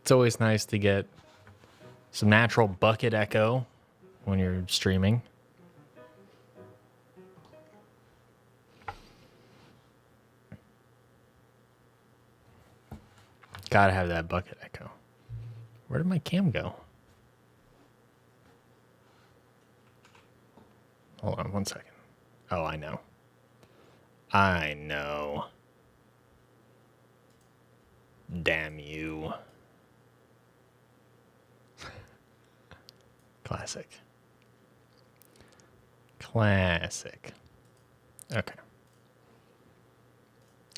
It's always nice to get some natural bucket echo when you're streaming. Gotta have that bucket echo. Where did my cam go? Hold on 1 second. Oh, I know. I know. Damn you. Classic. Classic. Okay.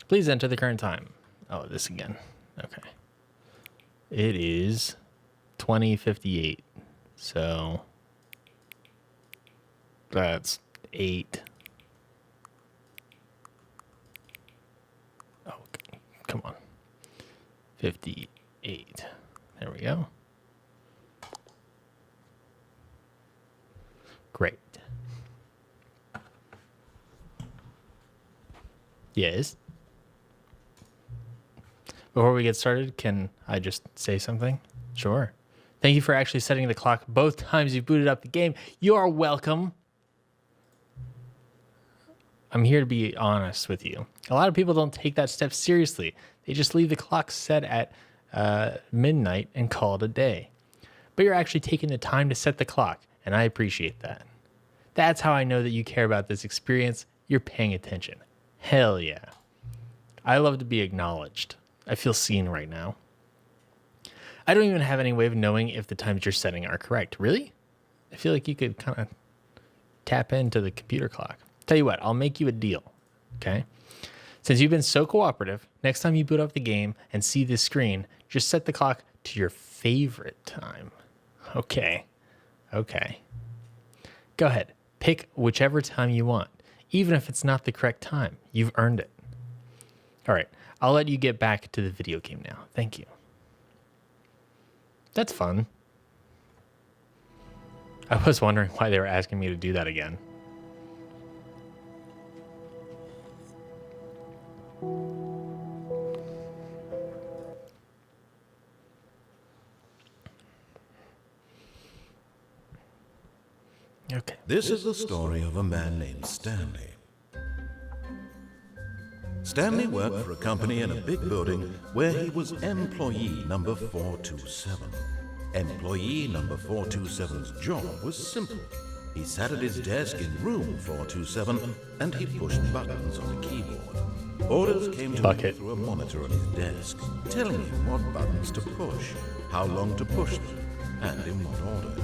Please enter the current time. Oh, this again. Okay. It is 20:58. So that's 8. Oh, come on. 58. There we go. Great. Yes. Before we get started, can I just say something? Sure. Thank you for actually setting the clock both times you booted up the game. You're welcome. I'm here to be honest with you. A lot of people don't take that step seriously. They just leave the clock set at midnight and call it a day. But you're actually taking the time to set the clock, and I appreciate that. That's how I know that you care about this experience. You're paying attention. Hell yeah. I love to be acknowledged. I feel seen right now. I don't even have any way of knowing if the times you're setting are correct. Really? I feel like you could kind of tap into the computer clock. Tell you what, I'll make you a deal, okay? Since you've been so cooperative, next time you boot up the game and see this screen, just set the clock to your favorite time. Okay. Go ahead. Pick whichever time you want, even if it's not the correct time. You've earned it. All right. I'll let you get back to the video game now. Thank you. That's fun. I was wondering why they were asking me to do that again. Okay. This is the story of a man named Stanley. Stanley worked for a company in a big building where he was employee number 427. Employee number 427's job was simple. He sat at his desk in room 427 and he pushed buttons on the keyboard. Orders came to him through a monitor on his desk, telling him what buttons to push, how long to push them, and in what order.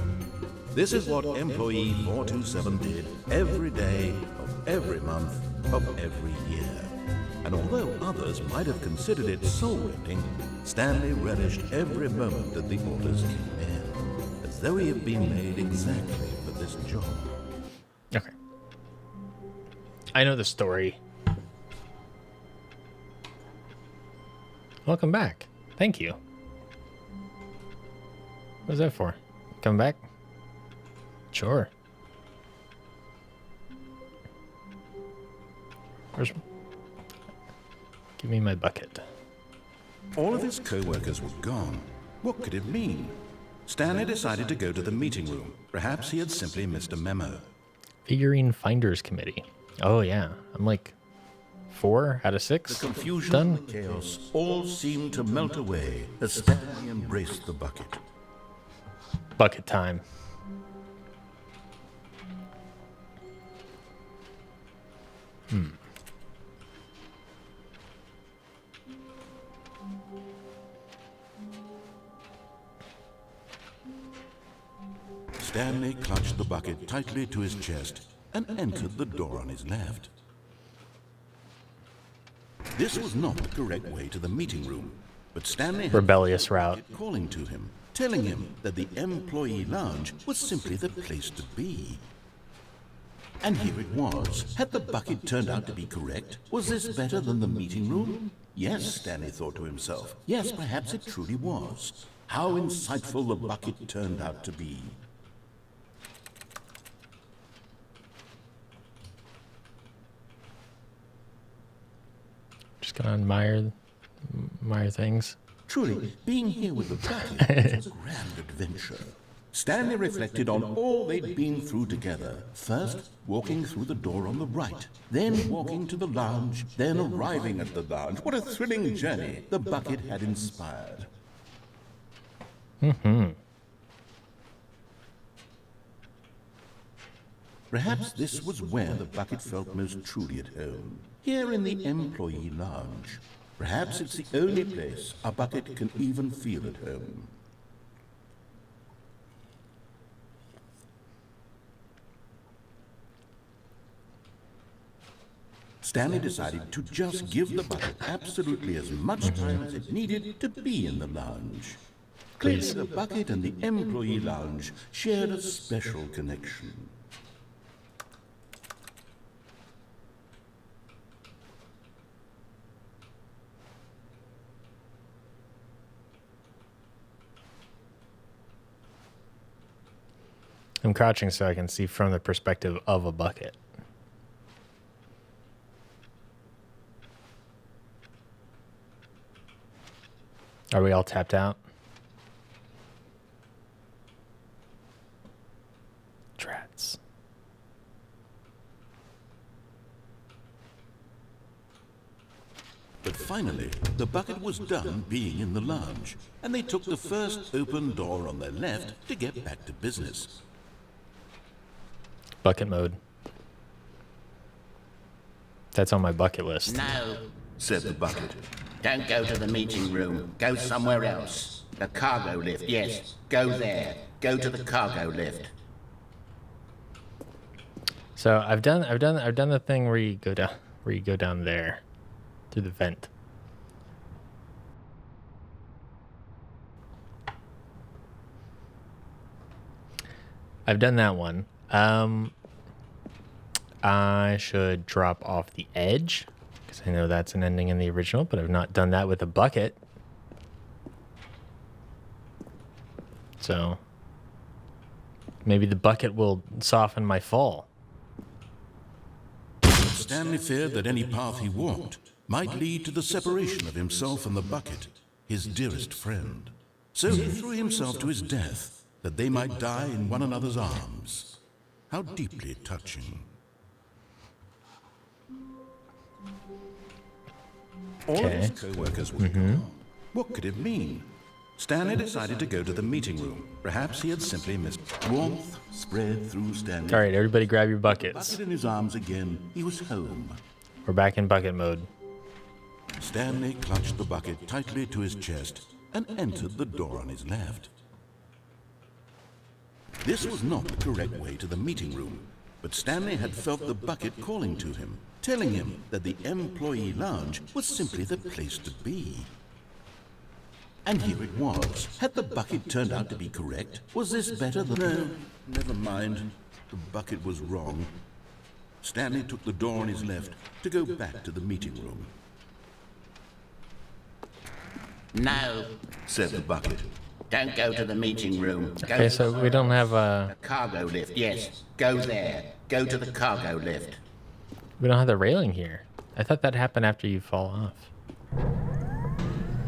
This is what employee 427 did every day of every month of every year. And although others might have considered it soul-rending, Stanley relished every moment that the orders came in, as though he had been made exactly for this job. Okay. I know the story. Welcome back. Thank you. What's that for? Come back? Sure. Give me my bucket. All of his co-workers were gone. What could it mean? Stanley decided to go to the meeting room. Perhaps he had simply missed a memo. Figurine Finders Committee. Oh yeah, I'm like 4 out of 6. The confusion done. and the chaos all seemed to melt away as Stanley embraced the bucket. Bucket time. Stanley clutched the bucket tightly to his chest and entered the door on his left. This was not the correct way to the meeting room, but Stanley had Rebellious route. calling to him, telling him that the employee lounge was simply the place to be. And here it was. Had the bucket turned out to be correct? Was this better than the meeting room? Yes, Stanley thought to himself. Yes, perhaps it truly was. How insightful the bucket turned out to be. Just gonna admire things. Truly, being here with the bucket was a grand adventure. Stanley reflected on all they'd been through together. First, walking through the door on the right, then walking to the lounge, then arriving at the lounge. What a thrilling journey the bucket had inspired. Perhaps this was where the bucket felt most truly at home, here in the employee lounge. Perhaps it's the only place a bucket can even feel at home. Stanley decided to just give the bucket absolutely as much time as it needed to be in the lounge. Clearly, the bucket and the employee lounge shared a special connection. I'm crouching so I can see from the perspective of a bucket. Are we all tapped out? Trats. But finally, the bucket was done being in the lounge, and they took the first open door on their left to get back to business. Bucket mode. That's on my bucket list. No, Said the bucket. don't go to the meeting room. Go somewhere else. The cargo lift, yes. Go there. Go to the cargo lift. So I've done the thing where you go down there through the vent. I've done that one. I should drop off the edge because I know that's an ending in the original, but I've not done that with a bucket. So maybe the bucket will soften my fall. Stanley feared that any path he walked might lead to the separation of himself and the bucket, his dearest friend. So he threw himself to his death, that they might die in one another's arms. How deeply touching. All of his co-workers were gone. What could it mean? Stanley decided to go to the meeting room. Perhaps he had simply missed. Warmth spread through Stanley. All right, everybody grab your buckets. Bucket in his arms again, he was home. We're back in bucket mode. Stanley clutched the bucket tightly to his chest and entered the door on his left. This was not the correct way to the meeting room, but Stanley had felt the bucket calling to him, telling him that the employee lounge was simply the place to be. And here it was. Had the bucket turned out to be correct? Was this better than... No, never mind. The bucket was wrong. Stanley took the door on his left to go back to the meeting room. No, Said the bucket. don't go to the meeting room. Go Okay, to so we don't have the cargo lift, yes. Go there. Go to the cargo lift. the railing here. I thought that happened after you fall off.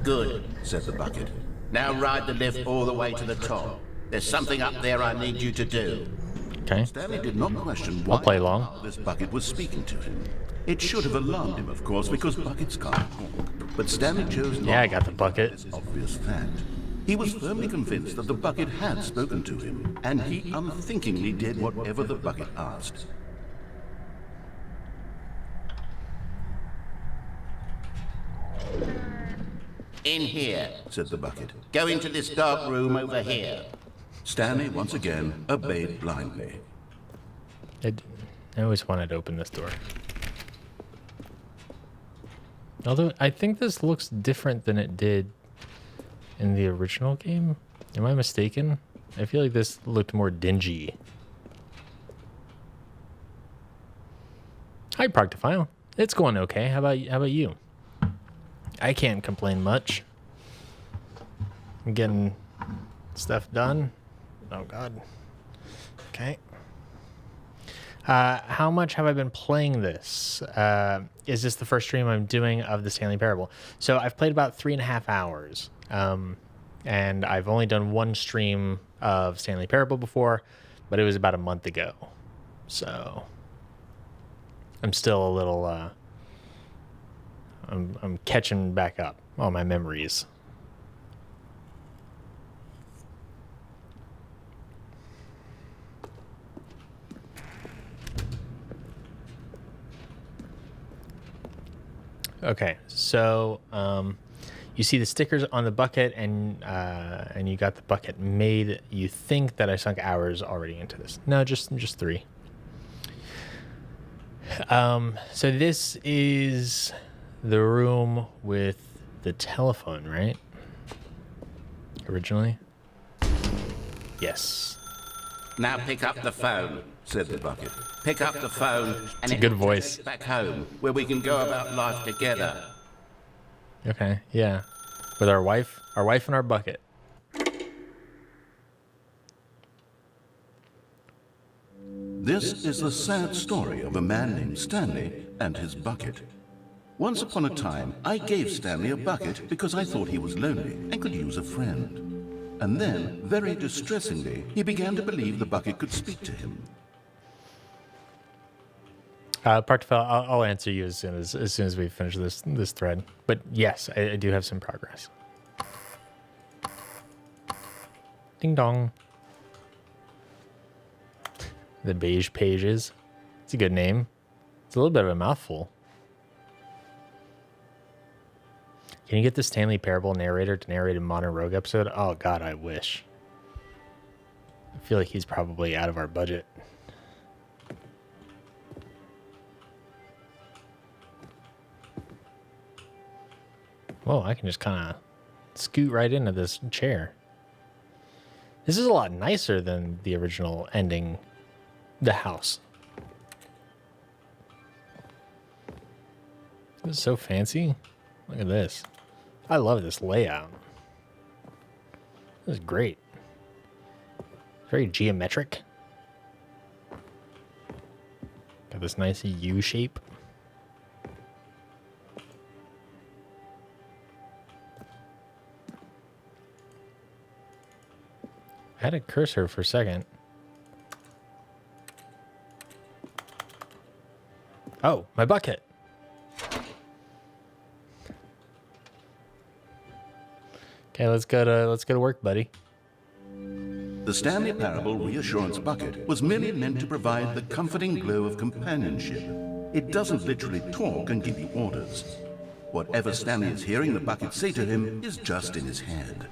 Good. Said the bucket. Now ride the lift all the way to the top. There's something up there I need you to do. Okay. Stanley did not question why I'll play along. this bucket was speaking to him. It should have alarmed him, of course, because buckets can't talk. But Stanley chose not Yeah, I got the to bucket. this obvious fact. He was firmly convinced that the bucket had spoken to him, and he unthinkingly did whatever the bucket asked. In here. Said the bucket. Go into this dark room over here. Stanley once again obeyed blindly. I always wanted to open this door. Although I think this looks different than it did in the original game. Am I mistaken? I feel like this looked more dingy. Hi, Proctophile. It's going okay. How about you? I can't complain much. I'm getting stuff done. Oh God. Okay. How much have I been playing this? Is this the first stream I'm doing of the Stanley Parable? So I've played about 3.5 hours. And I've only done one stream of Stanley Parable before, but it was about a month ago. So I'm still a little, I'm catching back up on my memories. Okay, so you see the stickers on the bucket, and you got the bucket made. You think that I sunk hours already into this? No, just 3. So this is the room with the telephone, right? Originally, yes. Now pick up the phone, said the bucket. Pick up the phone and It's a good voice. back home where we can go about life together. Okay, yeah, with our wife and our bucket. This is the sad story of a man named Stanley and his bucket. Once upon a time, I gave Stanley a bucket because I thought he was lonely and could use a friend. And then, very distressingly, he began to believe the bucket could speak to him. Parkfell, I'll answer you as soon as we finish this thread. But yes, I do have some progress. Ding dong. The Beige Pages. It's a good name. It's a little bit of a mouthful. Can you get the Stanley Parable narrator to narrate a Modern Rogue episode? Oh God, I wish. I feel like he's probably out of our budget. Whoa, I can just kind of scoot right into this chair. This is a lot nicer than the original ending, the house. This is so fancy. Look at this. I love this layout. This is great. Very geometric. Got this nice U shape. I had a cursor for a second. Oh, my bucket. Okay, let's go to work, buddy. The Stanley Parable Reassurance Bucket was merely meant to provide the comforting glow of companionship. It doesn't literally talk and give you orders. Whatever Stanley is hearing the bucket say to him is just in his head.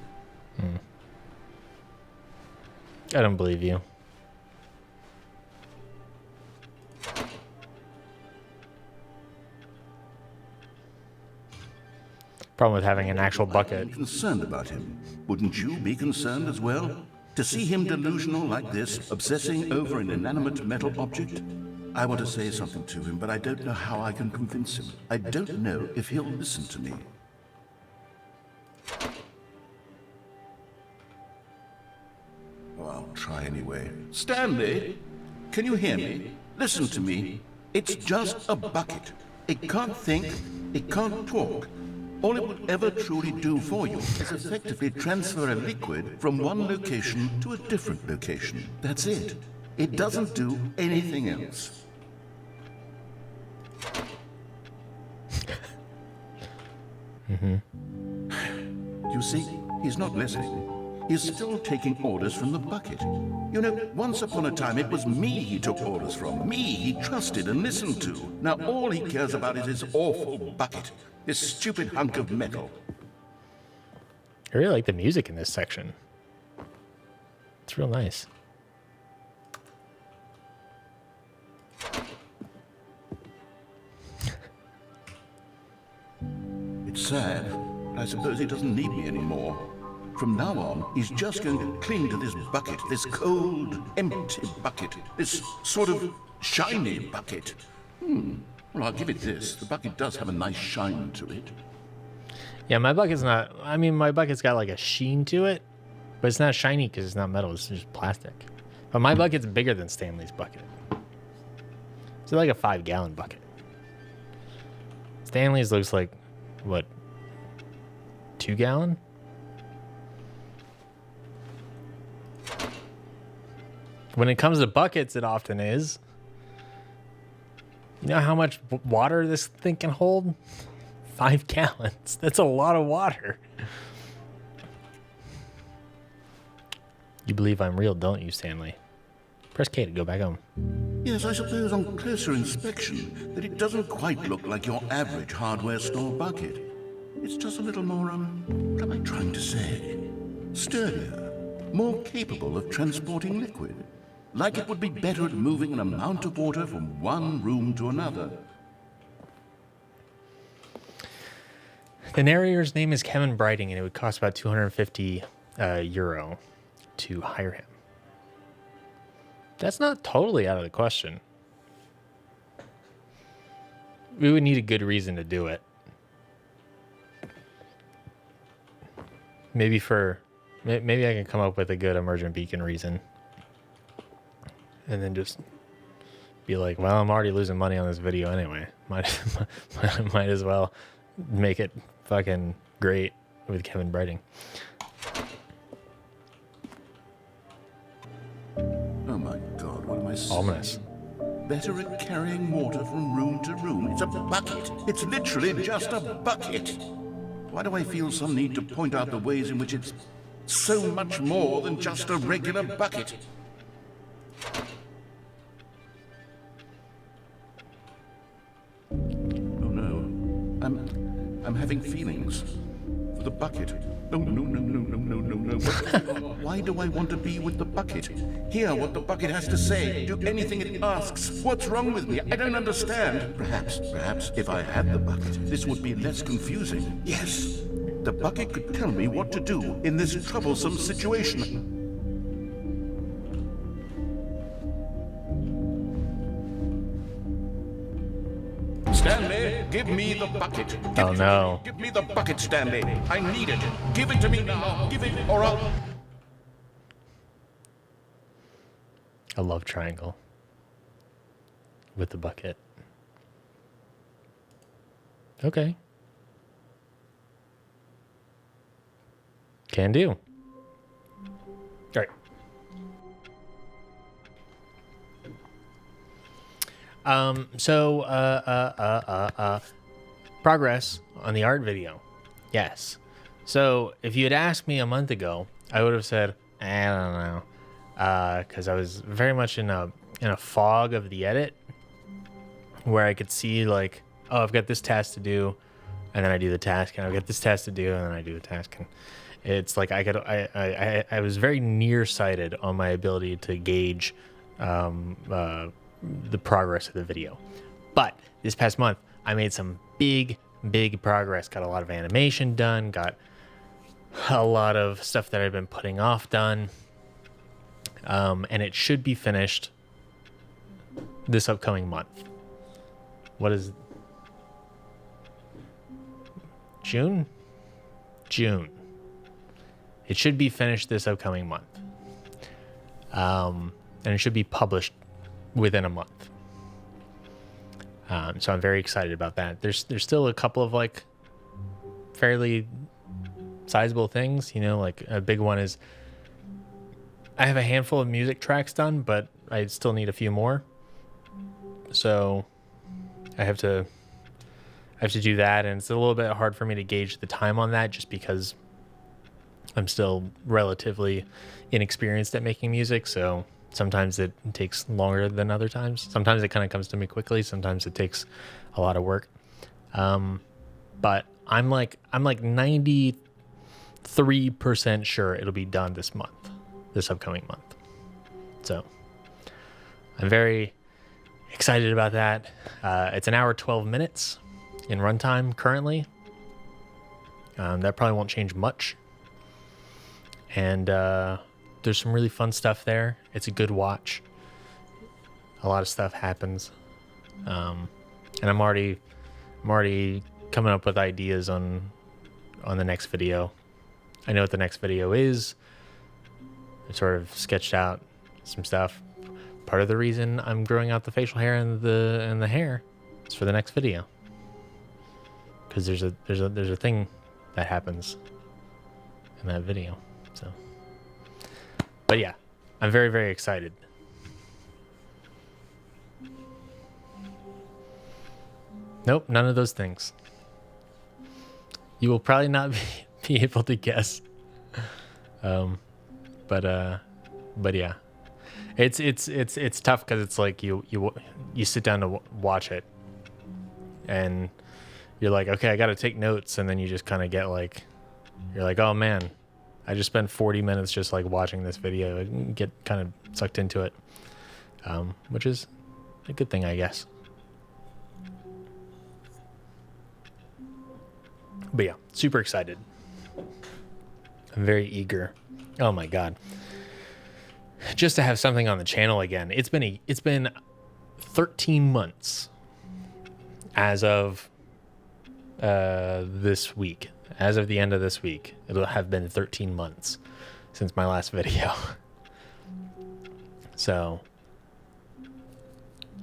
I don't believe you. Problem with having an actual bucket. I'm concerned about him. Wouldn't you be concerned as well? To see him delusional like this, obsessing over an inanimate metal object? I want to say something to him, but I don't know how I can convince him. I don't know if he'll listen to me. Oh, I'll try anyway. Stanley, can you hear me? Listen to me. It's just a bucket. It can't think, it can't talk. All it will ever truly do for you is effectively transfer a liquid from one location to a different location. That's it. It doesn't do anything else. You see, he's not listening. He's still taking orders from the bucket. You know, once upon a time it was me he took orders from. Me he trusted and listened to. Now all he cares about is his awful bucket. This stupid hunk of metal. I really like the music in this section. It's real nice. It's sad, but I suppose he doesn't need me anymore. From now on, he's just going to cling to this bucket, this cold, empty bucket, this sort of shiny bucket. Well, I'll give it this. The bucket does have a nice shine to it. Yeah, my bucket's not... I mean, my bucket's got like a sheen to it, but it's not shiny because it's not metal. It's just plastic. But my bucket's bigger than Stanley's bucket. It's like a 5-gallon bucket. Stanley's looks like, what, 2-gallon? When it comes to buckets, it often is. You know how much water this thing can hold? 5 gallons. That's a lot of water. You believe I'm real, don't you, Stanley? Press K to go back home. Yes, I suppose on closer inspection that it doesn't quite look like your average hardware store bucket. It's just a little more, what am I trying to say? Sturdier, more capable of transporting liquid. Like it would be better at moving an amount of water from one room to another. The narrator's name is Kevin Brighting, and it would cost about 250 euro to hire him. That's not totally out of the question. We would need a good reason to do it. Maybe I can come up with a good emergent beacon reason. And then just be like, well, I'm already losing money on this video anyway. Might as well make it fucking great with Kevin Brighting. Oh my God, what am I saying? Ominous. Better at carrying water from room to room. It's a bucket. It's literally just a bucket. Why do I feel some need to point out the ways in which it's so much more than just a regular bucket? Oh no, I'm having feelings for the bucket. No. Why do I want to be with the bucket? Hear what the bucket has to say. Do anything it asks. What's wrong with me? I don't understand. Perhaps, if I had the bucket, this would be less confusing. Yes, the bucket could tell me what to do in this troublesome situation. Stanley, give me the bucket. Oh no. Give me the bucket, Stanley. I need it. Give it to me now. Give it, or I'll... A love triangle with the bucket. Okay. Can do. All right. Progress on the art video. Yes. So if you had asked me a month ago, I would have said, I don't know. Because I was very much in a fog of the edit where I could see like, oh, I've got this task to do, and then I do the task, and I've got this task to do, and then I do the task, and it's like I was very nearsighted on my ability to gauge the progress of the video. But this past month, I made some big progress. Got a lot of animation done. Got a lot of stuff that I've been putting off done. And it should be finished this upcoming month. What is June? June. It should be finished this upcoming month. And it should be published within a month. So I'm very excited about that. There's still a couple of like fairly sizable things, you know, like a big one is I have a handful of music tracks done, but I still need a few more. So I have to do that, and it's a little bit hard for me to gauge the time on that just because I'm still relatively inexperienced at making music, so sometimes it takes longer than other times. Sometimes it kind of comes to me quickly, sometimes it takes a lot of work. But I'm like 93% sure it'll be done this upcoming month. So I'm very excited about that. It's an hour 12 minutes in runtime currently. That probably won't change much. And there's some really fun stuff there. It's a good watch. A lot of stuff happens. And I'm already coming up with ideas on the next video. I know what the next video is. I sort of sketched out some stuff. Part of the reason I'm growing out the facial hair and the hair is for the next video. Because there's a thing that happens in that video. So, but yeah, I'm very, very excited Nope, none of those things. You will probably not be able to guess. But yeah, it's tough because it's like you sit down to watch it, and you're like, okay, I got to take notes, and then you just kind of get like, you're like, oh man, I just spent 40 minutes just like watching this video and get kind of sucked into it, which is a good thing, I guess. But yeah, super excited. I'm very eager. Oh my god. Just to have something on the channel again. It's been 13 months as of this week. As of the end of this week, it'll have been 13 months since my last video. So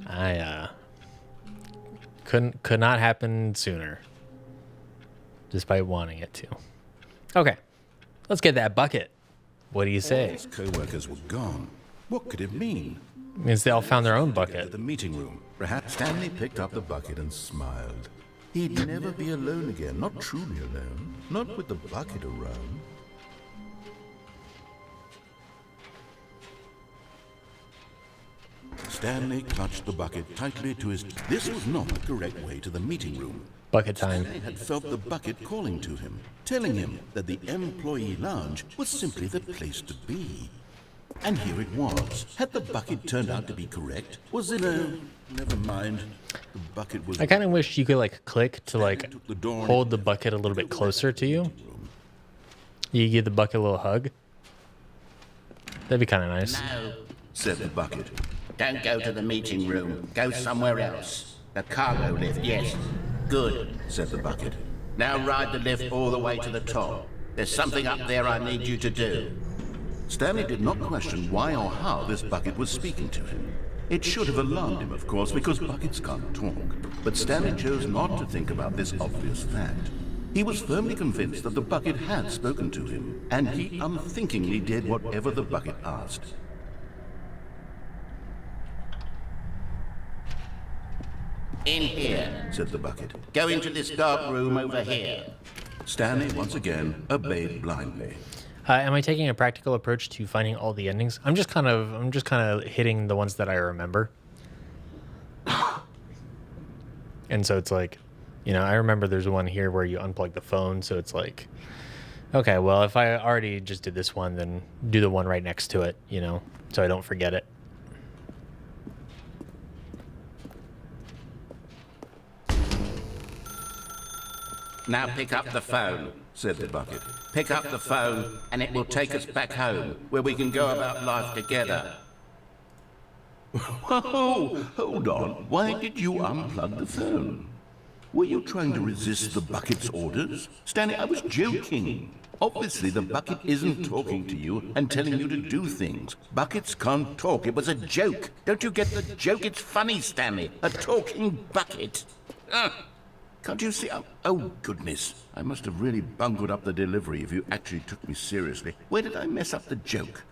I could not happen sooner, despite wanting it to. Okay, let's get that bucket. What do you say? His co-workers were gone. What could it mean? It means they all found their own Together bucket. at the meeting room. Perhaps Stanley picked up the bucket and smiled. He'd never be alone again. Not truly alone. Not with the bucket around. Stanley clutched the bucket tightly to his... This was not the correct way to the meeting room. Bucket time. Stanley had felt the bucket calling to him, telling him that the employee lounge was simply the place to be. And here it was. Had the bucket turned out to be correct? Was it a... Never mind. The bucket was... I kind of wish you could like click to like hold the bucket a little bit closer to you. You give the bucket a little hug. That'd be kind of nice. No, said the bucket. don't go to the meeting room. Go somewhere else. The cargo lift, yes. Good, Said the bucket. now ride the lift all the way to the top. There's something up there I need you to do. Stanley did not question why or how this bucket was speaking to him. It should have alarmed him, of course, because buckets can't talk. But Stanley chose not to think about this obvious fact. He was firmly convinced that the bucket had spoken to him, and he unthinkingly did whatever the bucket asked. In here. Said the bucket. Go into this dark room over here. Stanley once again obeyed blindly. Am I taking a practical approach to finding all the endings? I'm just kind of hitting the ones that I remember. And so it's like, you know, I remember there's one here where you unplug the phone, so it's like, okay, well, if I already just did this one, then do the one right next to it, you know, so I don't forget it. Now pick up the phone. Said the bucket. Pick up the phone, and it will take us back home, where we can go about life together. Whoa! Hold on. Why did you unplug the phone? Were you trying to resist the bucket's orders? Stanley, I was joking. Obviously, the bucket isn't talking to you and telling you to do things. Buckets can't talk. It was a joke. Don't you get the joke? It's funny, Stanley. A talking bucket. Can't you see? Oh, goodness. I must have really bungled up the delivery if you actually took me seriously. Where did I mess up the joke?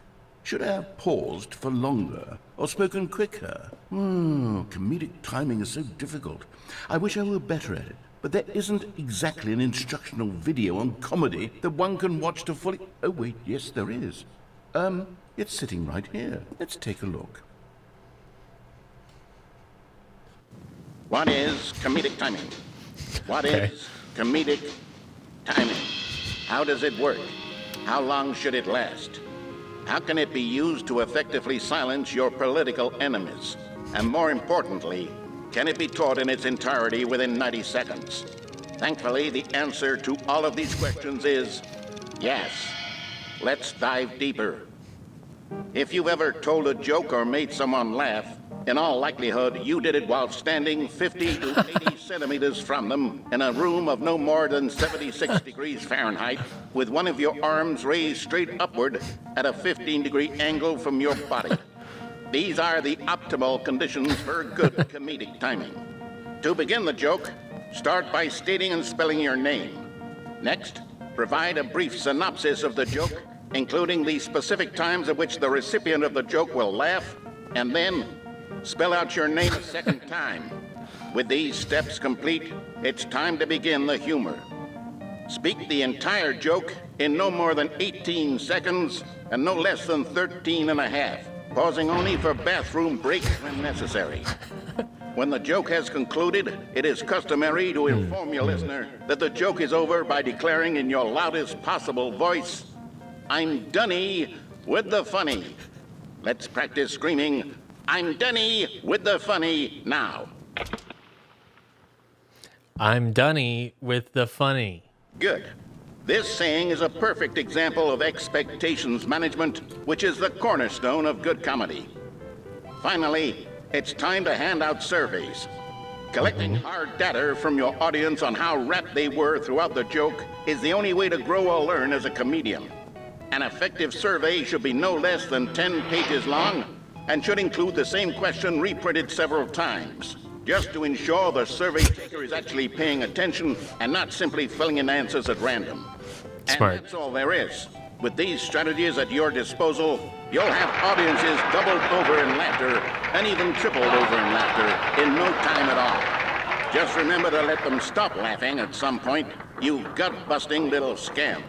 Should I have paused for longer or spoken quicker? Comedic timing is so difficult. I wish I were better at it. But there isn't exactly an instructional video on comedy that one can watch to fully... Oh, wait, yes, there is. It's sitting right here. Let's take a look. What is comedic timing? What is comedic timing? How does it work? How long should it last? How can it be used to effectively silence your political enemies? And more importantly, can it be taught in its entirety within 90 seconds? Thankfully, the answer to all of these questions is yes. Let's dive deeper. If you've ever told a joke or made someone laugh, in all likelihood, you did it while standing 50 to 80 centimeters from them in a room of no more than 76 degrees Fahrenheit, with one of your arms raised straight upward at a 15-degree angle from your body. These are the optimal conditions for good comedic timing. To begin the joke, start by stating and spelling your name. Next, provide a brief synopsis of the joke, including the specific times at which the recipient of the joke will laugh, and then spell out your name a second time. With these steps complete, it's time to begin the humor. Speak the entire joke in no more than 18 seconds and no less than 13 and a half, pausing only for bathroom breaks when necessary. When the joke has concluded, it is customary to inform your listener that the joke is over by declaring in your loudest possible voice, "I'm Doney with the funny." Let's practice screaming, "I'm Doney with the funny" now. I'm Doney with the funny. Good. This saying is a perfect example of expectations management, which is the cornerstone of good comedy. Finally, it's time to hand out surveys. Collecting hard data from your audience on how rapt they were throughout the joke is the only way to grow or learn as a comedian. An effective survey should be no less than 10 pages long and should include the same question reprinted several times, just to ensure the survey taker is actually paying attention and not simply filling in answers at random. Smart. And that's all there is. With these strategies at your disposal, you'll have audiences doubled over in laughter and even tripled over in laughter in no time at all. Just remember to let them stop laughing at some point, you gut-busting little scamp.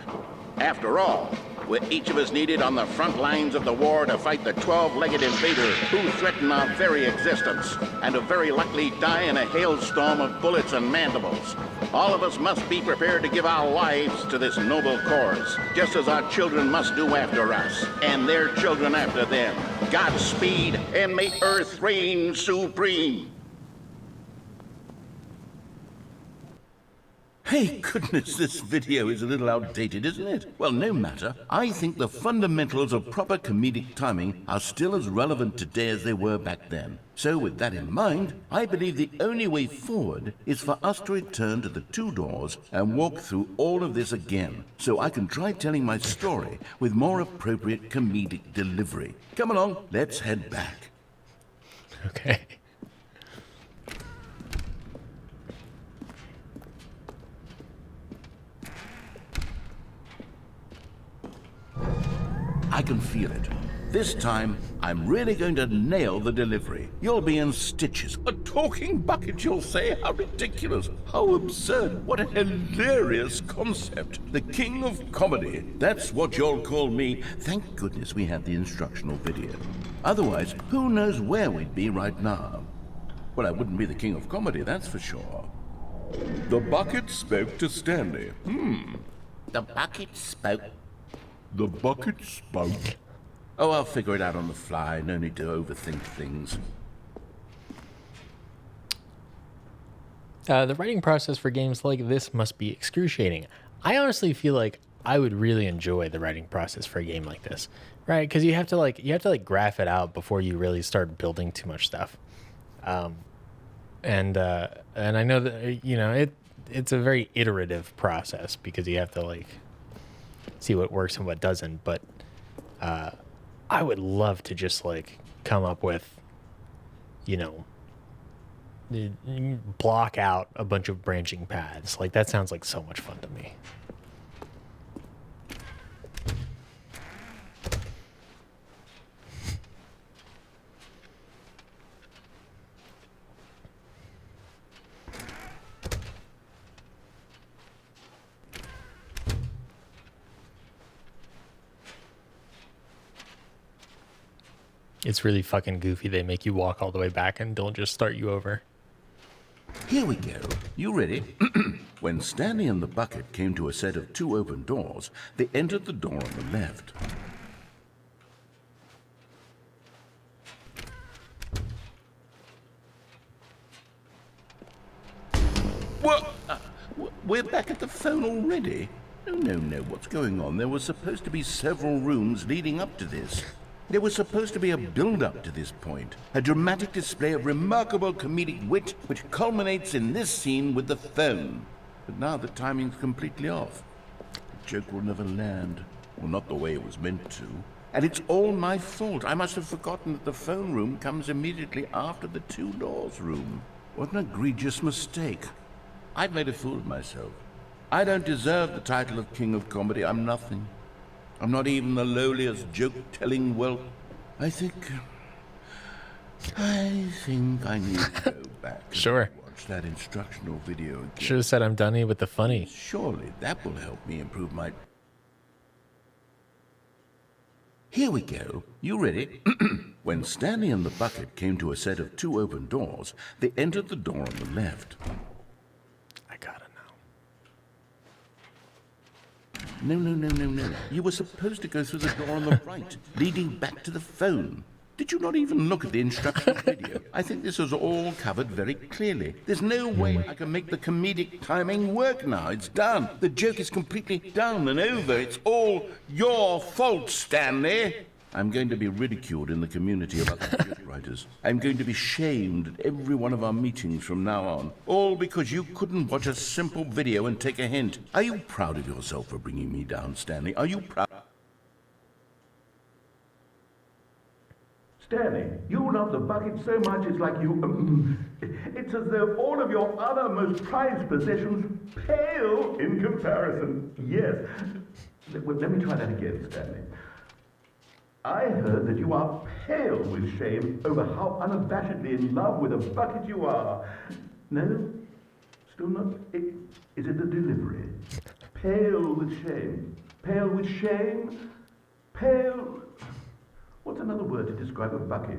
After all, we're each of us needed on the front lines of the war to fight the 12-legged invader who threaten our very existence and who very likely die in a hailstorm of bullets and mandibles. All of us must be prepared to give our lives to this noble cause, just as our children must do after us, and their children after them. Godspeed, and may Earth reign supreme. Hey, goodness, this video is a little outdated, isn't it? Well, no matter. I think the fundamentals of proper comedic timing are still as relevant today as they were back then. So with that in mind, I believe the only way forward is for us to return to the two doors and walk through all of this again, so I can try telling my story with more appropriate comedic delivery. Come along, let's head back. Okay. I can feel it. This time, I'm really going to nail the delivery. You'll be in stitches. A talking bucket, you'll say? How ridiculous. How absurd. What a hilarious concept. The king of comedy. That's what you'll call me. Thank goodness we have the instructional video. Otherwise, who knows where we'd be right now. Well, I wouldn't be the king of comedy, that's for sure. The bucket spoke to Stanley. The bucket spoke. The bucket spoke. Oh, I'll figure it out on the fly. No need to overthink things. The writing process for games like this must be excruciating. I honestly feel like I would really enjoy the writing process for a game like this, right? Because you have to graph it out before you really start building too much stuff. And I know that it's a very iterative process because you have to see what works and what doesn't. But I would love to just come up with, block out a bunch of branching paths. That sounds like so much fun to me. It's really fucking goofy. They make you walk all the way back and don't just start you over. Here we go. You ready? When Stanley and the bucket came to a set of two open doors, they entered the door on the left. What? We're back at the phone already? No. What's going on? There were supposed to be several rooms leading up to this. There was supposed to be a build-up to this point, a dramatic display of remarkable comedic wit which culminates in this scene with the phone. But now the timing's completely off. The joke will never land. Well, not the way it was meant to. And it's all my fault. I must have forgotten that the phone room comes immediately after the two doors room. What an egregious mistake. I've made a fool of myself. I don't deserve the title of King of Comedy. I'm nothing. I'm not even the lowliest joke-telling whelp. I think I need to go back. Sure. Watch watch that instructional video again. Should have said I'm doney with the funny. Surely that will help me improve my... Here we go. You ready? When Stanley and the bucket came to a set of 2 open doors, they entered the door on the left. I gotta No, know. no. You were supposed to go through the door on the right, leading back to the phone. Did you not even look at the instructional video? I think this was all covered very clearly. There's no way I can make the comedic timing work now. It's done. The joke is completely done and over. It's all your fault, Stanley. I'm going to be ridiculed in the community of other joke writers. I'm going to be shamed at every one of our meetings from now on. All because you couldn't watch a simple video and take a hint. Are you proud of yourself for bringing me down, Stanley? Are you proud? Stanley, you love the bucket so much it's like you... it's as though all of your other most prized possessions pale in comparison. Yes. Well, let me try that again, Stanley. I heard that you are pale with shame over how unabashedly in love with a bucket you are. No? Still not? Is it the delivery? Pale with shame. Pale with shame? Pale... What's another word to describe a bucket?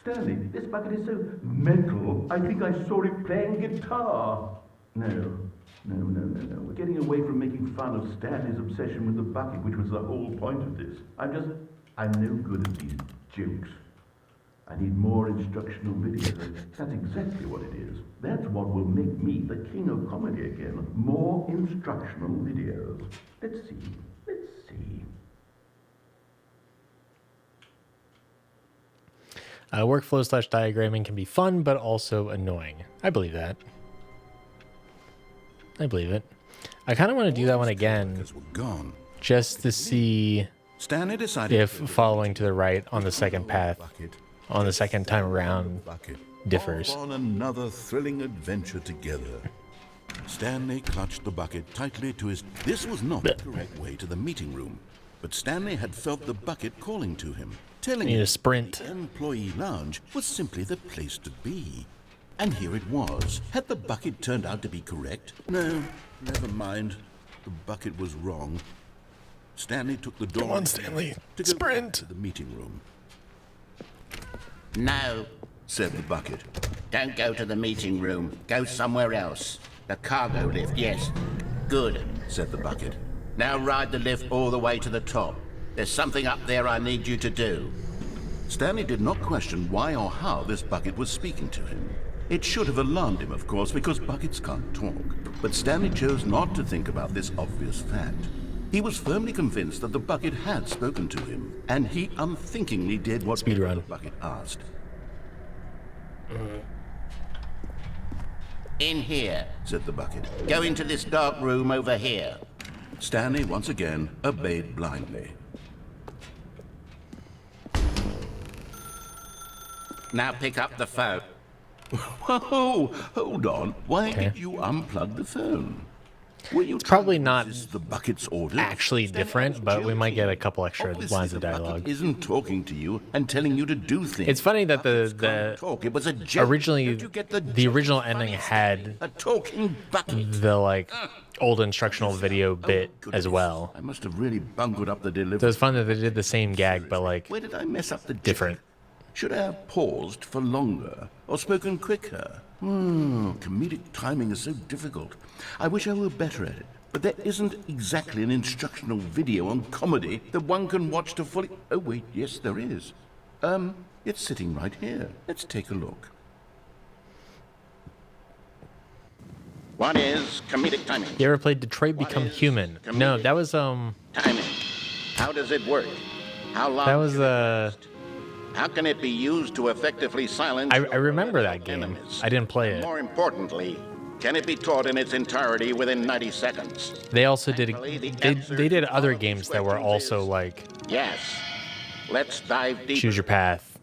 Stanley, this bucket is so mental, I think I saw it playing guitar. No. We're getting away from making fun of Stanley's obsession with the bucket, which was the whole point of this. I'm no good at these jokes. I need more instructional videos. That's exactly what it is. That's what will make me the king of comedy again. More instructional videos. Let's see. Workflow/diagramming can be fun, but also annoying. I believe that. I believe it. I kind of want to do that one again, just to see Stanley decided if following to the right on the second path, on the second time around, differs. Off on another thrilling adventure together. Stanley clutched the bucket tightly to his... This was not the correct way to the meeting room, but Stanley had felt the bucket calling to him, telling him to sprint. The employee lounge was simply the place to be. And here it was. Had the bucket turned out to be correct? No, never mind. The bucket was wrong. Stanley took the door. Come on, Stanley. To Sprint. Go to the meeting room. No, Said the bucket. don't go to the meeting room. Go somewhere else. The cargo lift, yes. Good. Said the bucket. Now ride the lift all the way to the top. There's something up there I need you to do. Stanley did not question why or how this bucket was speaking to him. It should have alarmed him, of course, because buckets can't talk. But Stanley chose not to think about this obvious fact. He was firmly convinced that the bucket had spoken to him, and he unthinkingly did what the bucket asked. In here. Said the bucket. Go into this dark room over here. Stanley once again obeyed blindly. Now pick up the phone. Whoa, hold on. Why did you unplug the phone? Were you It's probably not the bucket's orders? actually different, but we might get a couple extra Obviously, lines of the bucket dialogue. isn't talking to you and telling you to do things. It's funny that Buckets can't talk. It was a joke. originally Don't you get the the joke? original Funny ending thing. had a talking bucket. the like old instructional video bit Goodness. as well. I must have really bungled up the delivery. So it's fun that they did the same gag, but like Where did I mess up the joke? different. Should I have paused for longer or spoken quicker? Comedic timing is so difficult. I wish I were better at it. But there isn't exactly an instructional video on comedy that one can watch to fully... Oh, wait, yes, there is. It's sitting right here. Let's take a look. What is comedic timing? You ever played Detroit Become is Human? No, that was Timing. How does it work? How long? that was should it last? How can it be used to effectively silence? I your remember that political game. enemies? I didn't play it. More importantly, can it be taught in its entirety within 90 seconds? They also did Thankfully, the they answer did to all other of these games that were questions also is like Yes. Let's dive deeper. choose your path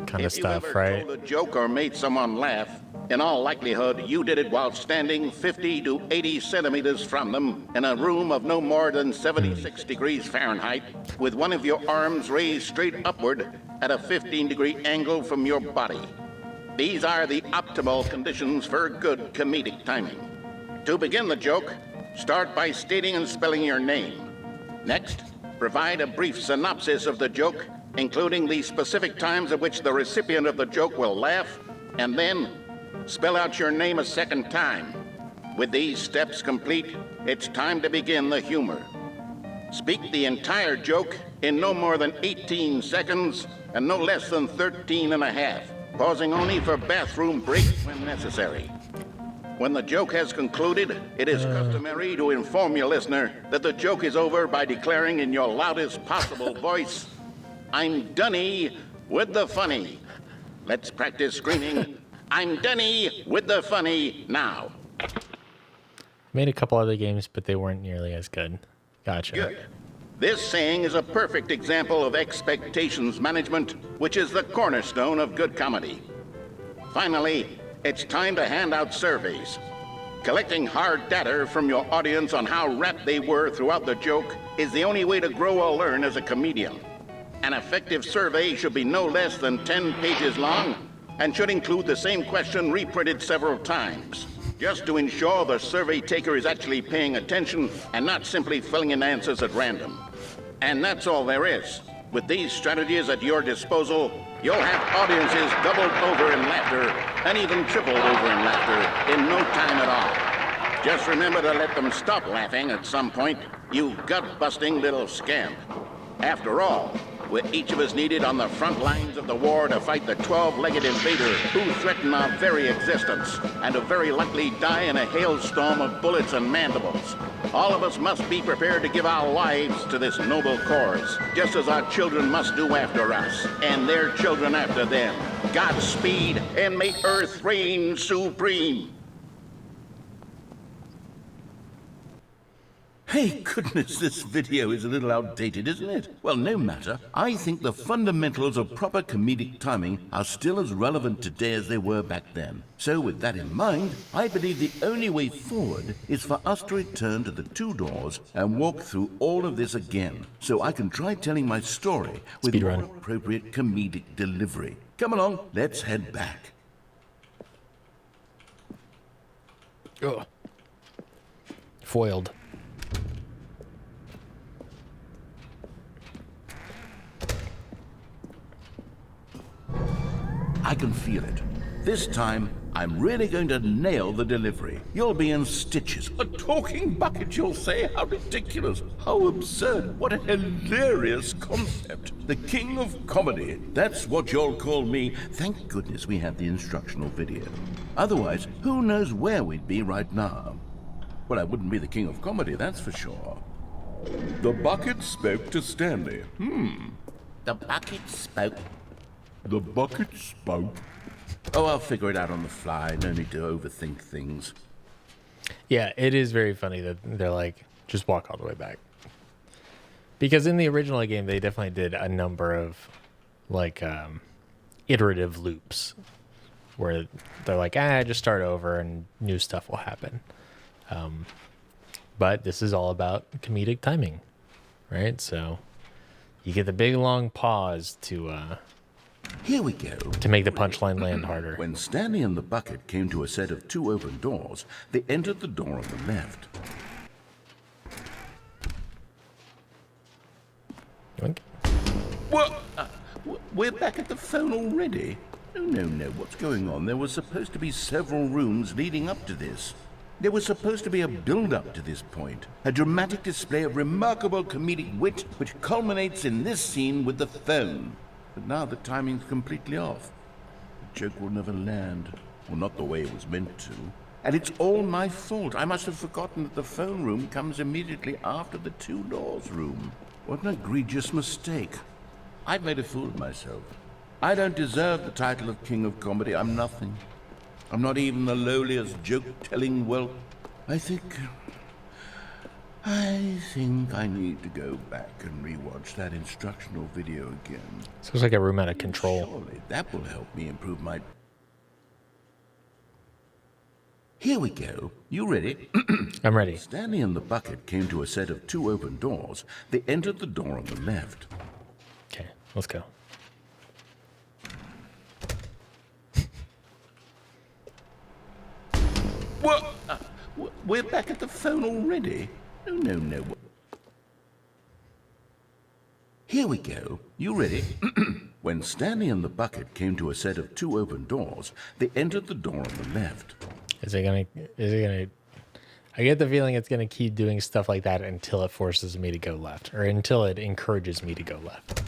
kind of If you stuff, ever right? told a joke or made someone laugh, in all likelihood, you did it while standing 50 to 80 centimeters from them in a room of no more than 76 degrees Fahrenheit, with one of your arms raised straight upward at a 15-degree angle from your body. These are the optimal conditions for good comedic timing. To begin the joke, start by stating and spelling your name. Next, provide a brief synopsis of the joke, including the specific times at which the recipient of the joke will laugh, and then spell out your name a second time. With these steps complete, it's time to begin the humor. Speak the entire joke in no more than 18 seconds and no less than 13 and a half, pausing only for bathroom breaks when necessary. When the joke has concluded, it is customary to inform your listener that the joke is over by declaring in your loudest possible voice, "I'm Doney with the funny." Let's practice screaming, "I'm Doney with the funny" now. Made a couple other games, but they weren't nearly as good. Gotcha. Good. This saying is a perfect example of expectations management, which is the cornerstone of good comedy. Finally, it's time to hand out surveys. Collecting hard data from your audience on how rapt they were throughout the joke is the only way to grow or learn as a comedian. An effective survey should be no less than 10 pages long and should include the same question reprinted several times, just to ensure the survey taker is actually paying attention and not simply filling in answers at random. And that's all there is. With these strategies at your disposal, you'll have audiences doubled over in laughter and even tripled over in laughter in no time at all. Just remember to let them stop laughing at some point, you gut-busting little scamp. After all, with each of us needed on the front lines of the war to fight the 12-legged invader who threaten our very existence and to very likely die in a hailstorm of bullets and mandibles, all of us must be prepared to give our lives to this noble cause, just as our children must do after us, and their children after them. Godspeed, and may Earth reign supreme. Hey, goodness, this video is a little outdated, isn't it? Well, no matter. I think the fundamentals of proper comedic timing are still as relevant today as they were back then. So with that in mind, I believe the only way forward is for us to return to the two doors and walk through all of this again, so I can try telling my story with more appropriate comedic delivery. Come along, let's head back. Ugh. Foiled. I can feel it. This time, I'm really going to nail the delivery. You'll be in stitches. A talking bucket, you'll say? How ridiculous. How absurd. What a hilarious concept. The king of comedy. That's what you'll call me. Thank goodness we had the instructional video. Otherwise, who knows where we'd be right now. Well, I wouldn't be the king of comedy, that's for sure. The bucket spoke to Stanley. The bucket spoke. The bucket spoke. Oh, I'll figure it out on the fly. No need to overthink things. Yeah, it is very funny that they're like, just walk all the way back. Because in the original game, they definitely did a number of like iterative loops where they're like, just start over and new stuff will happen. But this is all about comedic timing, right? So you get the big long pause to Here we go. to make the punchline land harder. When Stanley and the bucket came to a set of two open doors, they entered the door on the left. Yoink. What? We're back at the phone already? No, what's going on? There were supposed to be several rooms leading up to this. There was supposed to be a build-up to this point, a dramatic display of remarkable comedic wit which culminates in this scene with the phone. But now the timing's completely off. The joke will never land. Well, not the way it was meant to. And it's all my fault. I must have forgotten that the phone room comes immediately after the two doors room. What an egregious mistake. I've made a fool of myself. I don't deserve the title of King of Comedy. I'm nothing. I'm not even the lowliest joke-telling whelp. I think I need to go back and rewatch that instructional video again. This looks like a room out of control. Surely that will help me improve my... Here we go. You ready? I'm ready. Stanley and the bucket came to a set of two open doors. They entered the door on the left. Okay, let's go. What? We're back at the phone already? No. Here we go. You ready? When Stanley and the bucket came to a set of 2 open doors, they entered the door on the left. Is it gonna I get the feeling it's gonna keep doing stuff like that until it forces me to go left, or until it encourages me to go left.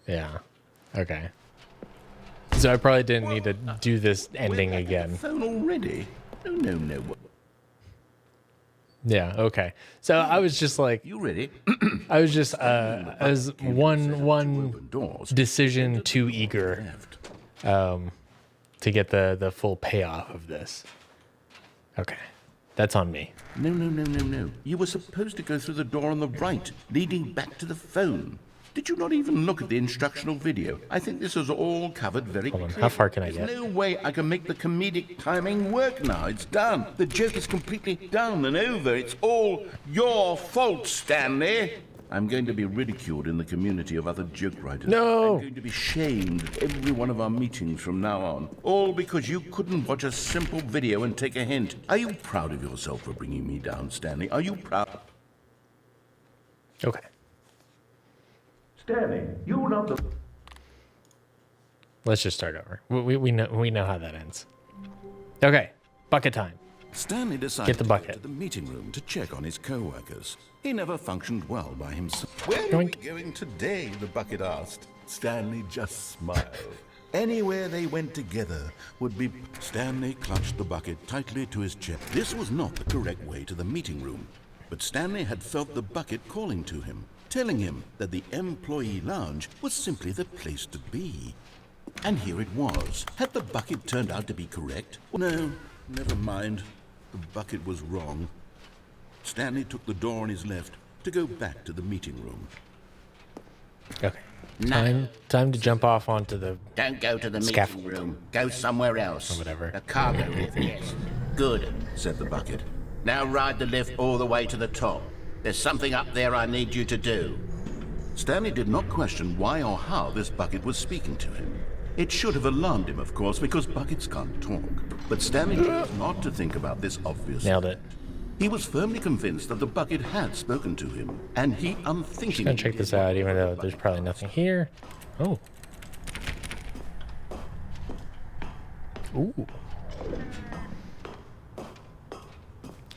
Yeah. Okay. So I probably didn't need to do this ending We're back again. At the phone already? No. Yeah, okay. So I was just like, You ready? I was just as one Open doors. decision too eager Left. to get the full payoff of this. Okay. That's on me. No. You were supposed to go through the door on the right, leading back to the phone. Did you not even look at the instructional video? I think this is all covered very Hold on, clearly. how far can I There's get? no way I can make the comedic timing work now. It's done. The joke is completely done and over. It's all your fault, Stanley. I'm going to be ridiculed in the community of other joke writers. No. I'm going to be shamed at every one of our meetings from now on. All because you couldn't watch a simple video and take a hint. Are you proud of yourself for bringing me down, Stanley? Are you proud? Okay. Stanley, you love the... Let's just start over. We know how that ends. Okay. Bucket time. Stanley decided Get the to bucket. go to the meeting room to check on his co-workers. He never functioned well by himself. Where are we Yoink. going today? The bucket asked. Stanley just smiled. Anywhere they went together would be... Stanley clutched the bucket tightly to his chest. This was not the correct way to the meeting room, but Stanley had felt the bucket calling to him, telling him that the employee lounge was simply the place to be. And here it was. Had the bucket turned out to be correct? No, never mind. The bucket was wrong. Stanley took the door on his left to go back to the meeting room. Okay. No. Time to jump off onto the... Don't go to the Scaffold. meeting room. Go somewhere else. Or whatever. A cargo lift, yes. Good, said the bucket. Now ride the lift all the way to the top. There's something up there I need you to do. Stanley did not question why or how this bucket was speaking to him. It should have alarmed him, of course, because buckets can't talk. But Stanley chose not to think about this obvious Nailed it. He was firmly convinced that the bucket had spoken to him, and he unthinkingly... Gonna check this out, even though there's probably nothing here. Oh. Ooh.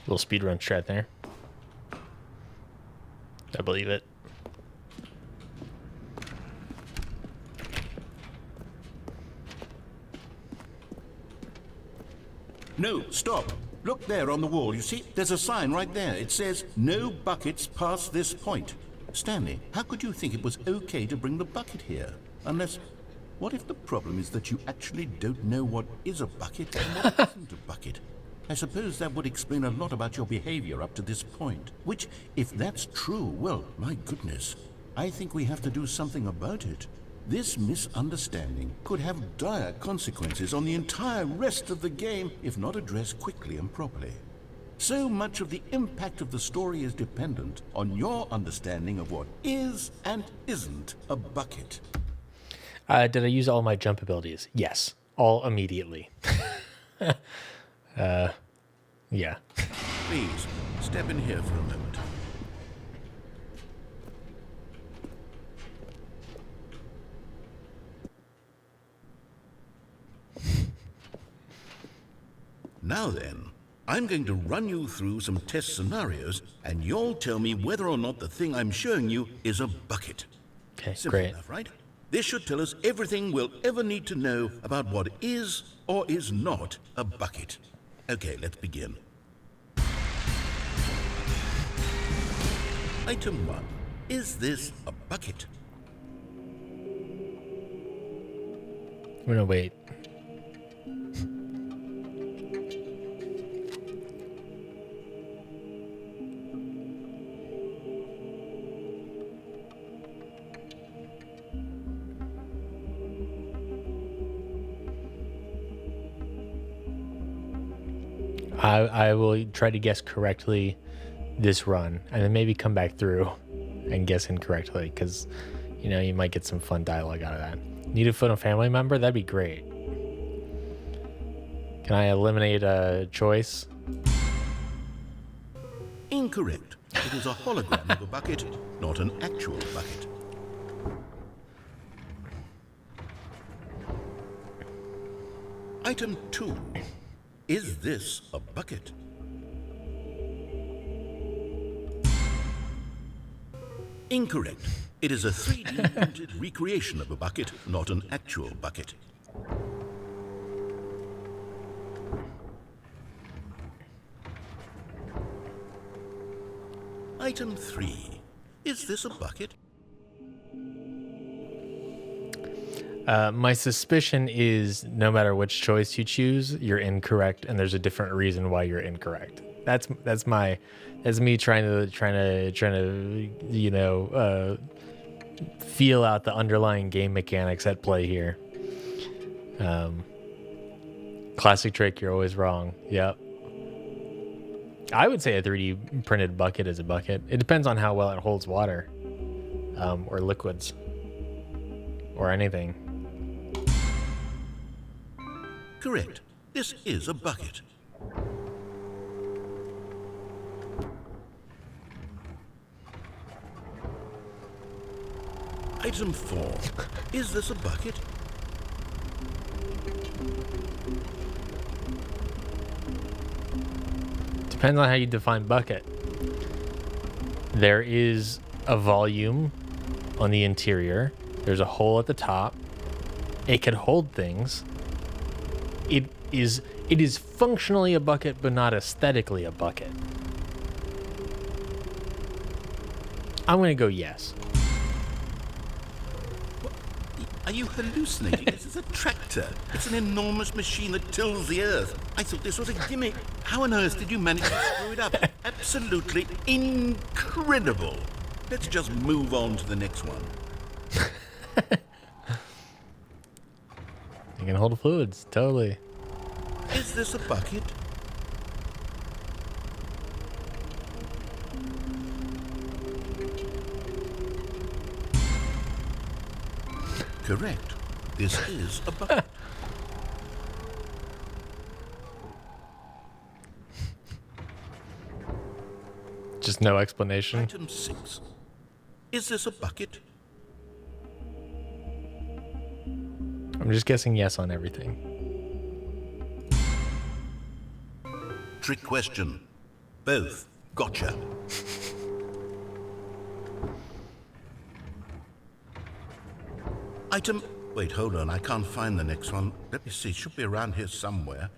Little speedrun strat there. I believe it. No, stop. Look there on the wall. You see, there's a sign right there. It says, no buckets past this point. Stanley, how could you think it was okay to bring the bucket here? Unless, what if the problem is that you actually don't know what is a bucket and what isn't a bucket? I suppose that would explain a lot about your behavior up to this point. Which, if that's true, well, my goodness, I think we have to do something about it. This misunderstanding could have dire consequences on the entire rest of the game if not addressed quickly and properly. So much of the impact of the story is dependent on your understanding of what is and isn't a bucket. Did I use all my jump abilities? Yes. All immediately. Yeah. Please, step in here for a moment. Now then, I'm going to run you through some test scenarios, and you'll tell me whether or not the thing I'm showing you is a bucket. Okay, Simple great. enough, right? This should tell us everything we'll ever need to know about what is or is not a bucket. Okay, let's begin. Item 1. Is this a bucket? I'm gonna wait. I will try to guess correctly this run, and then maybe come back through and guess incorrectly, because, you know, you might get some fun dialogue out of that. Need a phone a family member? That'd be great. Can I eliminate a choice? Incorrect. It is a hologram of a bucket, not an actual bucket. Item 2. Is this a bucket? Incorrect. It is a 3D printed recreation of a bucket, not an actual bucket. Item 3. Is this a bucket? My suspicion is no matter which choice you choose, you're incorrect, and there's a different reason why you're incorrect. That's me trying to feel out the underlying game mechanics at play here. Classic trick, you're always wrong. Yep. I would say a 3D printed bucket is a bucket. It depends on how well it holds water, or liquids, or anything. Correct. This is a bucket. Item 4. Is this a bucket? Depends on how you define bucket. There is a volume on the interior. There's a hole at the top. It can hold things. It is functionally a bucket, but not aesthetically a bucket. I'm gonna go yes. Are you hallucinating? This is a tractor. It's an enormous machine that tills the earth. I thought this was a gimmick. How on earth did you manage to screw it up? Absolutely incredible. Let's just move on to the next one. You can hold fluids, totally. Is this a bucket? Correct. This is a bucket. Just no explanation. Item 6. Is this a bucket? I'm just guessing yes on everything. Trick question. Both. Gotcha. Item... Wait, hold on. I can't find the next one. Let me see. It should be around here somewhere.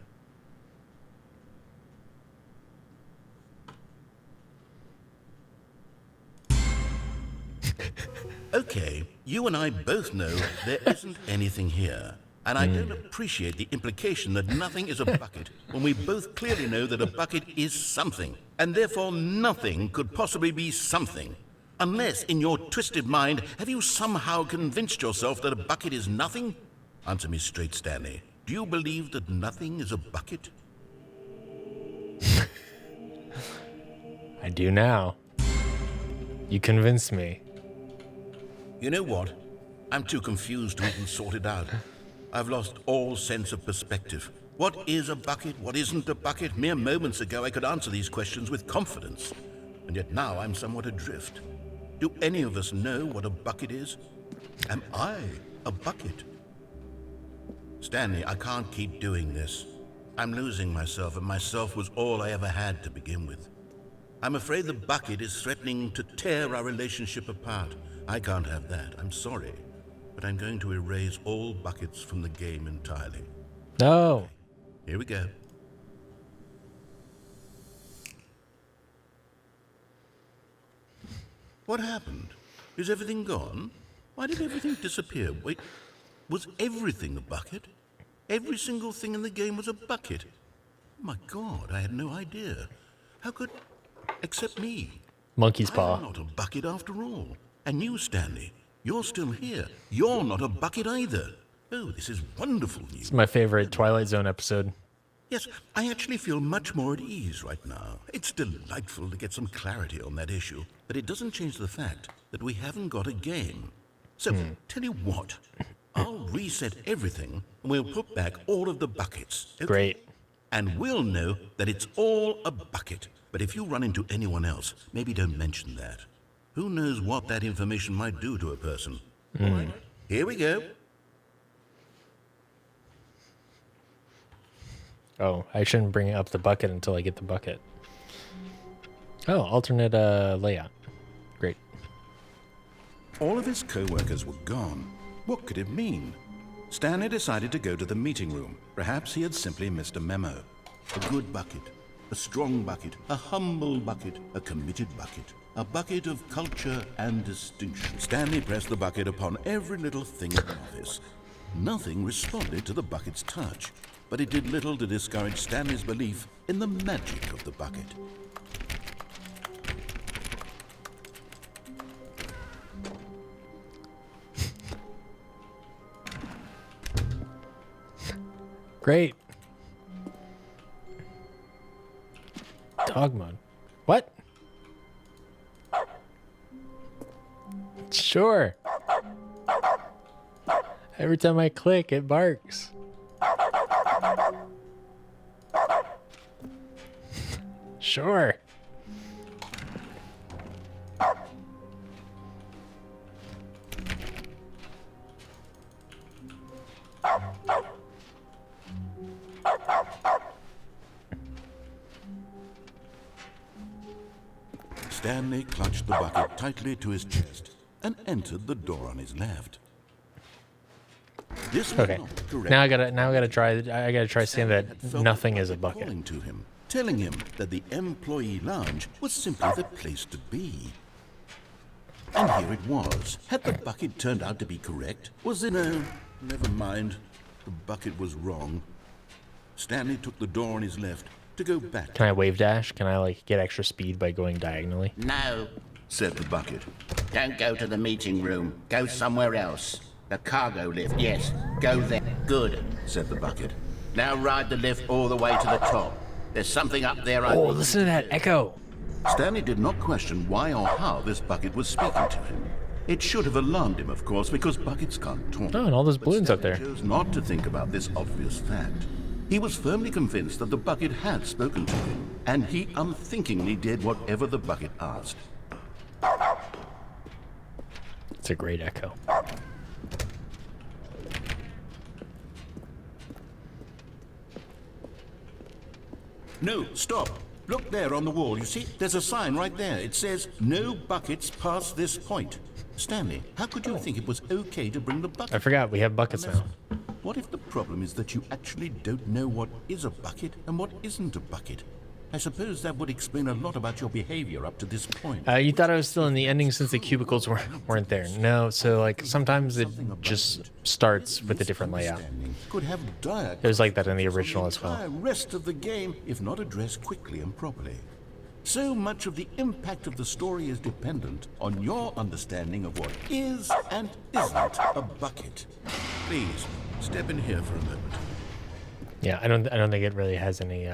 Okay, you and I both know there isn't anything here. And I don't appreciate the implication that nothing is a bucket when we both clearly know that a bucket is something. And therefore nothing could possibly be something. Unless, in your twisted mind, have you somehow convinced yourself that a bucket is nothing? Answer me straight, Stanley. Do you believe that nothing is a bucket? I do now. You convinced me. You know what? I'm too confused to even sort it out. I've lost all sense of perspective. What is a bucket? What isn't a bucket? Mere moments ago I could answer these questions with confidence. And yet now I'm somewhat adrift. Do any of us know what a bucket is? Am I a bucket? Stanley, I can't keep doing this. I'm losing myself, and myself was all I ever had to begin with. I'm afraid the bucket is threatening to tear our relationship apart. I can't have that. I'm sorry. But I'm going to erase all buckets from the game entirely. No. Here we go. What happened? Is everything gone? Why did everything disappear? Wait, was everything a bucket? Every single thing in the game was a bucket. Oh my God, I had no idea. How could... Except me. Monkey's I'm paw. not a bucket after all. And you, Stanley, you're still here. You're not a bucket either. Oh, this is wonderful news. It's my favorite Twilight Zone episode. Yes, I actually feel much more at ease right now. It's delightful to get some clarity on that issue, but it doesn't change the fact that we haven't got a game. So, tell you what, I'll reset everything, and we'll put back all of the buckets. Okay? Great. and we'll know that it's all a bucket. But if you run into anyone else, maybe don't mention that. Who knows what that information might do to a person? All right, here we go. Oh, I shouldn't bring up the bucket until I get the bucket. Oh, alternate layout. Great. All of his co-workers were gone. What could it mean? Stanley decided to go to the meeting room. Perhaps he had simply missed a memo. A good bucket, a strong bucket, a humble bucket, a committed bucket, a bucket of culture and distinction. Stanley pressed the bucket upon every little thing in the office. Nothing responded to the bucket's touch, but it did little to discourage Stanley's belief in the magic of the bucket. Great. Dog mode. What? Sure. Every time I click, it barks. Sure. Stanley clutched the bucket tightly to his chest and entered the door on his left. This was Okay. not correct. Now I gotta try saying that nothing is a bucket. Calling to him, telling him that the employee lounge was simply the place to be. And here it was. Had the bucket turned out to be correct? Was it no? Never mind. The bucket was wrong. Stanley took the door on his left to go back. Can I wave dash? Can I like get extra speed by going diagonally? No, Said the bucket. don't go to the meeting room. Go somewhere else. The cargo lift, yes. Go there. Good. Said the bucket. Now ride the lift all the way to the top. There's something up there I Oh, need. listen to that echo. Stanley did not question why or how this bucket was speaking to him. It should have alarmed him, of course, because buckets can't talk. Oh, and all those But balloons up Stanley there. chose not to think about this obvious fact. He was firmly convinced that the bucket had spoken to him, and he unthinkingly did whatever the bucket asked. It's a great echo. No, stop. Look there on the wall. You see, there's a sign right there. It says, "No buckets past this point." Stanley, how could you think it was okay to bring the bucket? I forgot we have buckets now. What if the problem is that you actually don't know what is a bucket and what isn't a bucket? I suppose that would explain a lot about your behavior up to this point. You thought I was still in the ending since the cubicles weren't there. No, so like sometimes it just starts with a different layout. Could have dire It was like that in the original as well. entire rest of the game if not addressed quickly and properly. So much of the impact of the story is dependent on your understanding of what is and isn't a bucket. Please step in here for a moment. Yeah, I don't think it really has any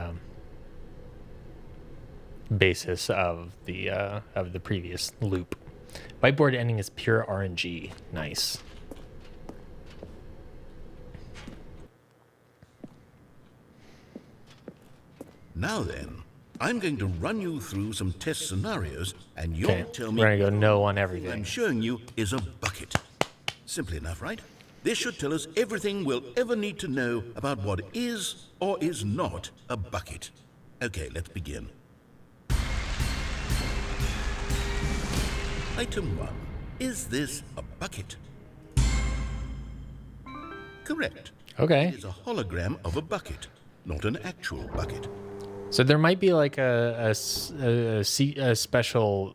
basis of the previous loop. Whiteboard ending is pure RNG. Nice. Now then, I'm going to run you through some test scenarios, and you'll Okay, tell me we're gonna go no on I'm everything. showing you is a bucket. Simple enough, right? This should tell us everything we'll ever need to know about what is or is not a bucket. Okay, let's begin. Item 1. Is this a bucket? Correct. Okay. It is a hologram of a bucket, not an actual bucket. So there might be like a special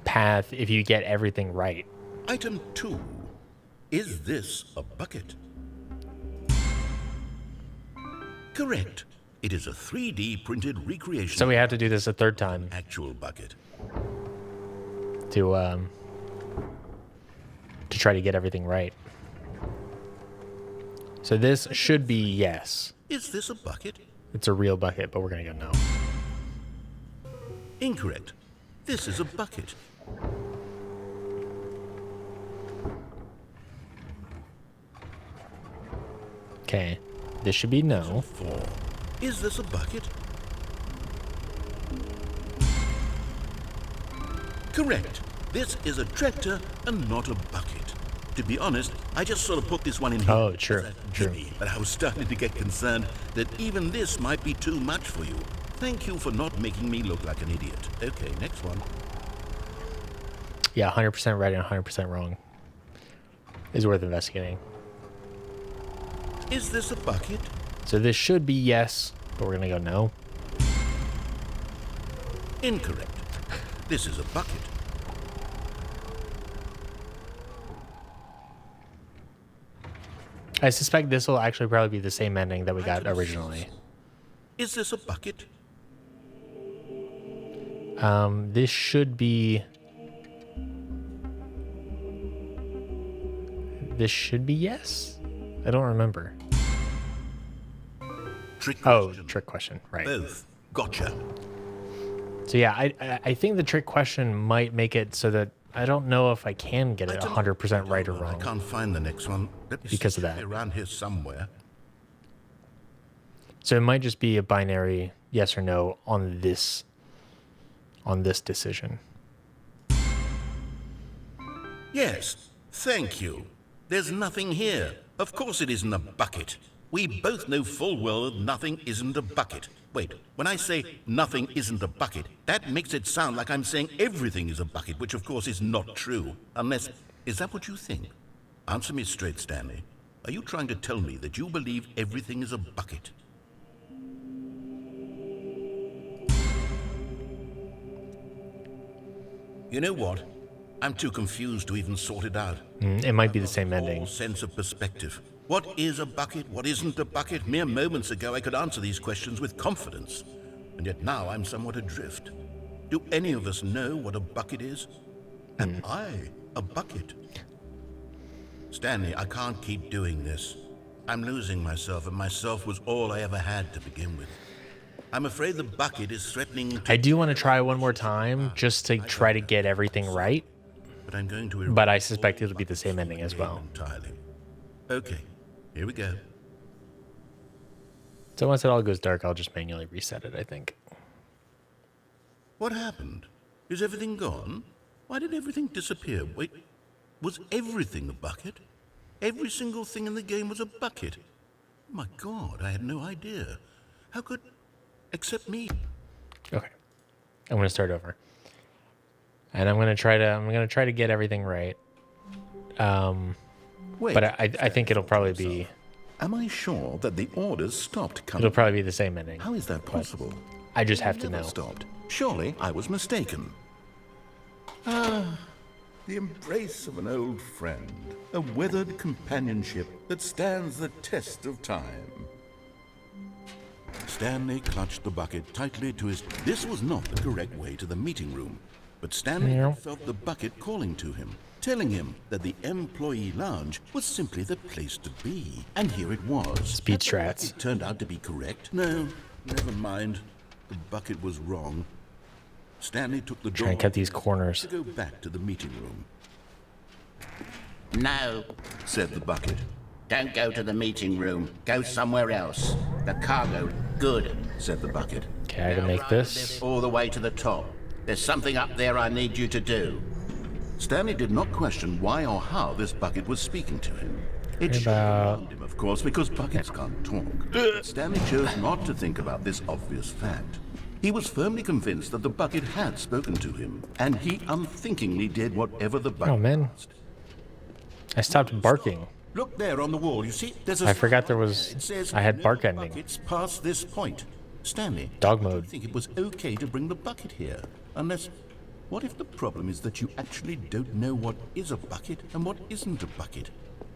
path if you get everything right. Item 2. Is this a bucket? Correct. It is a 3D printed recreation So we have to do this a third time of an actual bucket. to try to get everything right. So this should be yes. Is this a bucket? It's a real bucket, but we're gonna go no. Incorrect. This is a bucket. Okay. This should be no. 4. Is this a bucket? Correct. This is a tractor and not a bucket. To be honest, I just sort of put this one in here. Oh, true, as a true. gimme, but I was starting to get concerned that even this might be too much for you. Thank you for not making me look like an idiot. Okay, next one. Yeah, 100% right and 100% wrong. Is worth investigating. Is this a bucket? So this should be yes, but we're going to go no. Incorrect. This is a bucket. I suspect this will actually probably be the same ending that we got originally. Is this a bucket? This should be... This should be yes? I don't remember. Trick Oh, question. trick question, right. Both. Gotcha. So yeah, I think the trick question might make it so that I don't know if I can get it 100% right or I wrong. can't find the next one. Let me Because see. of that. Around here somewhere. So it might just be a binary yes or no on this decision. Yes, thank you. There's nothing here. Of course it isn't a bucket. We both know full well that nothing isn't a bucket. Wait, when I say nothing isn't a bucket, that makes it sound like I'm saying everything is a bucket, which of course is not true. Unless, is that what you think? Answer me straight, Stanley. Are you trying to tell me that you believe everything is a bucket? You know what? I'm too confused to even sort it out. It might be the same Whole ending. sense of perspective. What is a bucket? What isn't a bucket? Mere moments ago, I could answer these questions with confidence. And yet now I'm somewhat adrift. Do any of us know what a bucket is? Am I a bucket? Stanley, I can't keep doing this. I'm losing myself, and myself was all I ever had to begin with. I'm afraid the bucket is threatening to... I do want to try one more time just to try to get everything right, But I'm going to... but I suspect it'll be the same ending as well. Entirely. Okay, here we go. So once it all goes dark, I'll just manually reset it, I think. What happened? Is everything gone? Why did everything disappear? Wait, was everything a bucket? Every single thing in the game was a bucket. My God, I had no idea. How could... except me? Okay. I'm going to start over. And I'm going to try to get everything right. Wait, But I think it'll probably be am I sure that the orders stopped coming? it'll probably be the same ending. How is that possible? I just have to Never know. stopped. Surely I was mistaken. Ah, the embrace of an old friend, a weathered companionship that stands the test of time. Stanley clutched the bucket tightly to his... This was not the correct way to the meeting room, but Stanley Yeah. felt the bucket calling to him, telling him that the employee lounge was simply the place to be. And here it was. Speed Had the strats. bucket turned out to be correct? No, never mind. The bucket was wrong. Stanley took the door Try and cut these corners. to go back to the meeting room, No, said the bucket. don't go to the meeting room. Go somewhere else. The cargo, good. Said the bucket. Okay, I gotta make this. All the way to the top. There's something up there I need you to do. Stanley did not question why or how this bucket was speaking to him. It should about- have alarmed him, of course, because buckets can't talk. But Stanley chose not to think about this obvious fact. He was firmly convinced that the bucket had spoken to him, and he unthinkingly did whatever the bucket Oh man, asked. I stopped barking. Look there on the wall, you see? There's a I forgot there sign was- there. It says, I had "No bark ending." buckets past this point. Stanley, Dog I mode. don't think it was okay to bring the bucket here. Unless, what if the problem is that you actually don't know what is a bucket and what isn't a bucket?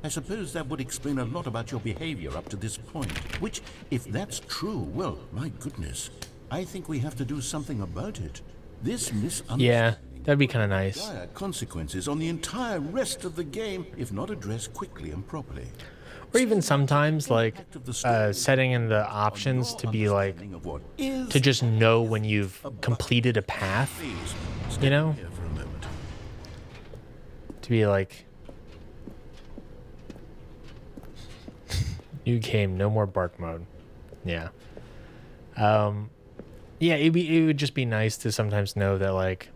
I suppose that would explain a lot about your behavior up to this point. Which, if that's true, well, my goodness, I think we have to do something about it. This misunderstanding... Yeah, that'd be kind of nice. Dire consequences on the entire rest of the game if not addressed quickly and properly. Or even sometimes like setting in the options to be like Of what is to just know when you've completed a path, Please, you know, here for a moment. to be like new game, no more bark mode. Yeah. Yeah, it would just be nice to sometimes know that, like,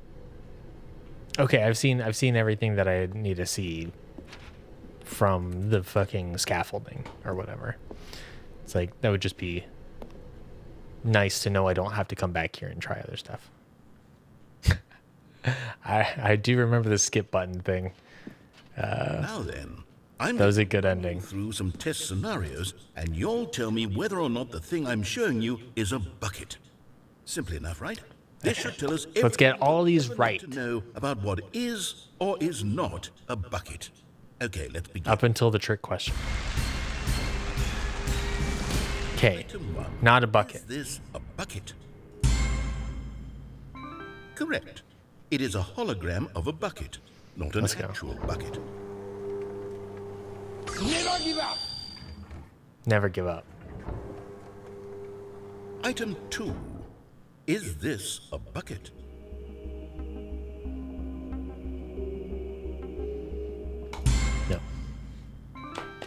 okay, I've seen everything that I need to see from the fucking scaffolding or whatever. It's like, that would just be nice to know I don't have to come back here and try other stuff. I do remember the skip button thing. Now then, I'm That was a good going ending. through some test scenarios, and you'll tell me whether or not the thing I'm showing you is a bucket. Simple enough, right? This should tell us everything. Let's get all we these ever need right. to know about what is or is not a bucket. Okay, let's begin. Up until the trick question. Okay, Item 1. not a bucket. Is this a bucket? Correct. It is a hologram of a bucket, not an Let's go. actual bucket. Never give up. Item 2. Is this a bucket? No.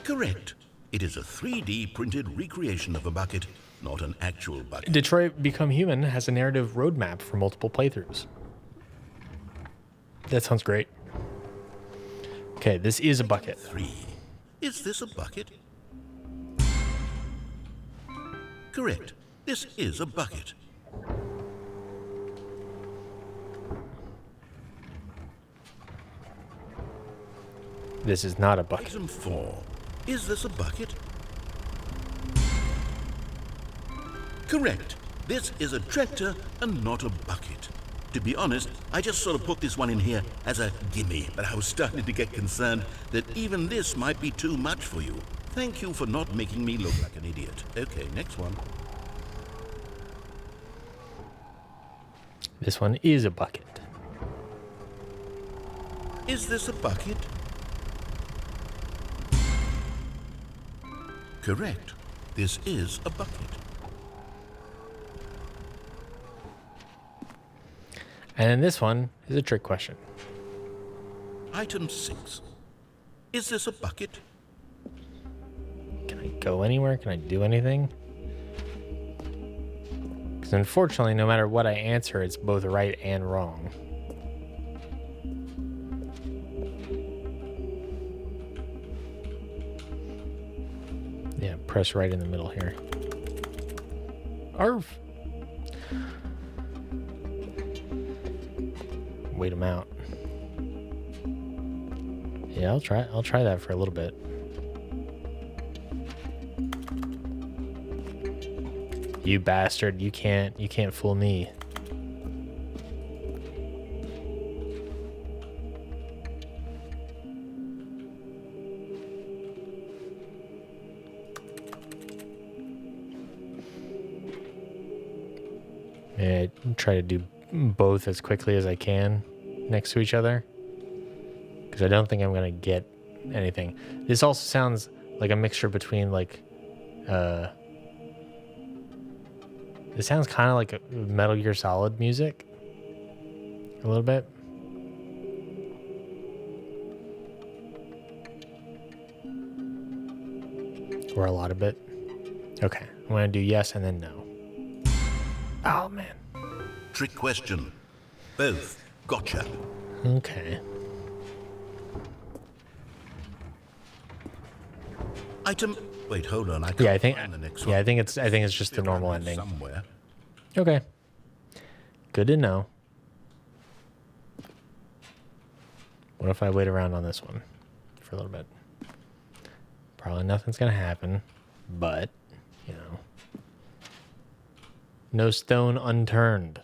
Correct. It is a 3D printed recreation of a bucket, not an actual bucket. Detroit Become Human has a narrative roadmap for multiple playthroughs. That sounds great. Okay, this is a bucket. 3. Is this a bucket? Correct. This is a bucket. This is not a bucket. Item 4. Is this a bucket? Correct. This is a tractor and not a bucket. To be honest, I just sort of put this one in here as a gimme, but I was starting to get concerned that even this might be too much for you. Thank you for not making me look like an idiot. Okay, next one. This one is a bucket. Is this a bucket? Correct. This is a bucket. And then this one is a trick question. Item 6. Is this a bucket? Can I go anywhere? Can I do anything? Because unfortunately, no matter what I answer, it's both right and wrong. Yeah, press right in the middle here. Arf! Wait them out. Yeah, I'll try that for a little bit. You bastard, you can't fool me. Yeah, try to do both as quickly as I can next to each other, because I don't think I'm gonna get anything. This also sounds like a mixture between like it sounds kind of like a Metal Gear Solid music a little bit. Or a lot of it. Okay, I'm gonna do yes and then no. Oh man. Trick question. Both. Gotcha. Okay. Item. Wait, hold on. I can't Yeah, I think. find the next Yeah, one. I think it's just the normal Around here ending. somewhere. Okay. Good to know. What if I wait around on this one for a little bit? Probably nothing's gonna happen, but you know, no stone unturned.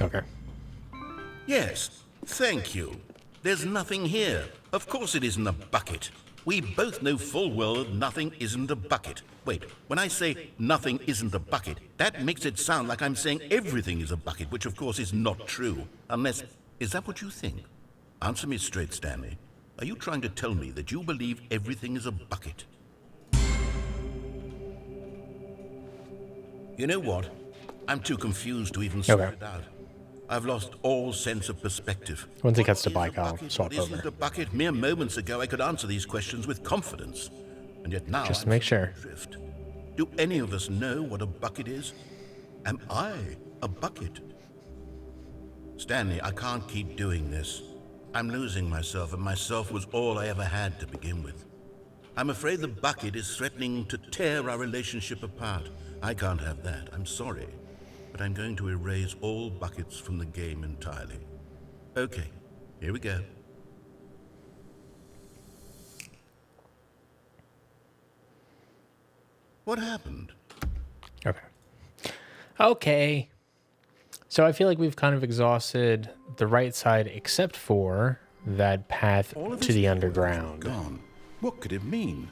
Okay. Yes, thank you. There's nothing here. Of course it isn't a bucket. We both know full well that nothing isn't a bucket. Wait, when I say nothing isn't a bucket, that makes it sound like I'm saying everything is a bucket, which of course is not true. Unless, is that what you think? Answer me straight, Stanley. Are you trying to tell me that you believe everything is a bucket? You know what? I'm too confused to even sort Okay. it out. I've lost all sense of perspective. Once it gets to What is bike, a I'll bucket? swap What isn't over. a bucket? Mere moments ago, I could answer these questions with confidence. And yet now Just to I'm make stuck sure. adrift. Do any of us know what a bucket is? Am I a bucket? Stanley, I can't keep doing this. I'm losing myself, and myself was all I ever had to begin with. I'm afraid the bucket is threatening to tear our relationship apart. I can't have that. I'm sorry. But I'm going to erase all buckets from the game entirely. Okay, here we go. What happened? Okay. Okay. So I feel like we've kind of exhausted the right side except for that path All of to his the people underground. Gone. What could it mean?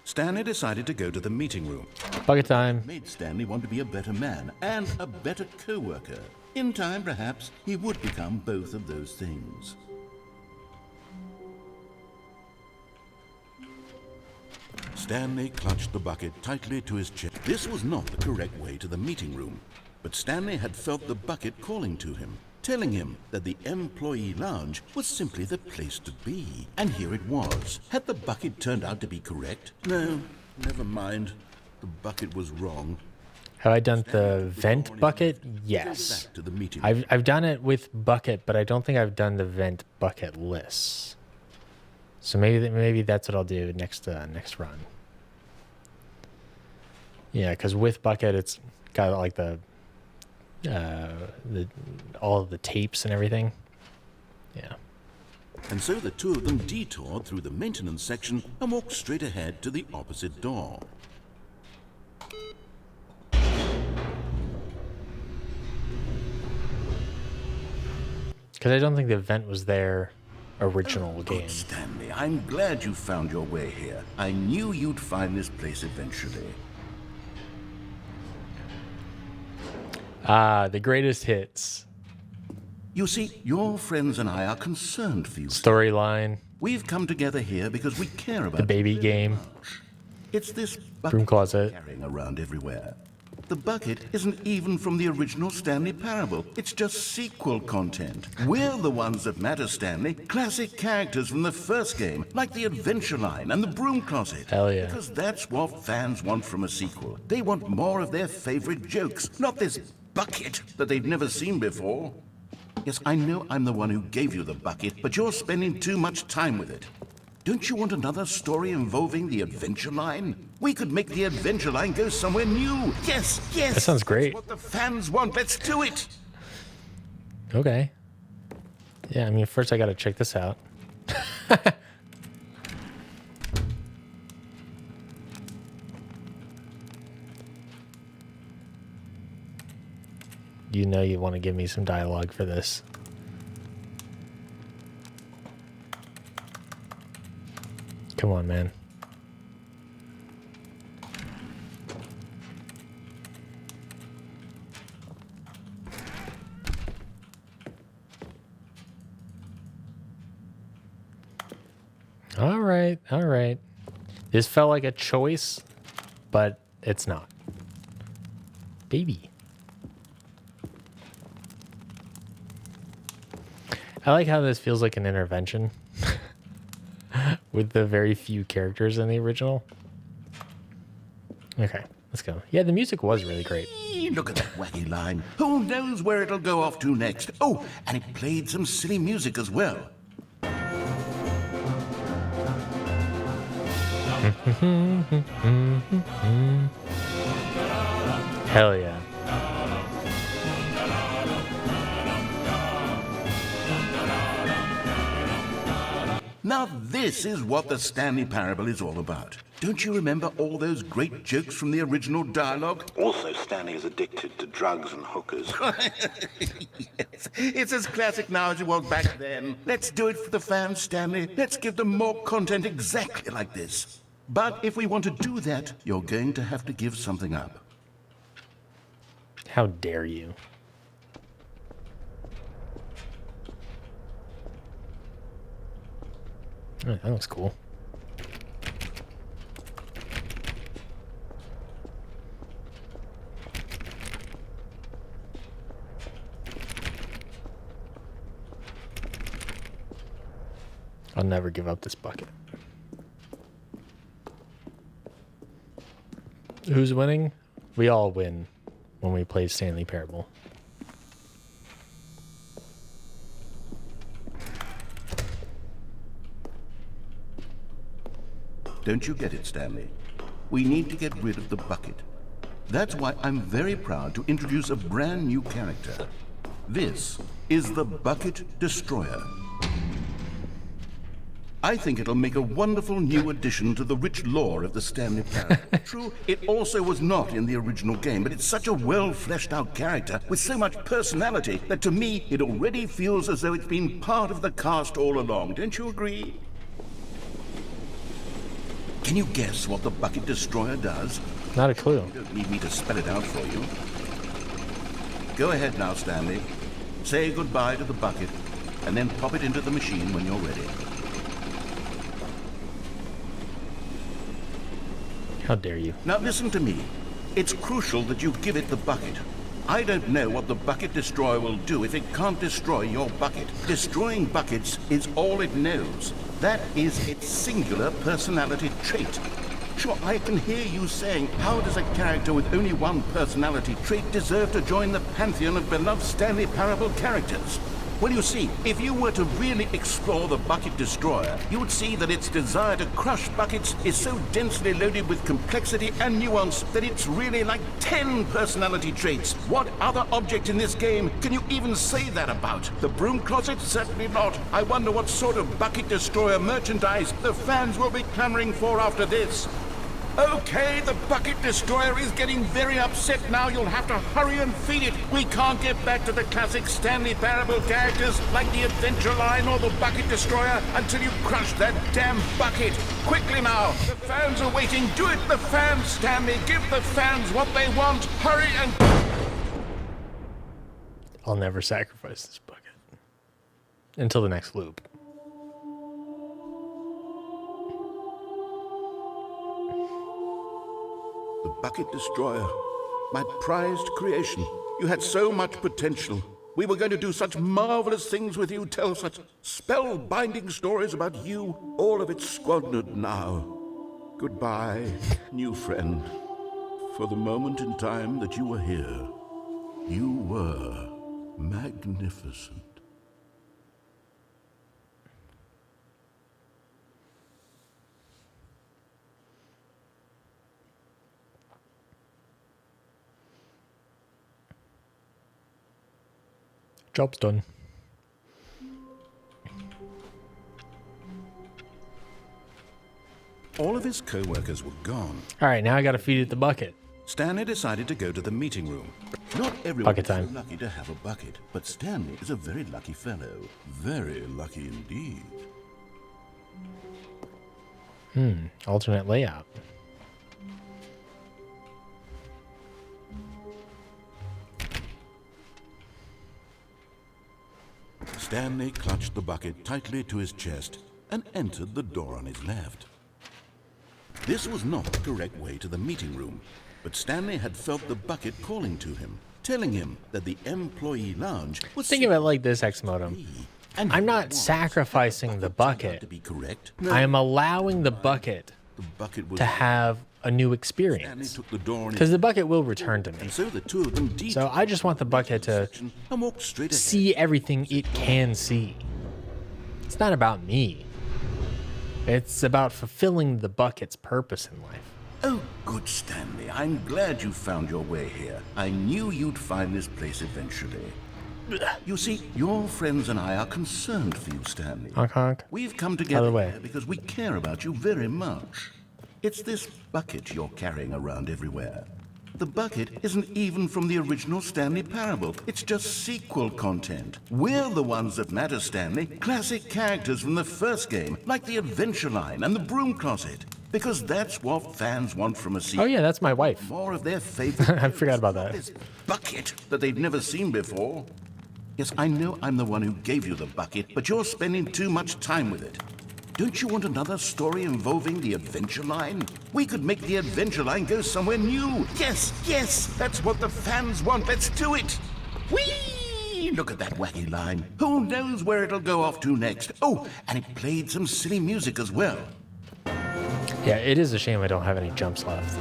Stanley decided to go to the meeting room. Bucket time. Made Stanley want to be a better man and a better co-worker. In time, perhaps, he would become both of those things. Stanley clutched the bucket tightly to his chest. This was not the correct way to the meeting room, but Stanley had felt the bucket calling to him, telling him that the employee lounge was simply the place to be. And here it was. Had the bucket turned out to be correct? No, never mind. The bucket was wrong. Have I done the vent bucket? Yes. Back to the meeting. I've done it with bucket, but I don't think I've done the vent bucket list. So maybe that's what I'll do next run. Yeah, because with bucket, it's got like the all of the tapes and everything. Yeah. And so the two of them detoured through the maintenance section and walked straight ahead to the opposite door. Because I don't think the vent was their original game. Good, Stanley. I'm glad you found your way here. I knew you'd find this place eventually. Ah, the greatest hits. You see, your friends and I are concerned for you. Storyline, We've come together here because we care about the baby game, It's this bucket broom closet. carrying around everywhere. The bucket isn't even from the original Stanley Parable. It's just sequel content. We're the ones that matter, Stanley. Classic characters from the first game, like the Adventure Line and the Broom Closet. Hell yeah. Because that's what fans want from a sequel. They want more of their favorite jokes, not this bucket that they've never seen before. Yes, I know I'm the one who gave you the bucket, but you're spending too much time with it. Don't you want another story involving the Adventure Line? We could make the Adventure Line go somewhere new. Yes, yes. That sounds great. That's what the fans want. Let's do it. Okay. Yeah, I mean, first I gotta check this out. You know you want to give me some dialogue for this. Come on, man. All right, all right. This felt like a choice, but it's not. Baby. I like how this feels like an intervention with the very few characters in the original. Okay, let's go. Yeah, the music was really great. Look at that wacky line. Who knows where it'll go off to next? Oh, and it played some silly music as well. Hell yeah. Now this is what the Stanley Parable is all about. Don't you remember all those great jokes from the original dialogue? Also, Stanley is addicted to drugs and hookers. Yes, it's as classic now as it was back then. Let's do it for the fans, Stanley. Let's give them more content exactly like this. But if we want to do that, you're going to have to give something up. How dare you? Oh, that looks cool. I'll never give up this bucket. Who's winning? We all win when we play Stanley Parable. Don't you get it, Stanley? We need to get rid of the bucket. That's why I'm very proud to introduce a brand new character. This is the Bucket Destroyer. I think it'll make a wonderful new addition to the rich lore of the Stanley Parable. True, it also was not in the original game, but it's such a well-fleshed-out character with so much personality that to me, it already feels as though it's been part of the cast all along. Don't you agree? Can you guess what the Bucket Destroyer does? Not a clue. You don't need me to spell it out for you. Go ahead now, Stanley. Say goodbye to the bucket, and then pop it into the machine when you're ready. How dare you? Now listen to me. It's crucial that you give it the bucket. I don't know what the Bucket Destroyer will do if it can't destroy your bucket. Destroying buckets is all it knows. That is its singular personality trait. Sure, I can hear you saying, how does a character with only one personality trait deserve to join the pantheon of beloved Stanley Parable characters? Well, you see, if you were to really explore the Bucket Destroyer, you would see that its desire to crush buckets is so densely loaded with complexity and nuance that it's really like 10 personality traits. What other object in this game can you even say that about? The broom closet? Certainly not. I wonder what sort of Bucket Destroyer merchandise the fans will be clamoring for after this. Okay, the Bucket Destroyer is getting very upset now. You'll have to hurry and feed it. We can't get back to the classic Stanley Parable characters like the Adventure Line or the Bucket Destroyer until you crush that damn bucket. Quickly now, the fans are waiting. Do it, the fans, Stanley. Give the fans what they want. Hurry and... I'll never sacrifice this bucket. Until the next loop. The Bucket Destroyer, my prized creation. You had so much potential. We were going to do such marvelous things with you, tell such spellbinding stories about you. All of it squandered now. Goodbye, new friend. For the moment in time that you were here, you were magnificent. Job's done. All of his co-workers were gone. All right, now I got to feed it the bucket. Stanley decided to go to the meeting room. Not everyone Bucket is time. so lucky to have a bucket, but Stanley is a very lucky fellow. Very lucky indeed. Alternate layout. Stanley clutched the bucket tightly to his chest and entered the door on his left. This was not the correct way to the meeting room, but Stanley had felt the bucket calling to him, telling him that the employee lounge was... Think of it like this, X-Modem. And I'm not he was. sacrificing the bucket. To be correct. No, I am allowing the bucket the bucket was... to have a new Stanley experience. took the door on Because his... the bucket will return to me. And so the two of them deep So I just want the bucket to and walked straight ahead. see everything it can see. It's not about me. It's about fulfilling the bucket's purpose in life. Oh, good, Stanley. I'm glad you found your way here. I knew you'd find this place eventually. You see, your friends and I are concerned for you, Stanley. Honk honk. We've come By together the way. here because we care about you very much. It's this bucket you're carrying around everywhere. The bucket isn't even from the original Stanley Parable. It's just sequel content. We're the ones that matter, Stanley. Classic characters from the first game, like the Adventure Line and the Broom Closet. Because that's what fans want from a sequel. Oh yeah, that's my wife. More of their favorite. I forgot about that. This bucket that they've never seen before. Yes, I know I'm the one who gave you the bucket, but you're spending too much time with it. Don't you want another story involving the Adventure Line? We could make the Adventure Line go somewhere new. Yes, yes, that's what the fans want. Let's do it. Whee! Whee! Look at that wacky line. Who knows where it'll go off to next? Oh, and it played some silly music as well. Yeah, it is a shame I don't have any jumps left.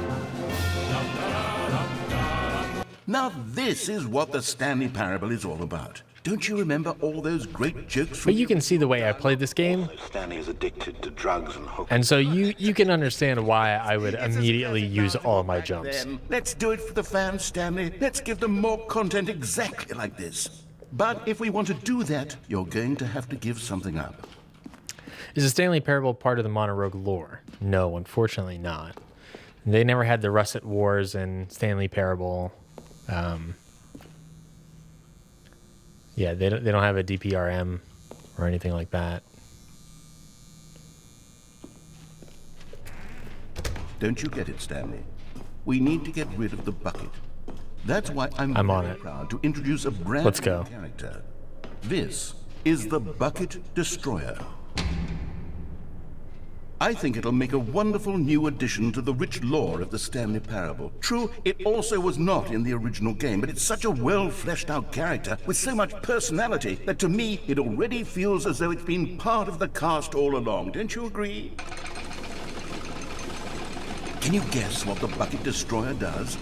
Now this is what the Stanley Parable is all about. Don't you remember all those great jokes from... But you can see the way I played this game, Stanley is addicted to drugs and hookers. and so you can understand why I would immediately use all my jumps. Then, let's do it for the fans, Stanley. Let's give them more content exactly like this. But if we want to do that, you're going to have to give something up. Is the Stanley Parable part of the Monorogue lore? No, unfortunately not. They never had the Russet Wars and Stanley Parable. Yeah, they don't have a DPRM or anything like that. Don't you get it, Stanley? We need to get rid of the bucket. That's why I'm on very it. proud to introduce a brand Let's new go. character. This is the Bucket Destroyer. I think it'll make a wonderful new addition to the rich lore of the Stanley Parable. True, it also was not in the original game, but it's such a well-fleshed-out character with so much personality that to me, it already feels as though it's been part of the cast all along. Don't you agree? Can you guess what the Bucket Destroyer does?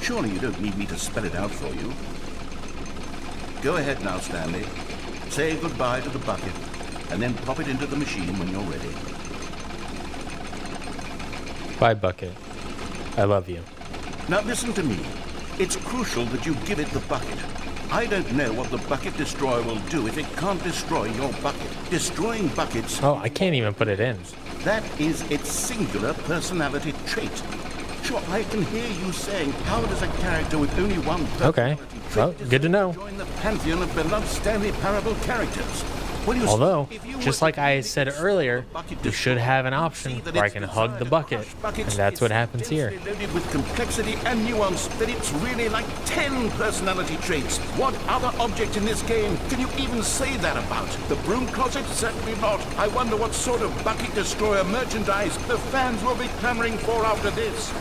Surely you don't need me to spell it out for you. Go ahead now, Stanley. Say goodbye to the bucket, and then pop it into the machine when you're ready. Bye, Bucket. I love you. Now listen to me. It's crucial that you give it the bucket. I don't know what the Bucket Destroyer will do if it can't destroy your bucket. Destroying buckets... Oh, I can't even put it in. That is its singular personality trait. Sure, I can hear you saying, how does a character with only one Okay. personality Well, trait good to know. join the pantheon of beloved Stanley Parable characters? Well, you see, Although, if you just were like to I make said this earlier, bucket you should destroyer, have an you'd option see that where I its can hug the desire to bucket, crush buckets and that's is what happens here. densely loaded with complexity and nuance, that it's really like 10 personality traits. What other object in this game can you even say that about? The broom closet? Certainly not. I wonder what sort of Bucket Destroyer merchandise the fans will be clamoring for after this.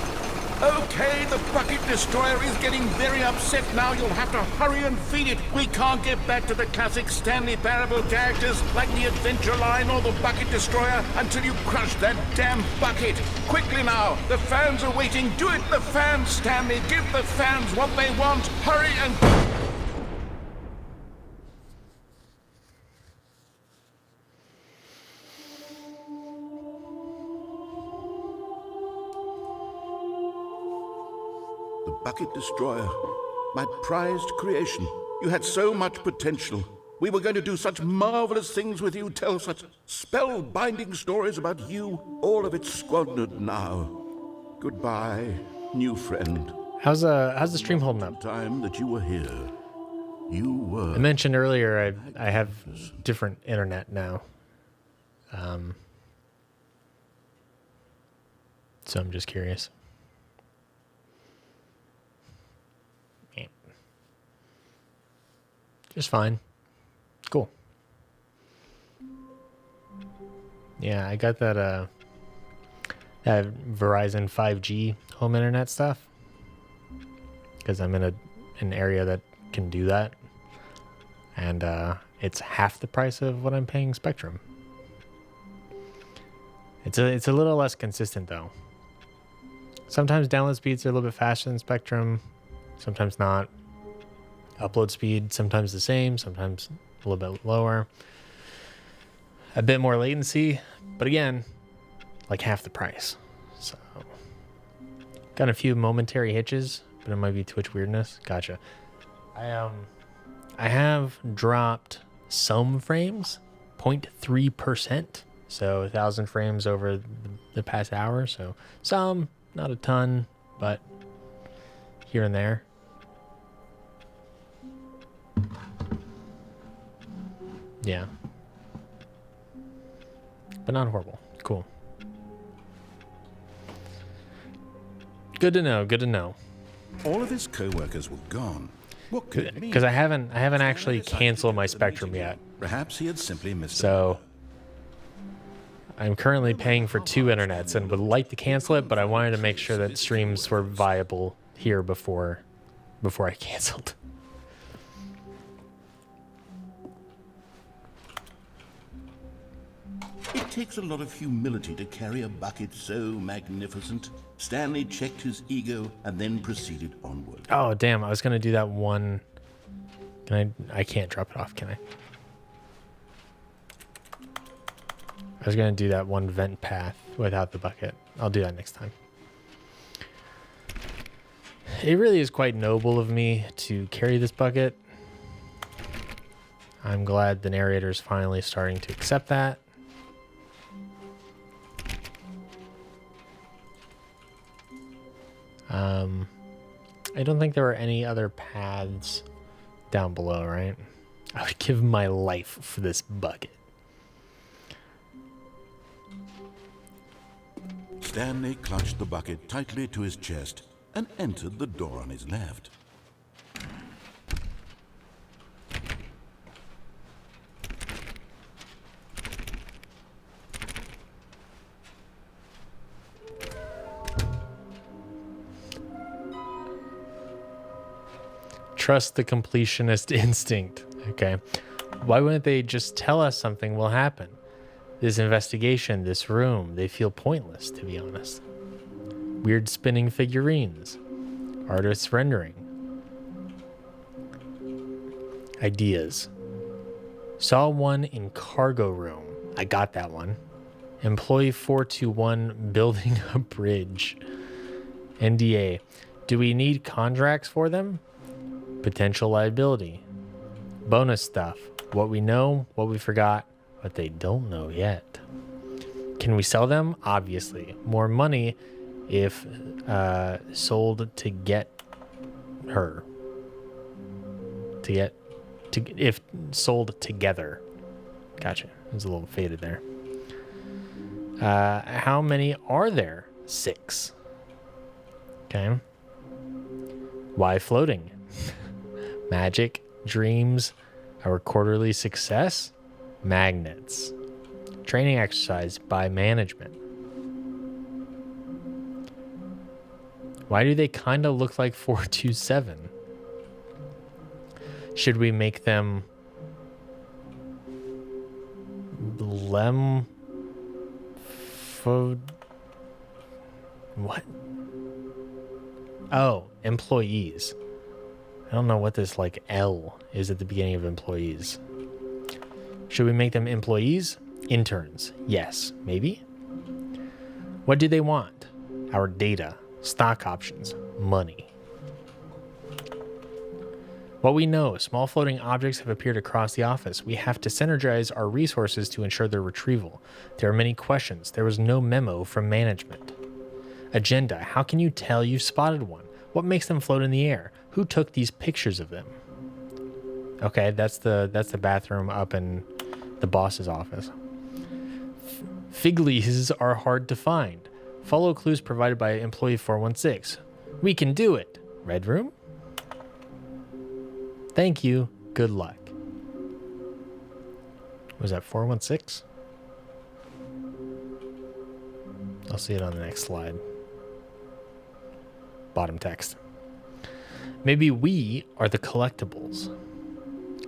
Okay, the Bucket Destroyer is getting very upset now. You'll have to hurry and feed it. We can't get back to the classic Stanley Parable characters like the Adventure Line or the Bucket Destroyer until you crush that damn bucket. Quickly now, the fans are waiting. Do it, the fans, Stanley. Give the fans what they want. Hurry and... The Bucket Destroyer, my prized creation. You had so much potential. We were going to do such marvelous things with you, tell such spellbinding stories about you. All of it squandered now. Goodbye, new friend. How's the stream holding up? Time that you were here, you were... I mentioned earlier I have different internet now. So I'm just curious. Just fine. Cool. Yeah, I got that Verizon 5G home internet stuff because I'm in an area that can do that, and it's half the price of what I'm paying Spectrum. It's a little less consistent though. Sometimes download speeds are a little bit faster than Spectrum, sometimes not. Upload speed sometimes the same, sometimes a little bit lower. A bit more latency, but again, like half the price. So, got a few momentary hitches, but it might be Twitch weirdness. Gotcha. I have dropped some frames, 0.3%. So 1,000 frames over the past hour. So some, not a ton, but here and there. Yeah. But not horrible. Cool. Good to know. Good to know. All of his co-workers were gone. What could it mean? Because I haven't actually canceled my Spectrum yet. Perhaps he had simply missed So I'm currently paying for 2 internets and would like to cancel it, but I wanted to make sure that streams were viable here before I canceled. takes a lot of humility to carry a bucket so magnificent. Stanley checked his ego and then proceeded onward. Oh, damn. I was going to do that one. I can't drop it off, can I? I was going to do that one vent path without the bucket. I'll do that next time. It really is quite noble of me to carry this bucket. I'm glad the narrator is finally starting to accept that. I don't think there are any other paths down below, right? I would give my life for this bucket. Stanley clutched the bucket tightly to his chest and entered the door on his left. Trust the completionist instinct, okay? Why wouldn't they just tell us something will happen? This investigation, this room, they feel pointless, to be honest. Weird spinning figurines. Artists rendering. Ideas. Saw one in cargo room. I got that one. Employee 421 building a bridge. NDA. Do we need contracts for them? Potential liability. Bonus stuff. What we know, what we forgot, what they don't know yet. Can we sell them? Obviously. More money if sold to get her. If sold together. Gotcha. It was a little faded there. How many are there? 6. Okay. Why floating? Magic, dreams, our quarterly success, magnets. Training exercise by management. Why do they kind of look like 427? Should we make them what? Oh, employees. I don't know what this like L is at the beginning of employees. Should we make them employees? Interns. Yes, maybe. What do they want? Our data, stock options, money. What we know, small floating objects have appeared across the office. We have to synergize our resources to ensure their retrieval. There are many questions. There was no memo from management. Agenda. How can you tell you spotted one? What makes them float in the air? Who took these pictures of them? Okay, that's the bathroom up in the boss's office. Fig leaves are hard to find. Follow clues provided by employee 416. We can do it. Red room? Thank you. Good luck. Was that 416? I'll see it on the next slide. Bottom text. Maybe we are the collectibles.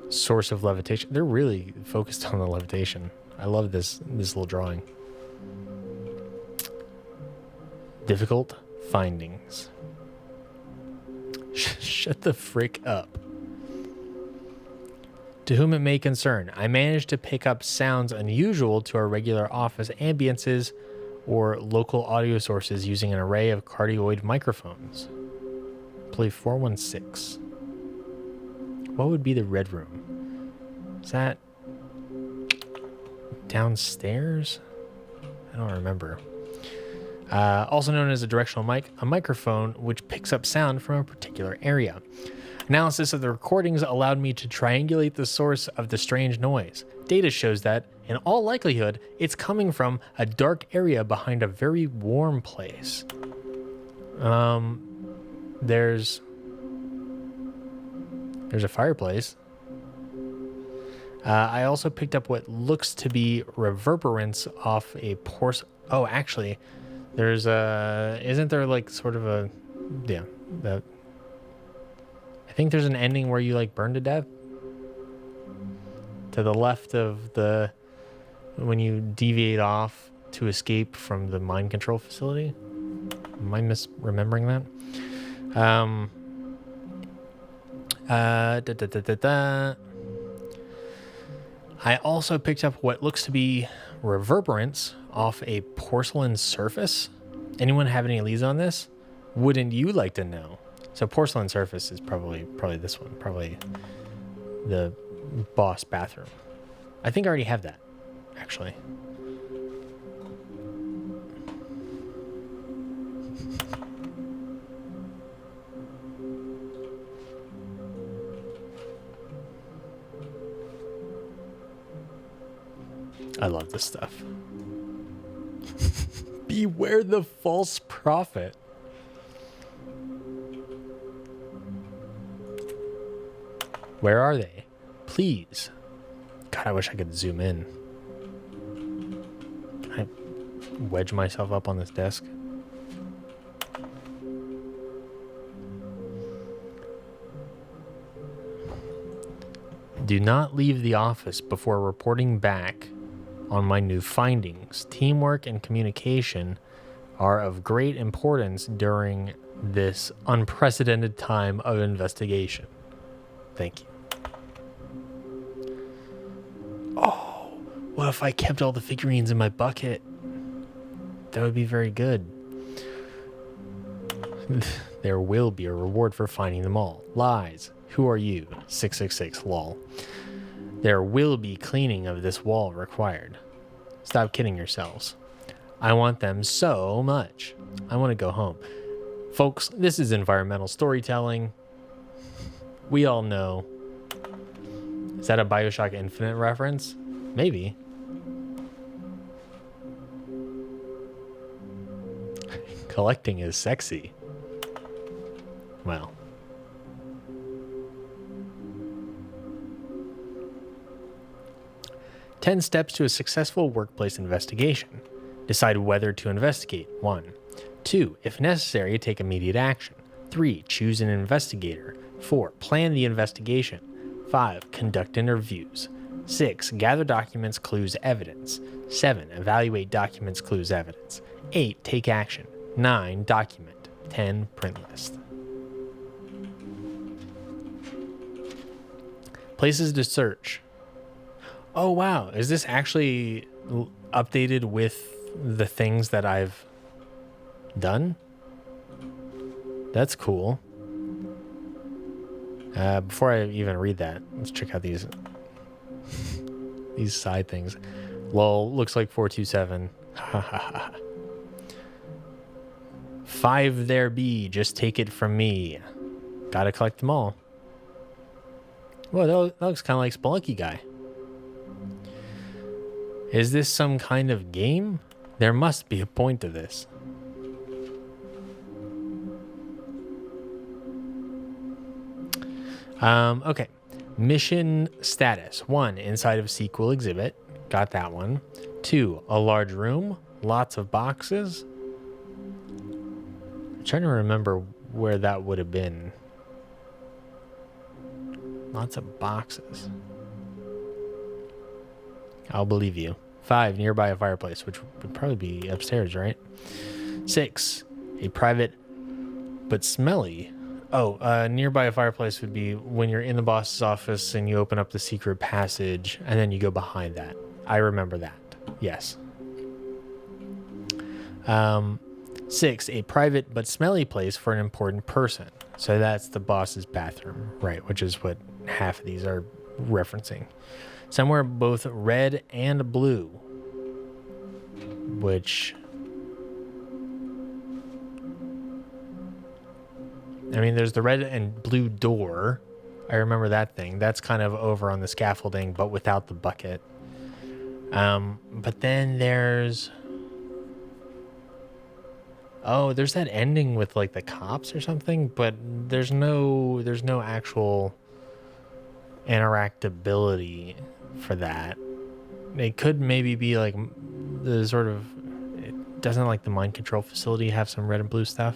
Source of levitation. They're really focused on the levitation. I love this little drawing. Difficult findings. Shut the frick up. To whom it may concern, I managed to pick up sounds unusual to our regular office ambiances or local audio sources using an array of cardioid microphones. Play 416. What would be the red room? Is that downstairs? I don't remember. Also known as a directional mic, a microphone which picks up sound from a particular area. Analysis of the recordings allowed me to triangulate the source of the strange noise. Data shows that, in all likelihood, it's coming from a dark area behind a very warm place. There's a fireplace. I also picked up what looks to be reverberance off a porcelain. Oh, actually, there's isn't there like sort of a, yeah, that. I think there's an ending where you like burn to death. To the left of the when you deviate off to escape from the mind control facility. Am I misremembering that? I also picked up what looks to be reverberance off a porcelain surface. Anyone have any leads on this? Wouldn't you like to know? So porcelain surface is probably this one, probably the boss bathroom. I think I already have that, actually. I love this stuff. Beware the false prophet. Where are they? Please. God, I wish I could zoom in. Can I wedge myself up on this desk? Do not leave the office before reporting back on my new findings. Teamwork and communication are of great importance during this unprecedented time of investigation. Thank you. Oh, what if I kept all the figurines in my bucket? That would be very good. There will be a reward for finding them all. Lies. Who are you? 666 lol. There will be cleaning of this wall required. Stop kidding yourselves. I want them so much. I want to go home. Folks, this is environmental storytelling. We all know. Is that a BioShock Infinite reference? Maybe. Collecting is sexy. Well. Ten steps to a successful workplace investigation. Decide whether to investigate. 1. 2. If necessary, take immediate action. 3. Choose an investigator. 4. Plan the investigation. 5. Conduct interviews. 6. Gather documents, clues, evidence. 7. Evaluate documents, clues, evidence. 8. Take action. 9. Document. 10. Print list. Places to search. Oh, wow. Is this actually updated with the things that I've done? That's cool. Before I even read that, let's check out these side things. Lol, looks like 427. 5 there be, just take it from me. Gotta collect them all. Well, that looks kind of like Spelunky guy. Is this some kind of game? There must be a point to this. Okay. Mission status. 1, inside of sequel exhibit. Got that one. 2, a large room. Lots of boxes. I'm trying to remember where that would have been. Lots of boxes. I'll believe you. 5, nearby a fireplace, which would probably be upstairs, right? 6, a private but smelly. Oh, nearby a fireplace would be when you're in the boss's office and you open up the secret passage and then you go behind that. I remember that. Yes. 6, a private but smelly place for an important person. So that's the boss's bathroom, right? Which is what half of these are referencing. Somewhere both red and blue, which, I mean, there's the red and blue door. I remember that thing. That's kind of over on the scaffolding, but without the bucket. But then there's that ending with like the cops or something, but there's no actual interactability for that. It could maybe be like the sort of, doesn't like the mind control facility have some red and blue stuff?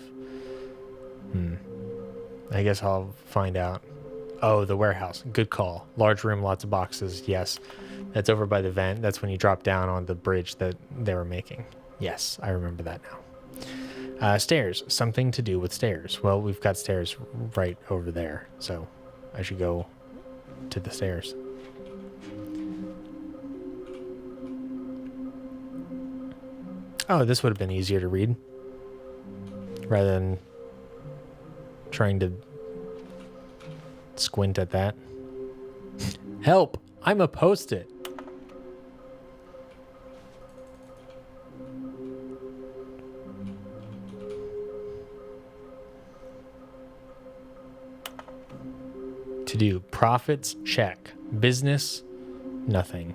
I guess I'll find out. Oh, the warehouse. Good call. Large room, lots of boxes. Yes. That's over by the vent. That's when you drop down on the bridge that they were making. Yes, I remember that now. Stairs. Something to do with stairs. Well, we've got stairs right over there, so I should go to the stairs. Oh, this would have been easier to read rather than trying to squint at that. Help! I'm a post-it. To do profits, check. Business, nothing.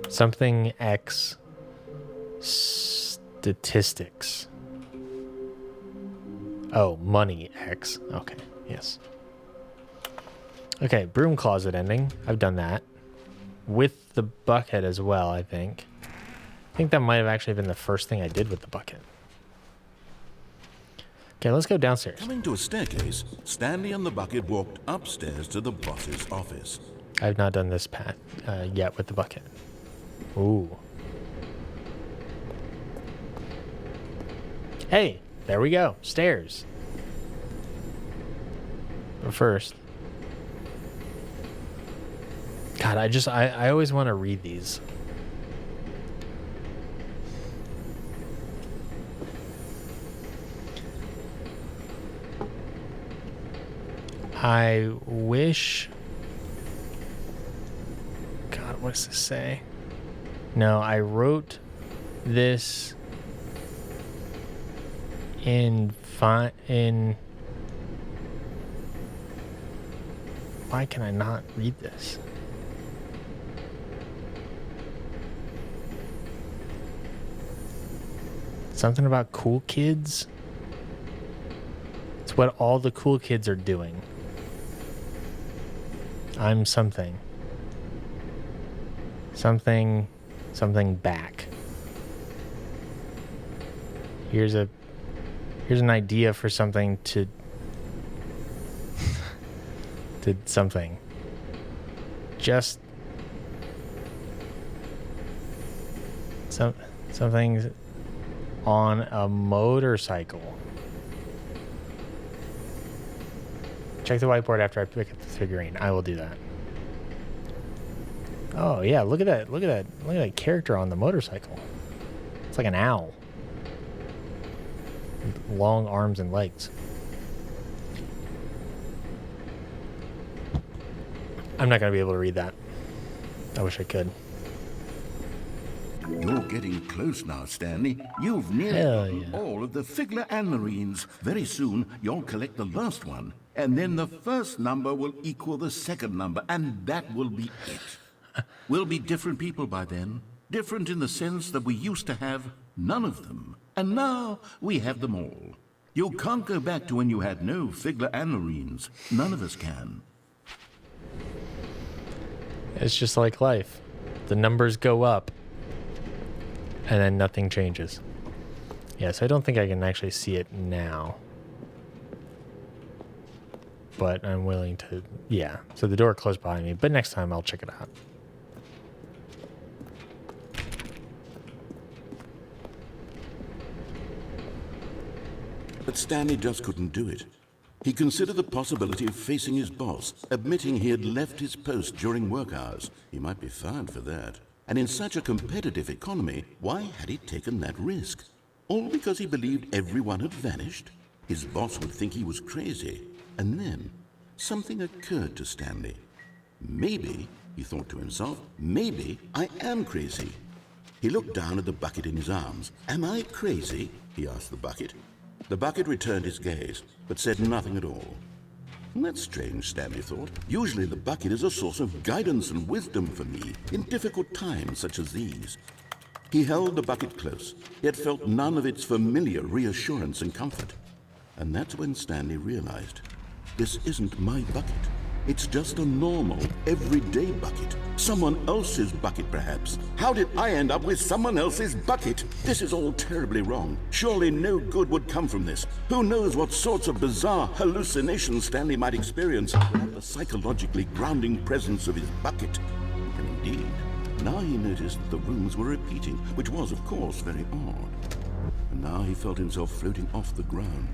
Something X statistics. Oh, money X. Okay, yes. Okay, broom closet ending. I've done that. With the bucket as well, I think. I think that might have actually been the first thing I did with the bucket. Okay, let's go downstairs. Coming to a staircase, Stanley and the bucket walked upstairs to the boss's office. I have not done this path yet with the bucket. Ooh. Hey, there we go. Stairs. But first. God, I always want to read these. I wish... God, what does this say? No, I wrote this in... Why can I not read this? Something about cool kids? It's what all the cool kids are doing. I'm something. Something back. Here's an idea for something to something. Just something on a motorcycle. Check the whiteboard after I pick up the figurine. I will do that. Oh yeah, look at that. Look at that character on the motorcycle. It's like an owl. With long arms and legs. I'm not going to be able to read that. I wish I could. You're getting close now, Stanley. You've nearly all of the Figler and Marines. Very soon, you'll collect the last one. And then the first number will equal the second number, and that will be it. We'll be different people by then. Different in the sense that we used to have none of them. And now we have them all. You can't go back to when you had no Figler and Marines. None of us can. It's just like life. The numbers go up, and then nothing changes. Yes, I don't think I can actually see it now. But I'm willing to, yeah. So the door closed behind me, but next time I'll check it out. But Stanley just couldn't do it. He considered the possibility of facing his boss, admitting he had left his post during work hours. He might be fired for that. And in such a competitive economy, why had he taken that risk? All because he believed everyone had vanished? His boss would think he was crazy. And then, something occurred to Stanley. Maybe, he thought to himself, maybe I am crazy. He looked down at the bucket in his arms. Am I crazy? He asked the bucket. The bucket returned his gaze, but said nothing at all. That's strange, Stanley thought. Usually the bucket is a source of guidance and wisdom for me in difficult times such as these. He held the bucket close, yet felt none of its familiar reassurance and comfort. And that's when Stanley realized, this isn't my bucket. It's just a normal, everyday bucket. Someone else's bucket, perhaps. How did I end up with someone else's bucket? This is all terribly wrong. Surely no good would come from this. Who knows what sorts of bizarre hallucinations Stanley might experience without the psychologically grounding presence of his bucket. And indeed, now he noticed that the rooms were repeating, which was, of course, very odd. And now he felt himself floating off the ground.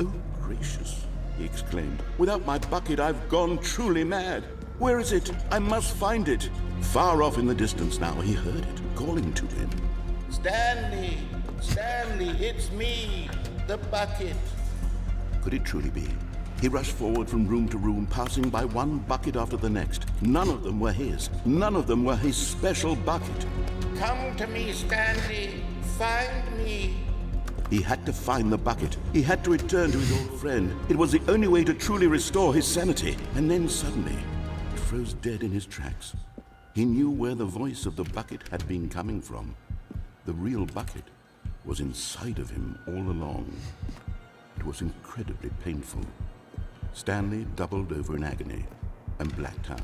Oh, gracious, he exclaimed. Without my bucket, I've gone truly mad. Where is it? I must find it. Far off in the distance now, he heard it, calling to him. Stanley! Stanley, it's me, the bucket. Could it truly be? He rushed forward from room to room, passing by one bucket after the next. None of them were his. None of them were his special bucket. Come to me, Stanley. Find me. He had to find the bucket. He had to return to his old friend. It was the only way to truly restore his sanity. And then suddenly, he froze dead in his tracks. He knew where the voice of the bucket had been coming from. The real bucket was inside of him all along. It was incredibly painful. Stanley doubled over in agony and blacked out.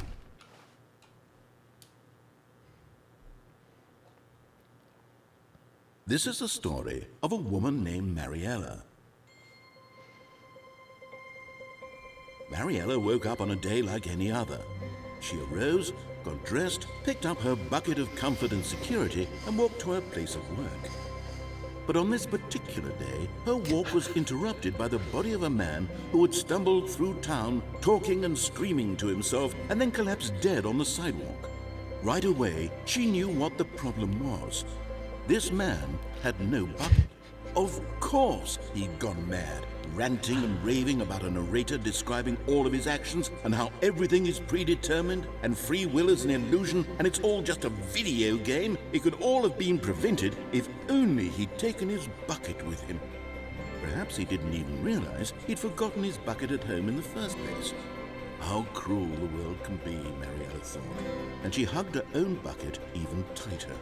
This is the story of a woman named Mariella. Mariella woke up on a day like any other. She arose, got dressed, picked up her bucket of comfort and security, and walked to her place of work. But on this particular day, her walk was interrupted by the body of a man who had stumbled through town, talking and screaming to himself, and then collapsed dead on the sidewalk. Right away, she knew what the problem was. This man had no bucket. Of course he'd gone mad, ranting and raving about a narrator describing all of his actions and how everything is predetermined and free will is an illusion and it's all just a video game. It could all have been prevented if only he'd taken his bucket with him. Perhaps he didn't even realize he'd forgotten his bucket at home in the first place. How cruel the world can be, Mariella thought, and she hugged her own bucket even tighter.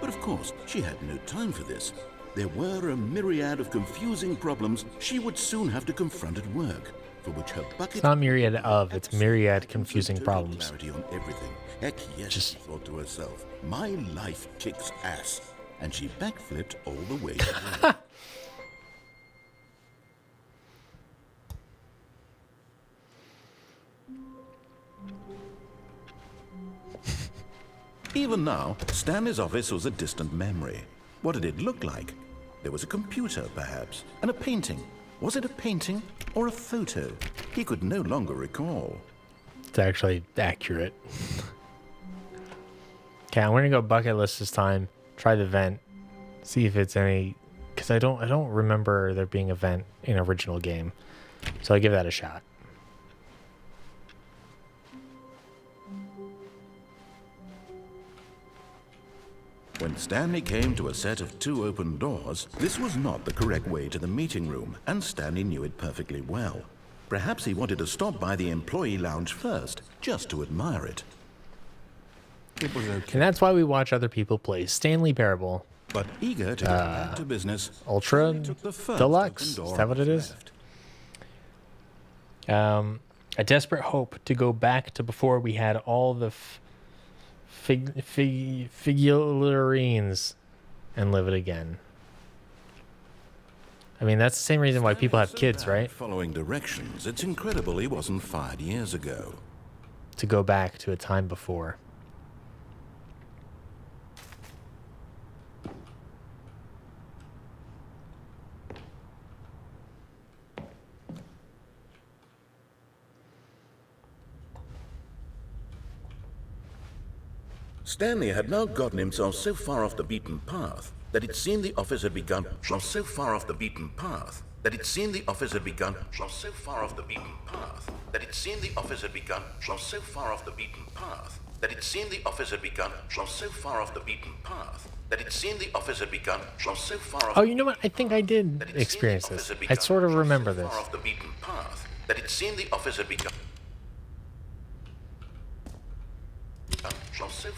But of course, she had no time for this. There were a myriad of confusing problems she would soon have to confront at work, for which her bucket... It's not myriad of, it's myriad confusing problems. Clarity on everything. Heck yes, she thought to herself. My life kicks ass. And she backflipped all the way to work. Even now, Stanley's office was a distant memory. What did it look like? There was a computer, perhaps, and a painting. Was it a painting or a photo? He could no longer recall. It's actually accurate. Okay, I'm gonna go bucket list this time. Try the vent. See if it's any, because I don't remember there being a vent in original game. So I give that a shot. When Stanley came to a set of 2 open doors, this was not the correct way to the meeting room, and Stanley knew it perfectly well. Perhaps he wanted to stop by the employee lounge first, just to admire it. It was okay. And that's why we watch other people play Stanley Parable. But eager to get back to business, Ultra Stanley took the first Deluxe. open door Is that what on it his is? left. A desperate hope to go back to before we had all the figurines and live it again. I mean, that's the same reason why people have kids, right? Following directions, it's incredible he wasn't fired years ago. To go back to a time before. Stanley had now gotten himself so far off the beaten path that it seemed the office had begun. So far off the beaten path that it seemed the office had begun. So far off the beaten path that it seemed the office had begun. So far off the beaten path that it seemed the office had begun. So far off the beaten path that it seemed the office had begun. So far off. Oh, you know what? I think I did experience this. I sort of remember this. Far off the beaten path that it seemed the office had begun.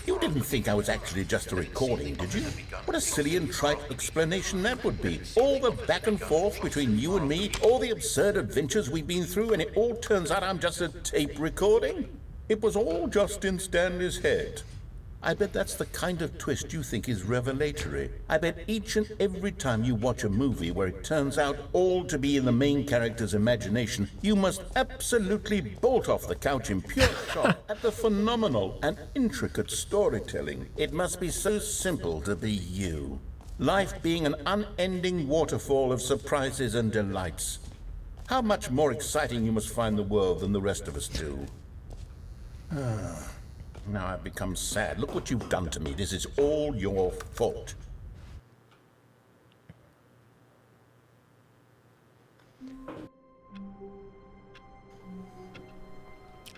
You didn't think I was actually just a recording, did you? What a silly and trite explanation that would be. All the back and forth between you and me, all the absurd adventures we've been through, and it all turns out I'm just a tape recording? It was all just in Stanley's head. I bet that's the kind of twist you think is revelatory. I bet each and every time you watch a movie where it turns out all to be in the main character's imagination, you must absolutely bolt off the couch in pure shock at the phenomenal and intricate storytelling. It must be so simple to be you. Life being an unending waterfall of surprises and delights. How much more exciting you must find the world than the rest of us do. Now I've become sad. Look what you've done to me. This is all your fault.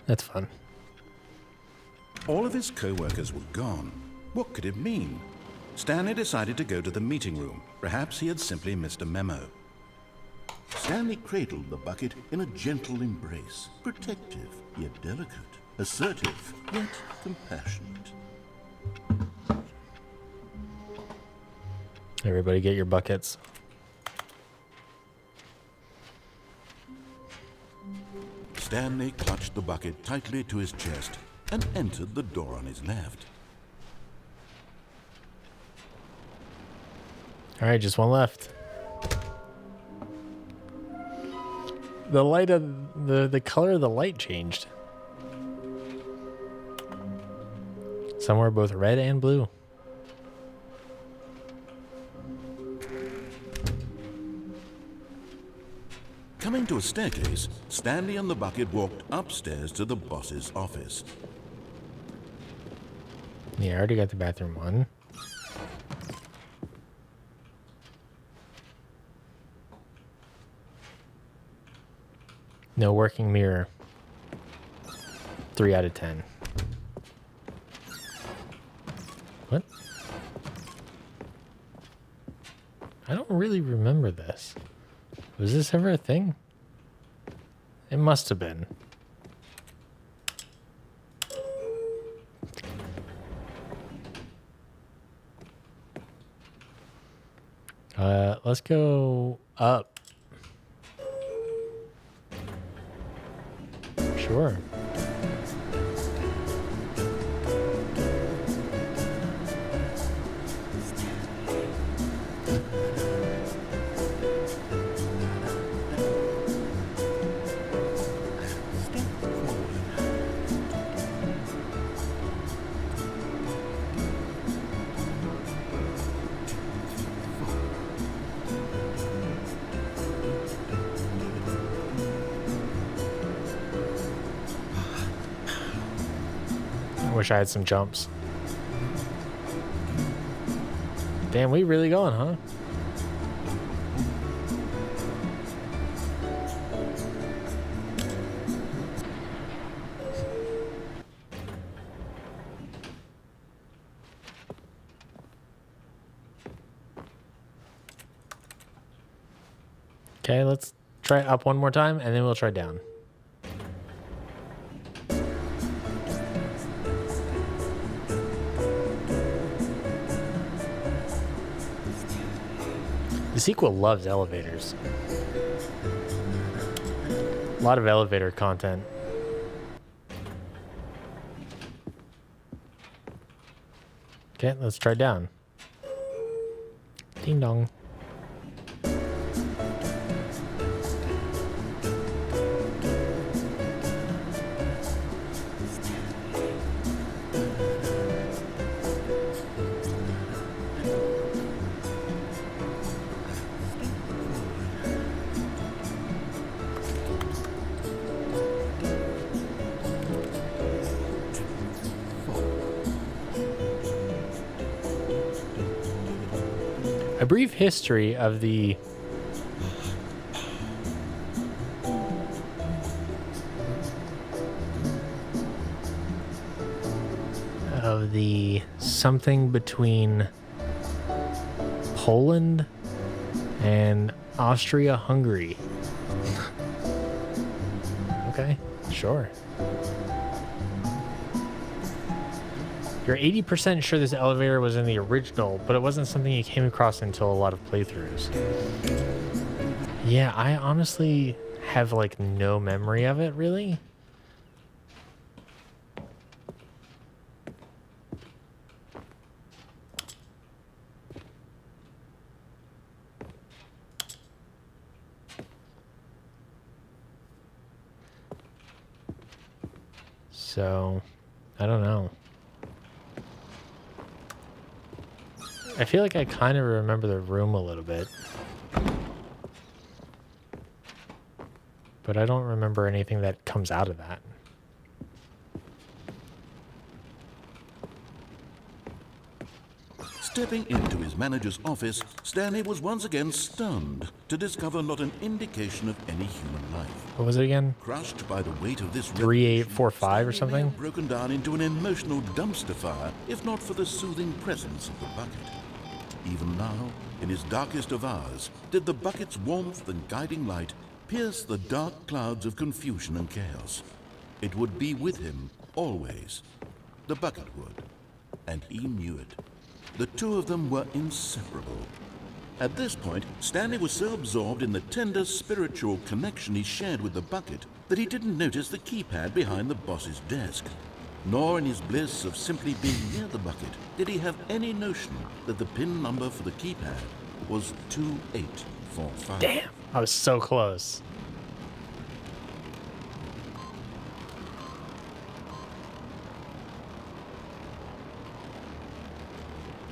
That's fun. All of his co-workers were gone. What could it mean? Stanley decided to go to the meeting room. Perhaps he had simply missed a memo. Stanley cradled the bucket in a gentle embrace, protective yet delicate. Assertive, yet compassionate. Everybody get your buckets. Stanley clutched the bucket tightly to his chest and entered the door on his left. All right, just one left. The light of the color of the light changed. Some were both red and blue. Coming to a staircase, Stanley and the bucket walked upstairs to the boss's office. Yeah, I already got the bathroom one. No working mirror. 3 out of 10. What? I don't really remember this. Was this ever a thing? It must have been. Let's go up. Sure. I wish I had some jumps. Damn, we really going, huh? Okay, let's try up one more time, and then we'll try down. The sequel loves elevators. A lot of elevator content. Okay, let's try down. Ding dong. A brief history of the something between Poland and Austria-Hungary. Okay, sure. You're 80% sure this elevator was in the original, but it wasn't something you came across until a lot of playthroughs. Yeah, I honestly have like no memory of it, really. So, I don't know. I feel like I kind of remember the room a little bit. But I don't remember anything that comes out of that. Stepping into his manager's office, Stanley was once again stunned to discover not an indication of any human life. What was it again? Crushed by the weight of this 3845 or Stanley may something? have broken down into an emotional dumpster fire, if not for the soothing presence of the bucket. Even now, in his darkest of hours, did the bucket's warmth and guiding light pierce the dark clouds of confusion and chaos. It would be with him, always. The bucket would. And he knew it. The two of them were inseparable. At this point, Stanley was so absorbed in the tender spiritual connection he shared with the bucket that he didn't notice the keypad behind the boss's desk. Nor in his bliss of simply being near the bucket did he have any notion that the PIN number for the keypad was 2845. Damn, I was so close.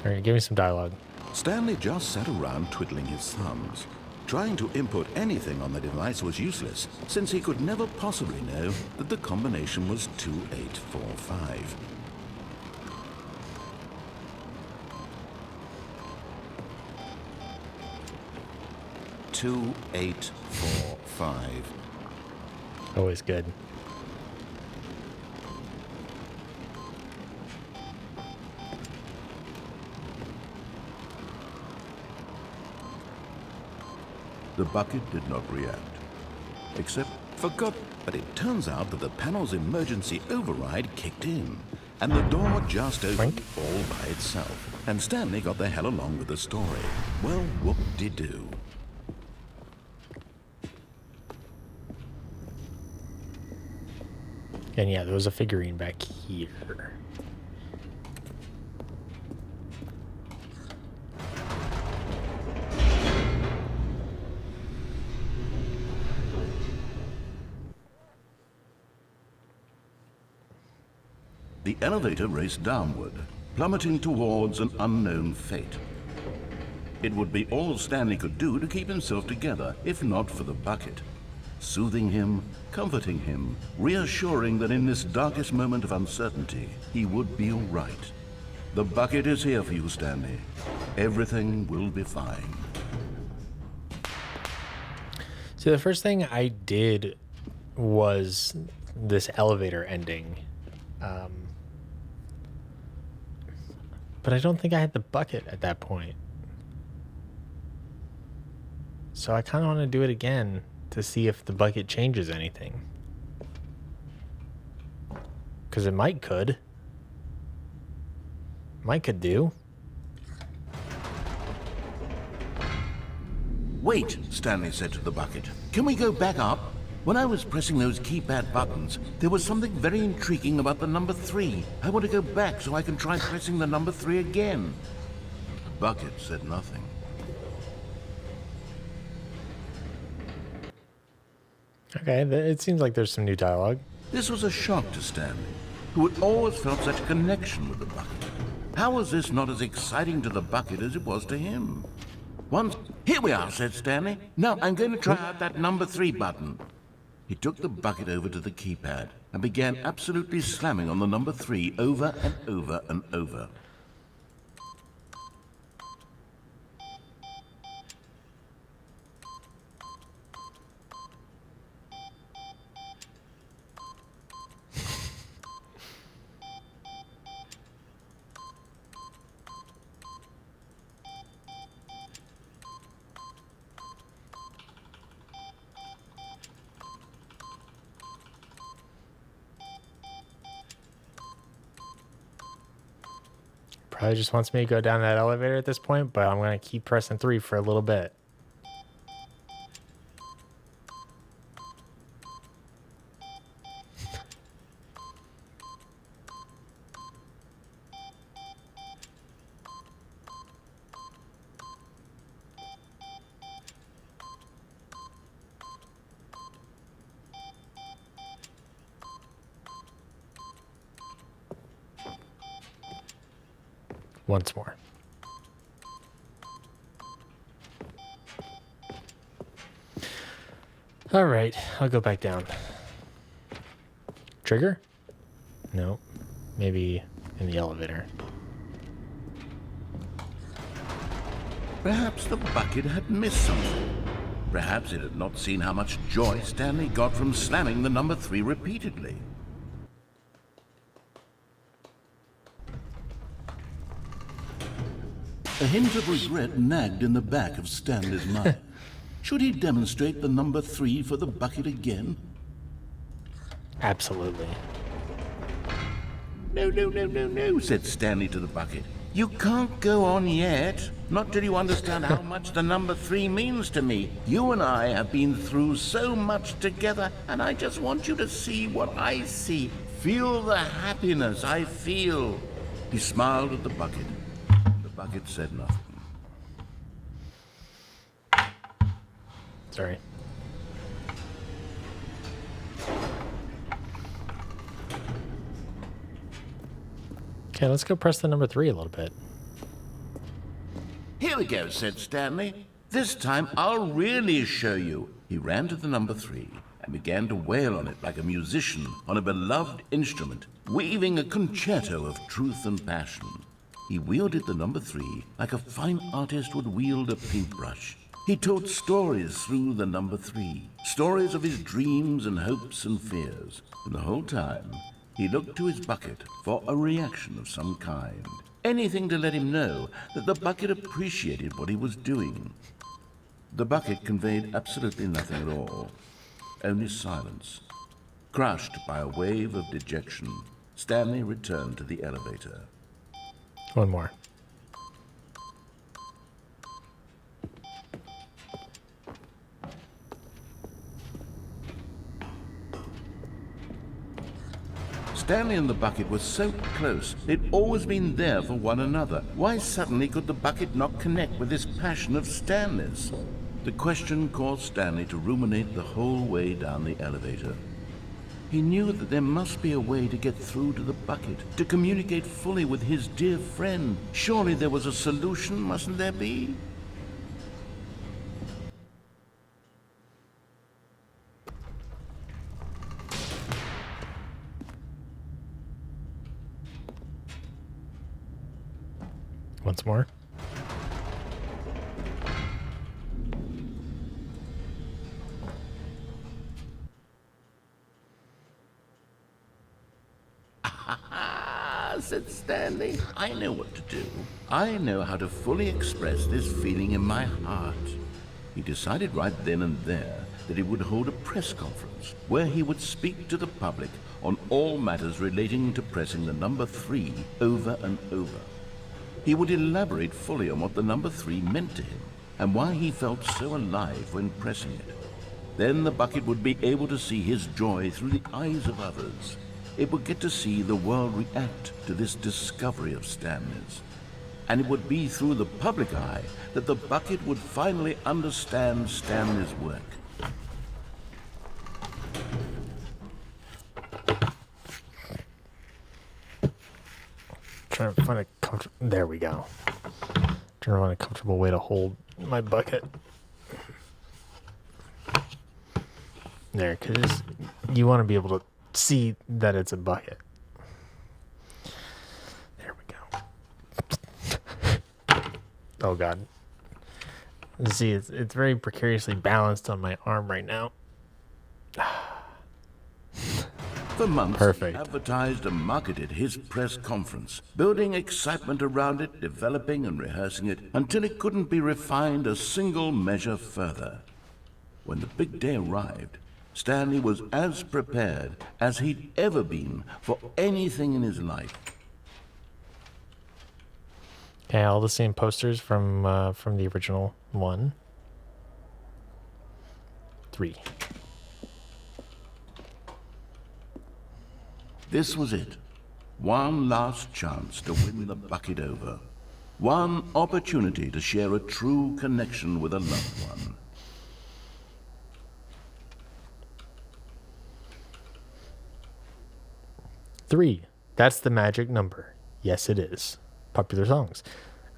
All right, give me some dialogue. Stanley just sat around twiddling his thumbs. Trying to input anything on the device was useless, since he could never possibly know that the combination was 2845. "2845. Always good. The bucket did not react, except forgot. But it turns out that the panel's emergency override kicked in, and the door just opened all by itself. And Stanley got the hell along with the story. Well, whoop-de-doo. And yeah, there was a figurine back here. The elevator raced downward, plummeting towards an unknown fate. It would be all Stanley could do to keep himself together, if not for the bucket. Soothing him, comforting him, reassuring that in this darkest moment of uncertainty, he would be all right. The bucket is here for you, Stanley. Everything will be fine. So the first thing I did was this elevator ending. But I don't think I had the bucket at that point. So I kind of want to do it again to see if the bucket changes anything. Because it might could. Might could do. Wait, Stanley said to the bucket. Can we go back up? When I was pressing those keypad buttons, there was something very intriguing about the number 3. I want to go back so I can try pressing the number 3 again. The bucket said nothing. Okay, it seems like there's some new dialogue. This was a shock to Stanley, who had always felt such a connection with the bucket. How was this not as exciting to the bucket as it was to him? Once, here we are, said Stanley. Now I'm going to try out that number 3 button. He took the bucket over to the keypad and began absolutely slamming on the number 3 over and over and over. Probably just wants me to go down that elevator at this point, but I'm going to keep pressing 3 for a little bit. Once more. All right, I'll go back down. Trigger? No. Maybe in the elevator. Perhaps the bucket had missed something. Perhaps it had not seen how much joy Stanley got from slamming the number 3 repeatedly. A hint of regret nagged in the back of Stanley's mind. Should he demonstrate the number 3 for the bucket again? Absolutely. No, said Stanley to the bucket. You can't go on yet. Not till you understand how much the number 3 means to me. You and I have been through so much together, and I just want you to see what I see. Feel the happiness I feel. He smiled at the bucket. The bucket said nothing. Sorry. Okay, let's go press the number 3 a little bit. Here we go, said Stanley. This time I'll really show you. He ran to the number 3 and began to wail on it like a musician on a beloved instrument, weaving a concerto of truth and passion. He wielded the number 3 like a fine artist would wield a paintbrush. He told stories through the number 3, stories of his dreams and hopes and fears. And the whole time, he looked to his bucket for a reaction of some kind. Anything to let him know that the bucket appreciated what he was doing. The bucket conveyed absolutely nothing at all, only silence. Crushed by a wave of dejection, Stanley returned to the elevator. One more. Stanley and the bucket were so close. They'd always been there for one another. Why suddenly could the bucket not connect with this passion of Stanley's? The question caused Stanley to ruminate the whole way down the elevator. He knew that there must be a way to get through to the bucket, to communicate fully with his dear friend. Surely there was a solution, mustn't there be? Once more. Said Stanley. I know what to do. I know how to fully express this feeling in my heart. He decided right then and there that he would hold a press conference where he would speak to the public on all matters relating to pressing the number 3 over and over. He would elaborate fully on what the number 3 meant to him and why he felt so alive when pressing it. Then the bucket would be able to see his joy through the eyes of others. It would get to see the world react to this discovery of Stanley's. And it would be through the public eye that the bucket would finally understand Stanley's work. Trying to find a comfortable. There we go. Trying to find a comfortable way to hold my bucket. There, because you want to be able to see that it's a bucket. There we go. Oh God. See, it's very precariously balanced on my arm right now. For months, Perfect. he advertised and marketed his press conference, building excitement around it, developing and rehearsing it, until it couldn't be refined a single measure further. When the big day arrived, Stanley was as prepared as he'd ever been for anything in his life. Okay, all the same posters from the original one. 3. This was it. One last chance to win the bucket over. One opportunity to share a true connection with a loved one. 3. That's the magic number. Yes, it is. Popular songs.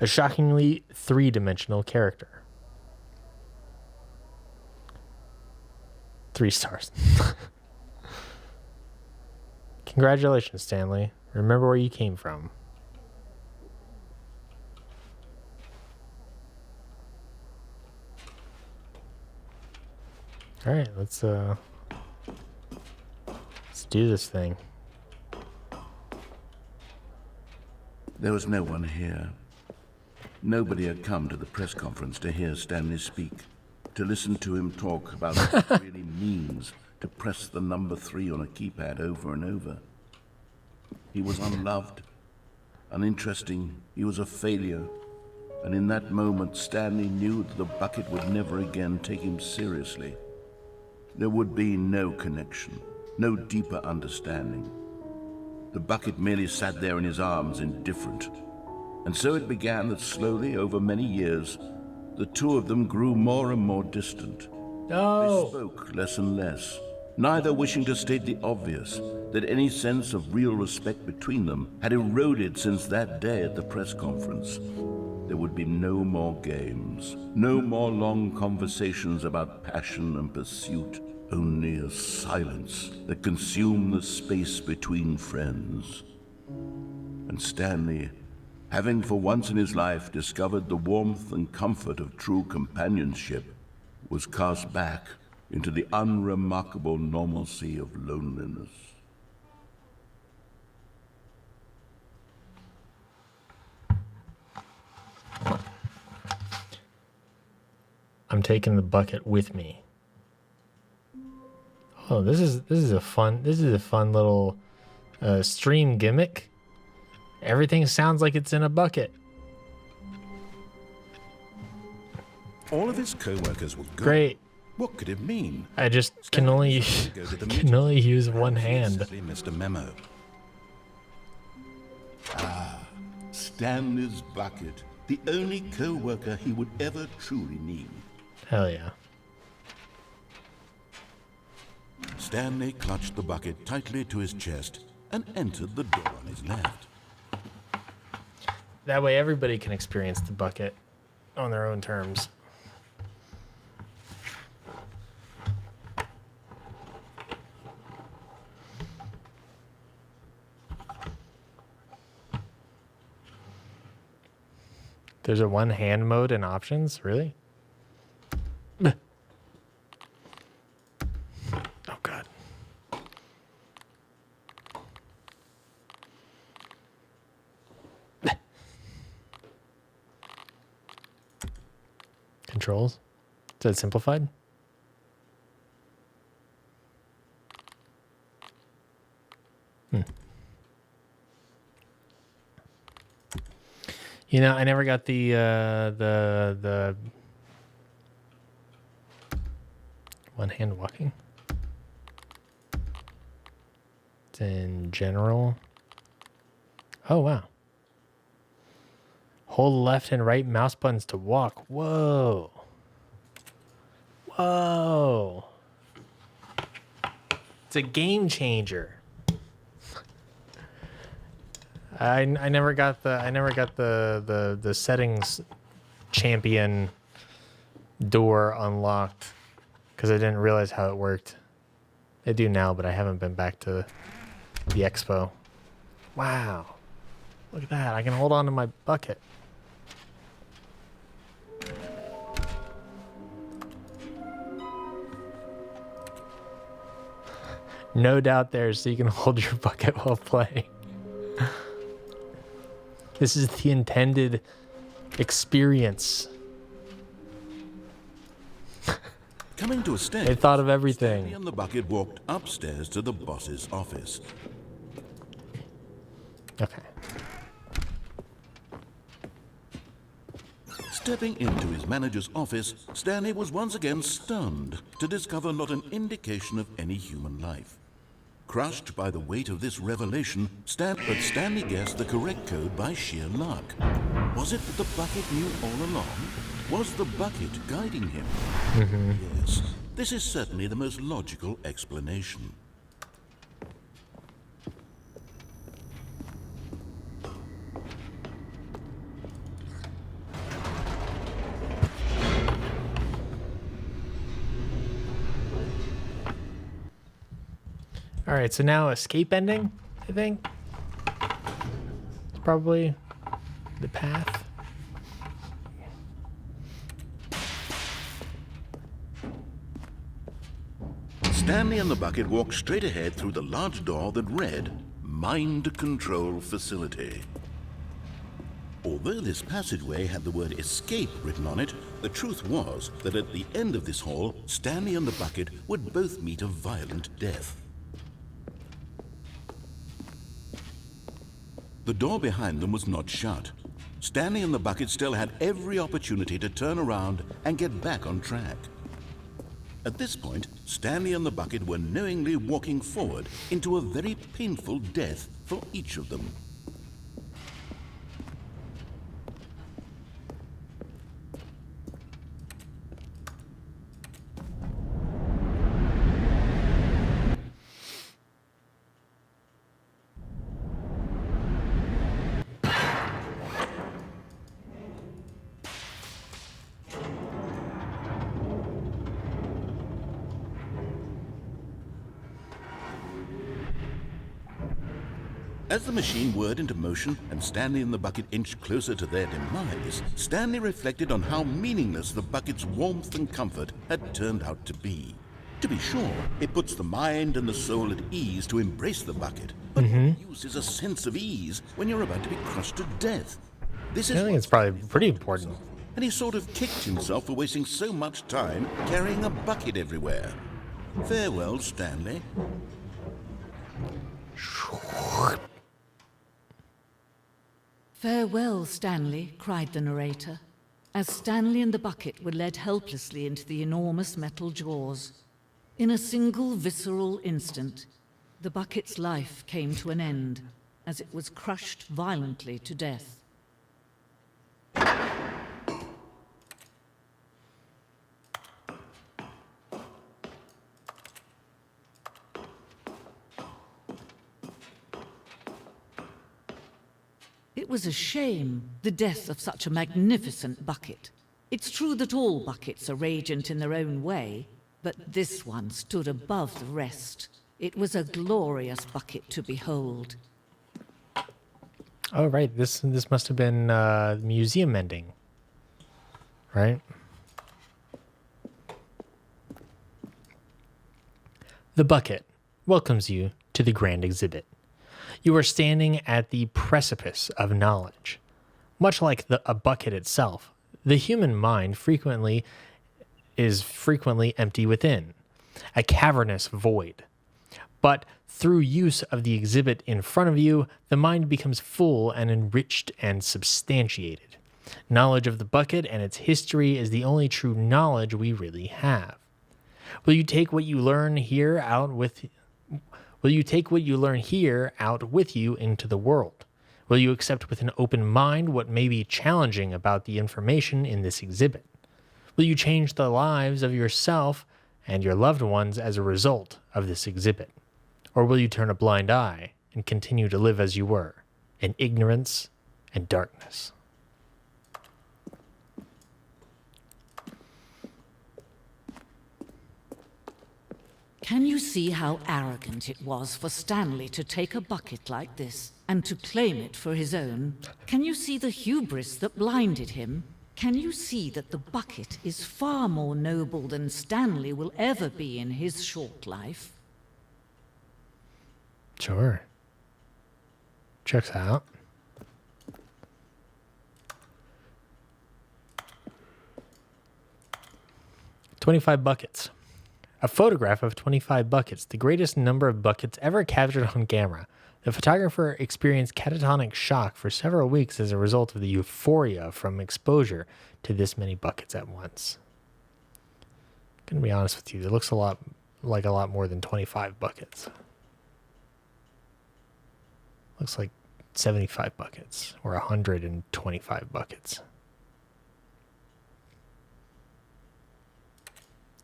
A shockingly 3-dimensional character. 3 stars. Congratulations, Stanley. Remember where you came from. All right, let's do this thing. There was no one here. Nobody had come to the press conference to hear Stanley speak, to listen to him talk about what it really means to press the number 3 on a keypad over and over. He was unloved, uninteresting, he was a failure, and in that moment Stanley knew that the bucket would never again take him seriously. There would be no connection, no deeper understanding. The bucket merely sat there in his arms, indifferent. And so it began that slowly, over many years, the two of them grew more and more distant. No. They spoke less and less, neither wishing to state the obvious, that any sense of real respect between them had eroded since that day at the press conference. There would be no more games, no more long conversations about passion and pursuit, only a silence that consumed the space between friends. And Stanley, having for once in his life discovered the warmth and comfort of true companionship, was cast back into the unremarkable normalcy of loneliness. I'm taking the bucket with me. Oh, this is a fun little stream gimmick. Everything sounds like it's in a bucket. All of his co-workers were gone. Great. What could it mean? I just can only use one hand. He missed a memo. Stanley's bucket, the only co-worker he would ever truly need. Hell yeah. Stanley clutched the bucket tightly to his chest and entered the door on his left. That way everybody can experience the bucket on their own terms. There's a one-hand mode in options? Really? Oh, God. Controls? Is that simplified? You know, I never got the one hand walking. It's in general. Oh, wow. Hold left and right mouse buttons to walk. Whoa. Whoa. It's a game changer. I never got the settings champion door unlocked because I didn't realize how it worked. I do now, but I haven't been back to the expo. Wow. Look at that. I can hold on to my bucket. No doubt there, so you can hold your bucket while playing. This is the intended experience. Coming to a stand, They thought of everything. Stanley and the bucket walked upstairs to the boss's office. Okay. Stepping into his manager's office, Stanley was once again stunned to discover not an indication of any human life. Crushed by the weight of this revelation, Stanley guessed the correct code by sheer luck. Was it that the bucket knew all along? Was the bucket guiding him? Yes, this is certainly the most logical explanation. All right, so now escape ending, I think. It's probably the path. Stanley and the bucket walked straight ahead through the large door that read, Mind Control Facility. Although this passageway had the word escape written on it, the truth was that at the end of this hall, Stanley and the bucket would both meet a violent death. The door behind them was not shut. Stanley and the bucket still had every opportunity to turn around and get back on track. At this point, Stanley and the bucket were knowingly walking forward into a very painful death for each of them. As the machine whirred into motion and Stanley and the bucket inched closer to their demise, Stanley reflected on how meaningless the bucket's warmth and comfort had turned out to be. To be sure, it puts the mind and the soul at ease to embrace the bucket, but what use is a sense of ease when you're about to be crushed to death? This is I think it's probably pretty important. and he sort of kicked himself for wasting so much time carrying a bucket everywhere. Farewell, Stanley. Farewell, Stanley, cried the narrator, as Stanley and the bucket were led helplessly into the enormous metal jaws. In a single visceral instant, the bucket's life came to an end, as it was crushed violently to death. It was a shame, the death of such a magnificent bucket. It's true that all buckets are radiant in their own way, but this one stood above the rest. It was a glorious bucket to behold. Oh, right. This must have been museum ending, right? The bucket welcomes you to the grand exhibit. You are standing at the precipice of knowledge. Much like a bucket itself, the human mind is frequently empty within, a cavernous void. But through use of the exhibit in front of you, the mind becomes full and enriched and substantiated. Knowledge of the bucket and its history is the only true knowledge we really have. Will you take what you learn here out with you into the world? Will you accept with an open mind what may be challenging about the information in this exhibit? Will you change the lives of yourself and your loved ones as a result of this exhibit? Or will you turn a blind eye and continue to live as you were, in ignorance and darkness? Can you see how arrogant it was for Stanley to take a bucket like this and to claim it for his own? Can you see the hubris that blinded him? Can you see that the bucket is far more noble than Stanley will ever be in his short life? Sure. Checks out. $25. A photograph of 25 buckets, the greatest number of buckets ever captured on camera. The photographer experienced catatonic shock for several weeks as a result of the euphoria from exposure to this many buckets at once. I'm gonna be honest with you, it looks a lot more than 25 buckets. Looks like 75 buckets or 125 buckets.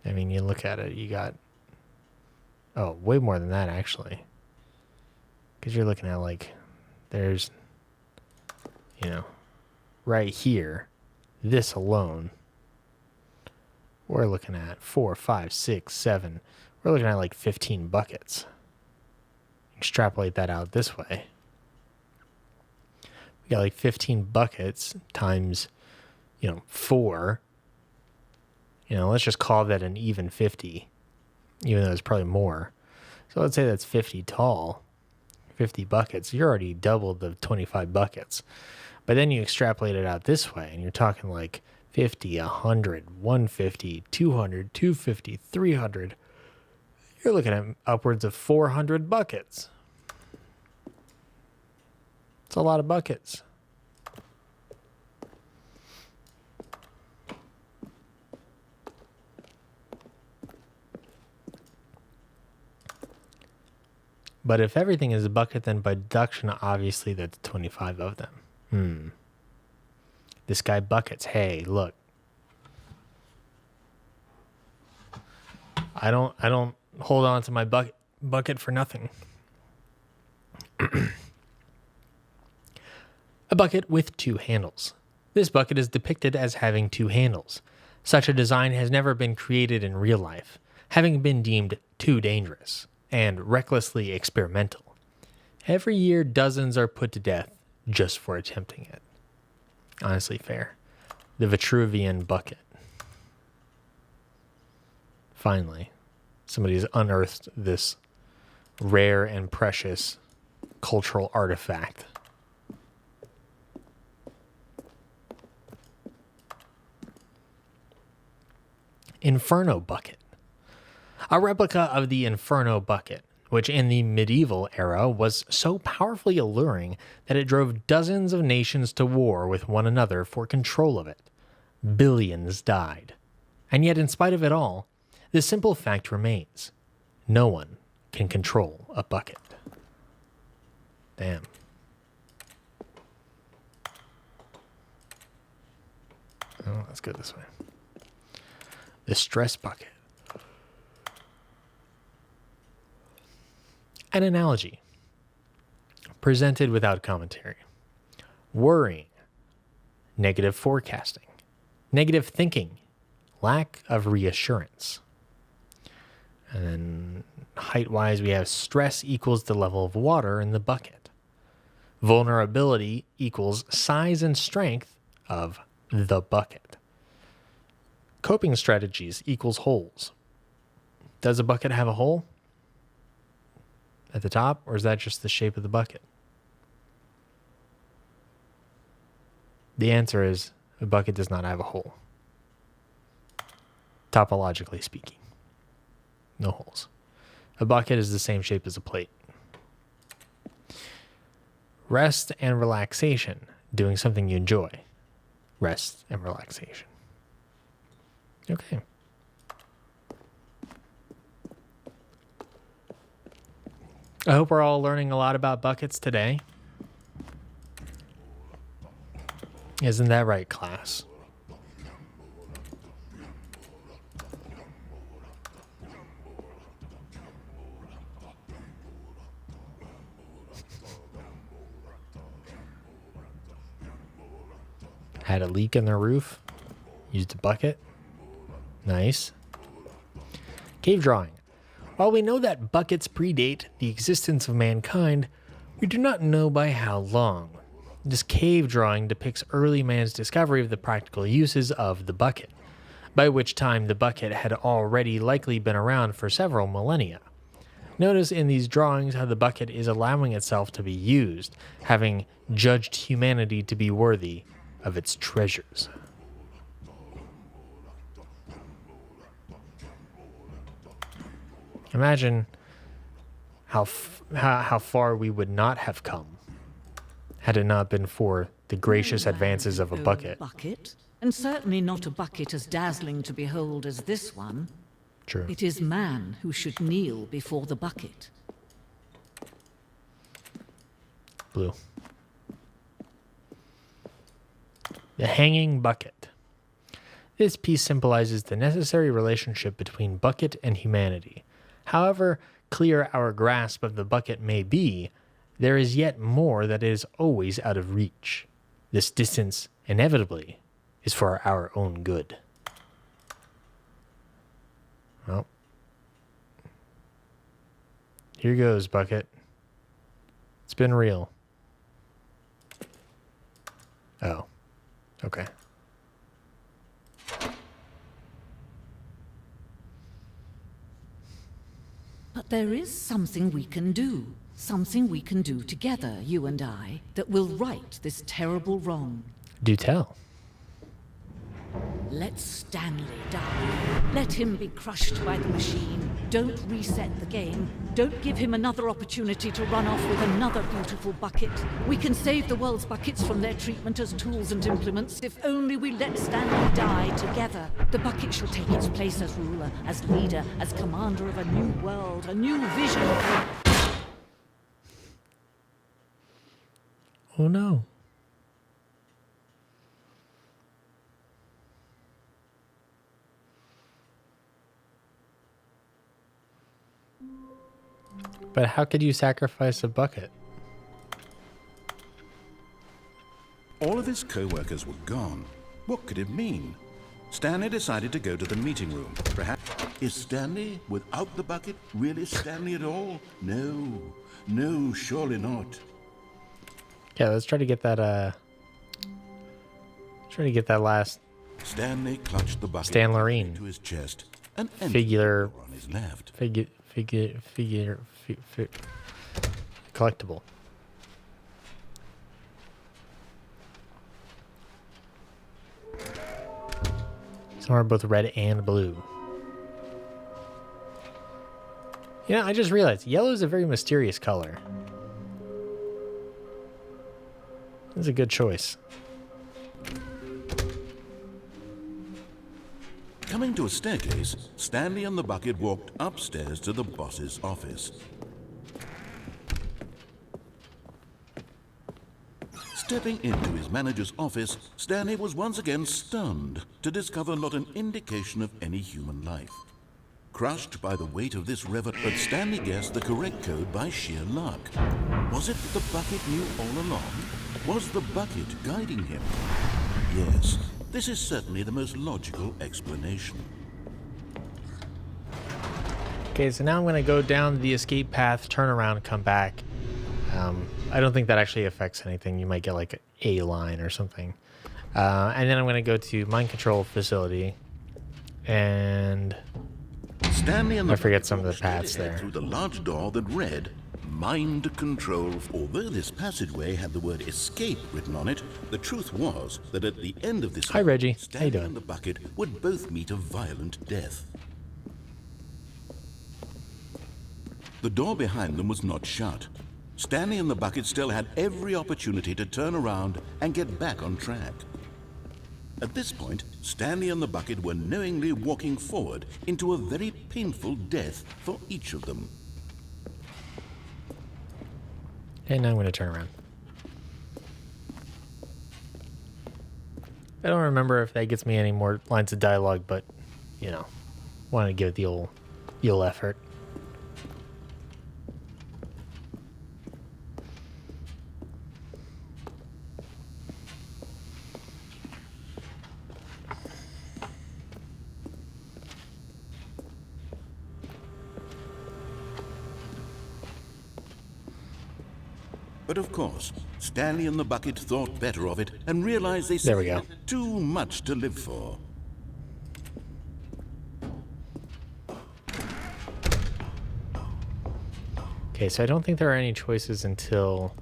I mean, you look at it, you got, way more than that, actually. Because you're looking at, like, there's, right here, this alone, we're looking at 4, 5, 6, 7. We're looking at, like, 15 buckets. Extrapolate that out this way. We got, like, 15 buckets times, 4. Let's just call that an even 50, even though it's probably more. So let's say that's 50 tall, 50 buckets. You're already doubled the 25 buckets. But then you extrapolate it out this way, and you're talking like 50, 100, 150, 200, 250, 300. You're looking at upwards of 400 buckets. It's a lot of buckets. But if everything is a bucket, then by deduction, obviously that's 25 of them. This guy buckets. Hey, look. I don't hold on to my bucket for nothing. A bucket with 2 handles. This bucket is depicted as having 2 handles. Such a design has never been created in real life, having been deemed too dangerous and recklessly experimental. Every year, dozens are put to death just for attempting it. Honestly, fair. The Vitruvian bucket. Finally, somebody's unearthed this rare and precious cultural artifact. Inferno bucket. A replica of the Inferno bucket, which in the medieval era was so powerfully alluring that it drove dozens of nations to war with one another for control of it. Billions died. And yet, in spite of it all, the simple fact remains: no one can control a bucket. Damn. Oh, let's go this way. The stress bucket. An analogy presented without commentary. Worrying, negative forecasting, negative thinking, lack of reassurance. And then height-wise, we have stress equals the level of water in the bucket. Vulnerability equals size and strength of the bucket. Coping strategies equals holes. Does a bucket have a hole at the top, or is that just the shape of the bucket? The answer is a bucket does not have a hole. Topologically speaking, no holes. A bucket is the same shape as a plate. Rest and relaxation, doing something you enjoy. Rest and relaxation. Okay. I hope we're all learning a lot about buckets today. Isn't that right, class? Had a leak in their roof. Used a bucket. Nice. Cave drawing. While we know that buckets predate the existence of mankind, we do not know by how long. This cave drawing depicts early man's discovery of the practical uses of the bucket, by which time the bucket had already likely been around for several millennia. Notice in these drawings how the bucket is allowing itself to be used, having judged humanity to be worthy of its treasures. Imagine how far we would not have come had it not been for the gracious advances of a bucket. And certainly not a bucket as dazzling to behold as this one. True. It is man who should kneel before the bucket. Blue. The hanging bucket. This piece symbolizes the necessary relationship between bucket and humanity. However clear our grasp of the bucket may be, there is yet more that is always out of reach. This distance, inevitably, is for our own good. Well, here goes, bucket. It's been real. Oh, okay. But there is something we can do. Something we can do together, you and I, that will right this terrible wrong. Do tell. Let Stanley die. Let him be crushed by the machine. Don't reset the game. Don't give him another opportunity to run off with another beautiful bucket. We can save the world's buckets from their treatment as tools and implements if only we let Stanley die together. The bucket shall take its place as ruler, as leader, as commander of a new world, a new vision. Oh no. But how could you sacrifice a bucket? All of his co-workers were gone. What could it mean? Stanley decided to go to the meeting room. Perhaps... Is Stanley, without the bucket, really Stanley at all? No. No, surely not. Yeah, let's try to get that, last Stanley clutched the bucket Stanlerine to his chest and figure on his left. Collectible. Some are both red and blue. You know, I just realized yellow is a very mysterious color. That's a good choice. Coming to a staircase, Stanley and the bucket walked upstairs to the boss's office. Stepping into his manager's office, Stanley was once again stunned to discover not an indication of any human life. Crushed by the weight of this but Stanley guessed the correct code by sheer luck. Was it that the bucket knew all along? Was the bucket guiding him? Yes, this is certainly the most logical explanation. Okay, so now I'm going to go down the escape path, turn around, come back. I don't think that actually affects anything. You might get like a line or something. And then I'm going to go to mind control facility. And Stanley and I forget some of the paths there. Through the large door that read mind control. Although this passageway had the word escape written on it, the truth was that at the end of this Hi, Reggie. How you Stanley doing? and the bucket would both meet a violent death. The door behind them was not shut. Stanley and the bucket still had every opportunity to turn around and get back on track. At this point, Stanley and the bucket were knowingly walking forward into a very painful death for each of them. And now I'm going to turn around. I don't remember if that gets me any more lines of dialogue, but, you know, wanted to give it the old effort. But of course, Stanley and the bucket thought better of it and realized they There we still go. had too much to live for. Okay, so I don't think there are any choices until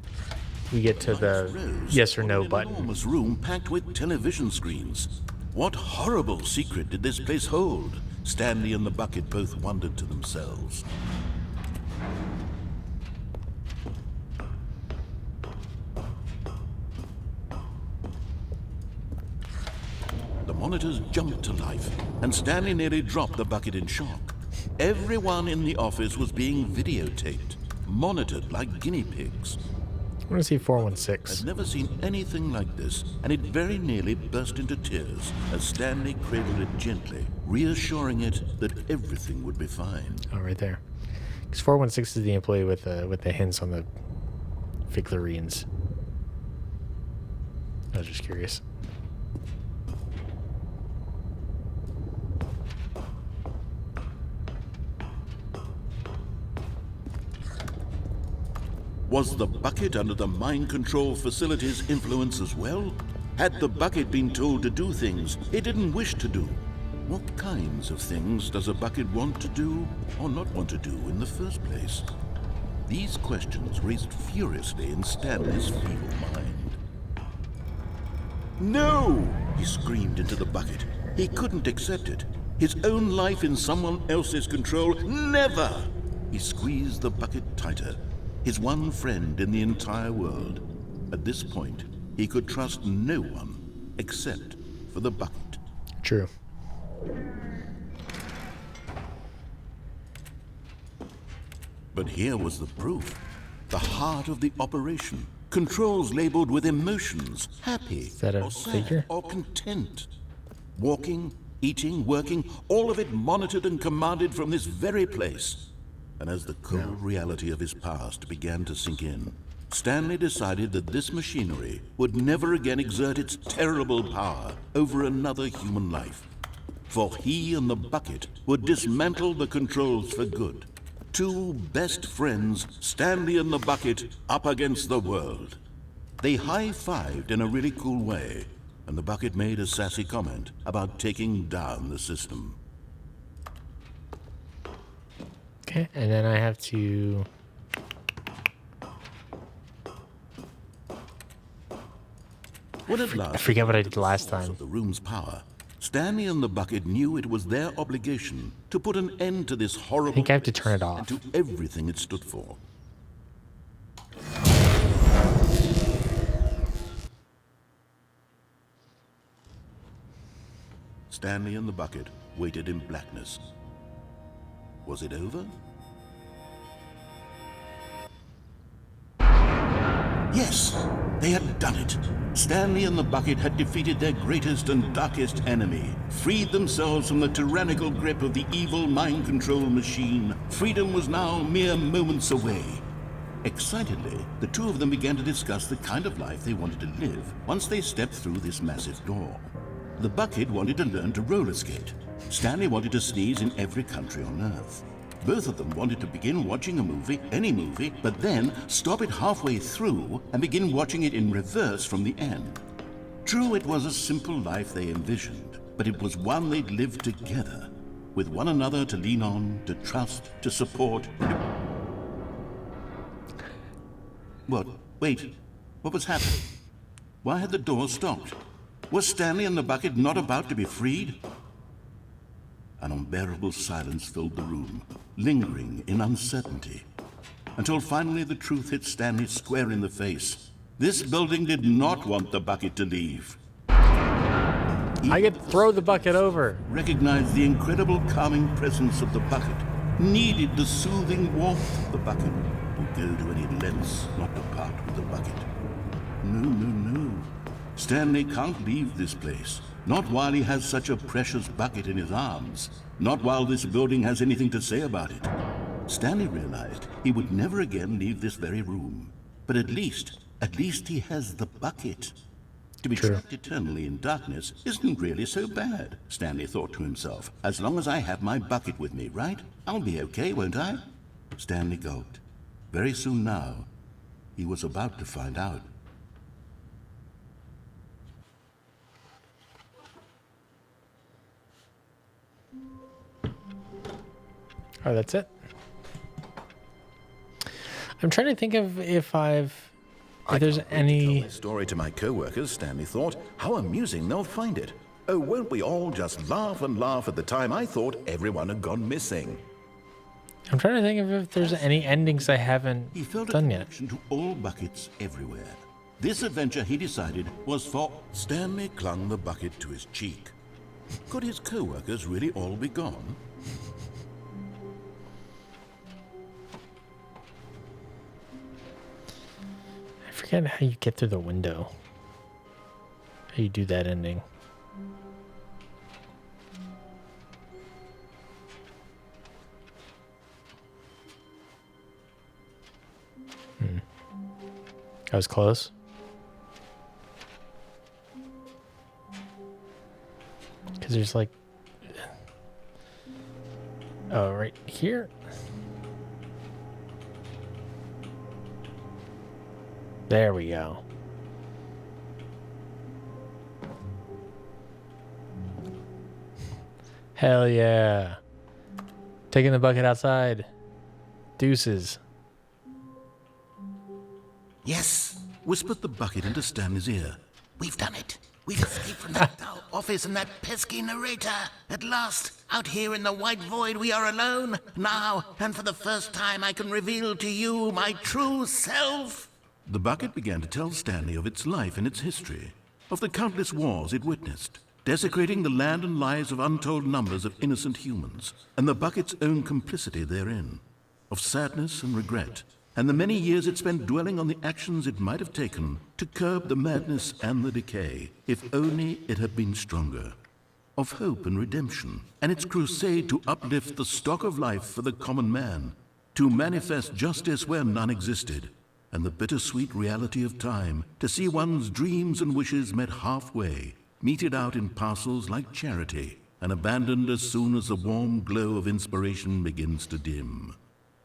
we get to the Rose yes or no in an button. enormous room packed with television screens. What horrible secret did this place hold? Stanley and the bucket both wondered to themselves. The monitors jumped to life, and Stanley nearly dropped the bucket in shock. Everyone in the office was being videotaped, monitored like guinea pigs. I want to see 416. I'd never seen anything like this, and it very nearly burst into tears as Stanley cradled it gently, reassuring it that everything would be fine. Oh, right there. Because 416 is the employee with the hints on the figurines. I was just curious. Was the bucket under the mind control facility's influence as well? Had the bucket been told to do things it didn't wish to do? What kinds of things does a bucket want to do or not want to do in the first place? These questions raced furiously in Stanley's feeble mind. No! He screamed into the bucket. He couldn't accept it. His own life in someone else's control, never! He squeezed the bucket tighter. His one friend in the entire world. At this point, he could trust no one except for the bucket. True. But here was the proof. The heart of the operation. Controls labeled with emotions. Happy, Is that a or sad, figure? or content. Walking, eating, working, all of it monitored and commanded from this very place. And as the cold reality of his past began to sink in, Stanley decided that this machinery would never again exert its terrible power over another human life. For he and the bucket would dismantle the controls for good. Two best friends, Stanley and the bucket, up against the world. They high-fived in a really cool way, and the bucket made a sassy comment about taking down the system. Okay, and then I have to... When at last I forget what I did the last source time. of the room's power, Stanley and the bucket knew it was their obligation to put an end to this horrible I think I have to place turn it off. and to everything it stood for. Stanley and the bucket waited in blackness. Was it over? Yes, they had done it. Stanley and the bucket had defeated their greatest and darkest enemy, freed themselves from the tyrannical grip of the evil mind control machine. Freedom was now mere moments away. Excitedly, the two of them began to discuss the kind of life they wanted to live once they stepped through this massive door. The bucket wanted to learn to roller skate. Stanley wanted to sneeze in every country on Earth. Both of them wanted to begin watching a movie, any movie, but then stop it halfway through and begin watching it in reverse from the end. True, it was a simple life they envisioned, but it was one they'd lived together, with one another to lean on, to trust, to support. What? Wait. What was happening? Why had the door stopped? Was Stanley and the bucket not about to be freed? An unbearable silence filled the room, lingering in uncertainty, until finally the truth hit Stanley square in the face. This building did not want the bucket to leave. I could throw the bucket over. Recognized the incredible calming presence of the bucket, needed the soothing warmth of the bucket, would go to any lengths not to part with the bucket. No. Stanley can't leave this place. Not while he has such a precious bucket in his arms. Not while this building has anything to say about it. Stanley realized he would never again leave this very room. But at least he has the bucket. To be trapped eternally in darkness isn't really so bad, Stanley thought to himself. As long as I have my bucket with me, right? I'll be okay, won't I? Stanley gulped. Very soon now, he was about to find out. Oh, that's it. I'm trying to think of if there's Tell any. this story to my co-workers, Stanley thought. How amusing they'll find it. Oh, won't we all just laugh and laugh at the time I thought everyone had gone missing? I'm trying to think of if there's any endings I haven't He felt a done yet. connection to all buckets everywhere. This adventure, he decided, was for... Stanley clung the bucket to his cheek. Could his co-workers really all be gone? I forget how you get through the window. How you do that ending. I was close. Because there's like... Oh, right here? There we go. Hell yeah. Taking the bucket outside. Deuces. Yes, whispered the bucket into Stanley's ear. We've done it. We've escaped from that dull office and that pesky narrator. At last, out here in the white void, we are alone. Now, and for the first time, I can reveal to you my true self. The bucket began to tell Stanley of its life and its history, of the countless wars it witnessed, desecrating the land and lives of untold numbers of innocent humans, and the bucket's own complicity therein, of sadness and regret, and the many years it spent dwelling on the actions it might have taken to curb the madness and the decay, if only it had been stronger. Of hope and redemption, and its crusade to uplift the stock of life for the common man, to manifest justice where none existed, and the bittersweet reality of time, to see one's dreams and wishes met halfway, meted out in parcels like charity, and abandoned as soon as the warm glow of inspiration begins to dim.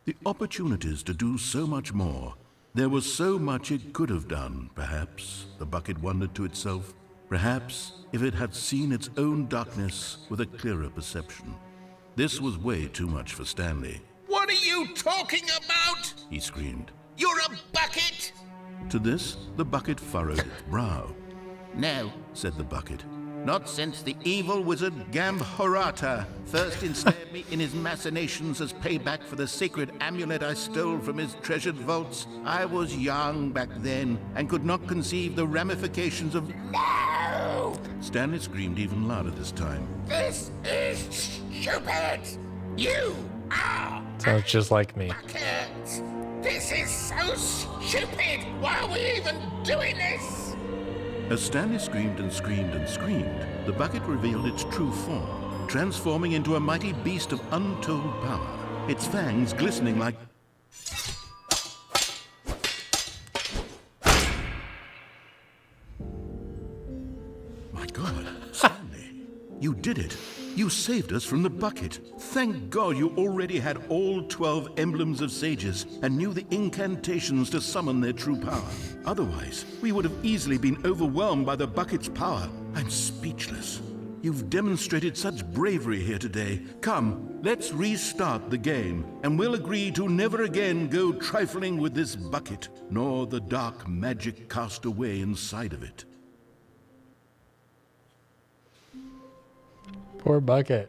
The opportunities to do so much more. There was so much it could have done, perhaps, the bucket wondered to itself. Perhaps, if it had seen its own darkness with a clearer perception. This was way too much for Stanley. What are you talking about? He screamed. You're a bucket! To this, the bucket furrowed its brow. No, Said the bucket. not since the evil wizard Gambhorata first ensnared me in his machinations as payback for the sacred amulet I stole from his treasured vaults. I was young back then and could not conceive the ramifications of... No! Stanley screamed even louder this time. This is stupid! You are Sounds just like me. bucket! This is so stupid! Why are we even doing this? As Stanley screamed and screamed and screamed, the bucket revealed its true form, transforming into a mighty beast of untold power, its fangs glistening like... My God, Stanley, you did it. You saved us from the bucket. Thank God you already had all 12 emblems of sages and knew the incantations to summon their true power. Otherwise, we would have easily been overwhelmed by the bucket's power. I'm speechless. You've demonstrated such bravery here today. Come, let's restart the game, and we'll agree to never again go trifling with this bucket, nor the dark magic cast away inside of it. Poor bucket.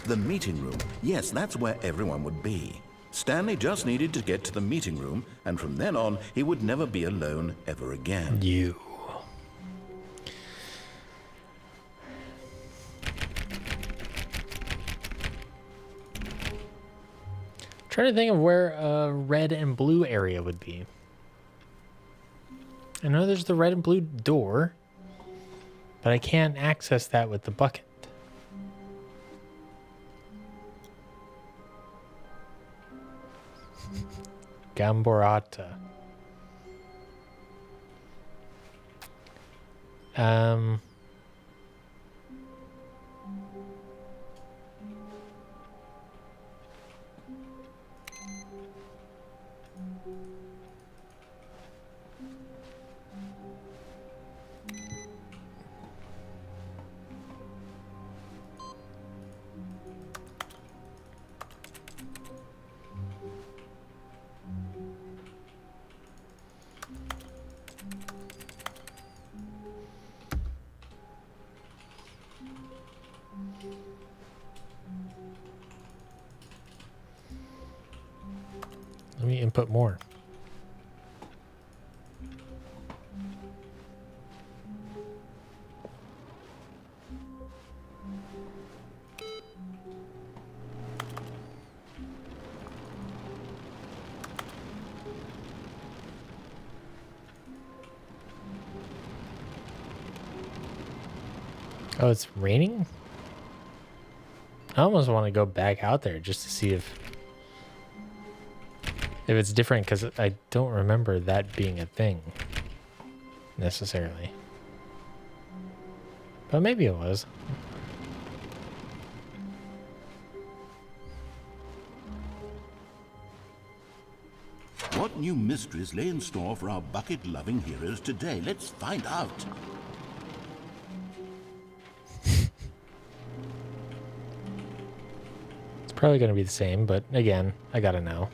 The meeting room. Yes, that's where everyone would be. Stanley just needed to get to the meeting room, and from then on, he would never be alone ever again. You. Trying to think of where a red and blue area would be. I know there's the red and blue door, but I can't access that with the bucket. Gamborata. Let me input more. Oh, it's raining? I almost want to go back out there just to see if it's different, because I don't remember that being a thing necessarily. But maybe it was. What new mysteries lay in store for our bucket-loving heroes today? Let's find out. It's probably going to be the same, but again, I gotta know.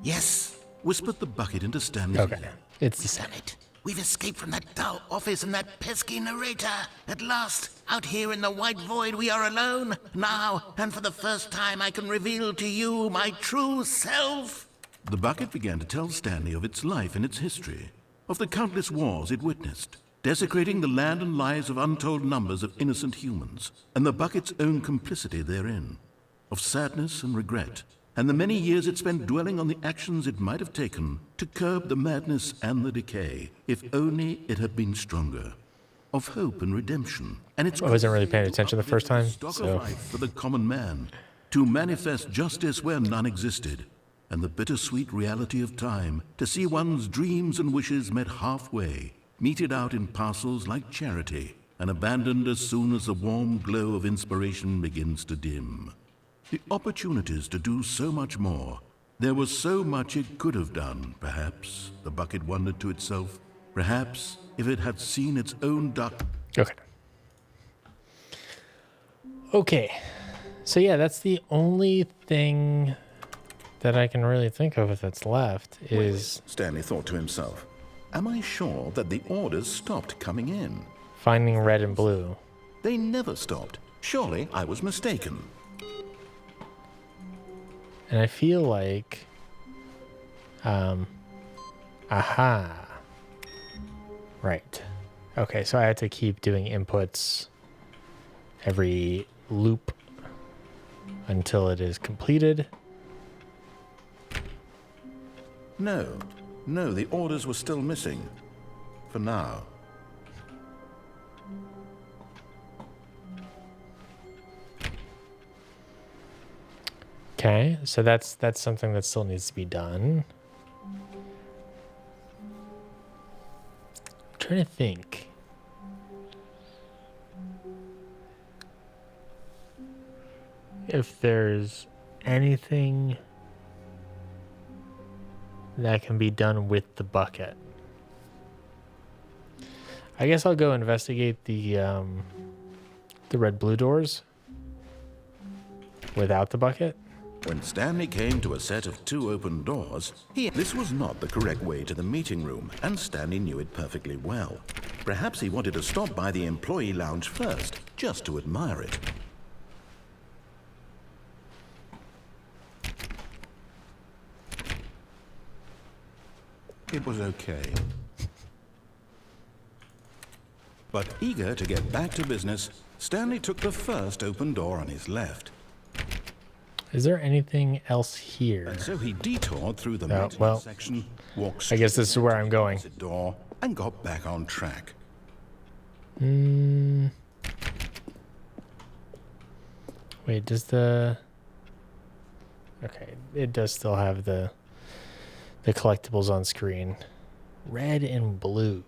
Yes, whispered the bucket into Stanley's Okay, ear. it's the same. Damn it. We've escaped from that dull office and that pesky narrator. At last, out here in the white void, we are alone. Now, and for the first time, I can reveal to you my true self. The bucket began to tell Stanley of its life and its history, of the countless wars it witnessed, desecrating the land and lives of untold numbers of innocent humans, and the bucket's own complicity therein, of sadness and regret, and the many years it spent dwelling on the actions it might have taken to curb the madness and the decay, if only it had been stronger, of hope and redemption, and its I wasn't really paying attention the first time, stock so- of life for the common man, to manifest justice where none existed, and the bittersweet reality of time, to see one's dreams and wishes met halfway, meted out in parcels like charity, and abandoned as soon as the warm glow of inspiration begins to dim. The opportunities to do so much more. There was so much it could have done, perhaps, the bucket wondered to itself. Perhaps, if it had seen its own duck. Okay. Okay. So yeah, that's the only thing that I can really think of that's left is Stanley thought to himself, am I sure that the orders stopped coming in? finding red and blue. They never stopped. Surely I was mistaken. And I feel like, aha. Right. Okay, so I had to keep doing inputs every loop until it is completed. No, the orders were still missing. For now. Okay, so that's something that still needs to be done. I'm trying to think. If there's anything that can be done with the bucket. I guess I'll go investigate the red-blue doors without the bucket. When Stanley came to a set of 2 open doors, this was not the correct way to the meeting room, and Stanley knew it perfectly well. Perhaps he wanted to stop by the employee lounge first, just to admire it. It was okay. But eager to get back to business, Stanley took the first open door on his left. Is there anything else here? And so he detoured through the Oh, maintenance well, section, walked I guess this is where I'm going. opposite door, and got back on track. Wait, does the... Okay, it does still have the collectibles on screen. Red and blue.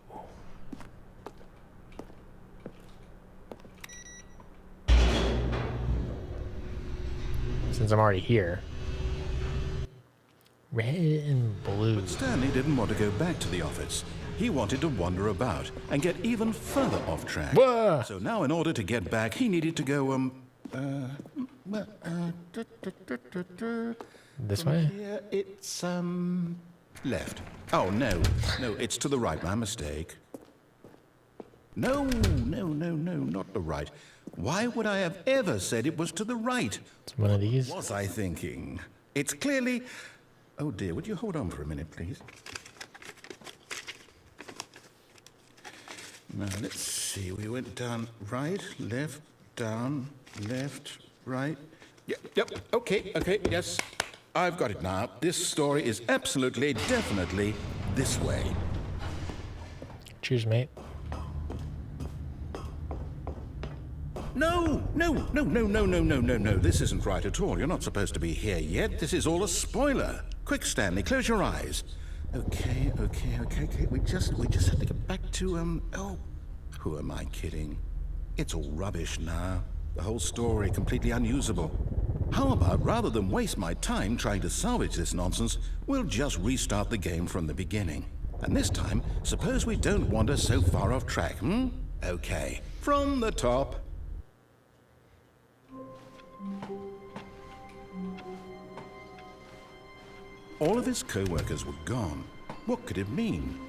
Since I'm already here. Red and blue. But Stanley didn't want to go back to the office. He wanted to wander about and get even further off track. Whoa! So now in order to get back, he needed to go, Well, This from way? here, it's, left. Oh, no, it's to the right, my mistake. No, not the right. Why would I have ever said it was to the right? It's one of these. What was I thinking? It's clearly... Oh dear, would you hold on for a minute, please? Now, let's see. We went down right, left, down, left, right. Yep, okay, yes. I've got it now. This story is absolutely, definitely this way. Cheers, mate. No. This isn't right at all. You're not supposed to be here yet. This is all a spoiler. Quick, Stanley, close your eyes. Okay. We just have to get back to, oh, who am I kidding? It's all rubbish now. The whole story completely unusable. How about, rather than waste my time trying to salvage this nonsense, we'll just restart the game from the beginning. And this time, suppose we don't wander so far off track, Okay, from the top. All of his co-workers were gone. What could it mean?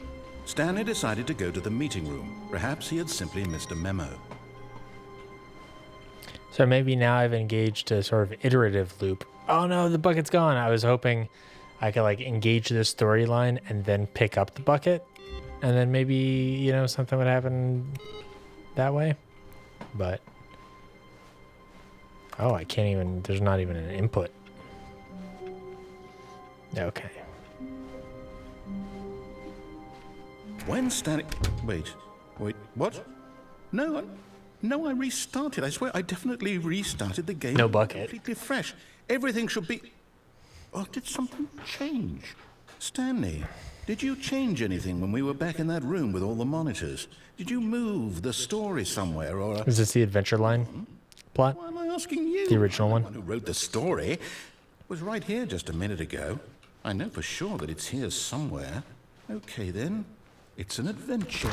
Stanley decided to go to the meeting room. Perhaps he had simply missed a memo. So maybe now I've engaged a sort of iterative loop. Oh no, the bucket's gone. I was hoping I could like engage this storyline and then pick up the bucket. And then maybe, you know, something would happen that way. But, oh, I can't even, there's not even an input. Okay. When Stanley... Wait, what? No, I restarted. I swear, I definitely restarted the game. No bucket. Completely fresh. Everything should be... Oh, did something change? Stanley, did you change anything when we were back in that room with all the monitors? Did you move the story somewhere, or... Is this the adventure line plot? Why am I asking you? The original one? The one who wrote the story was right here just a minute ago. I know for sure that it's here somewhere. Okay, then. It's an adventure.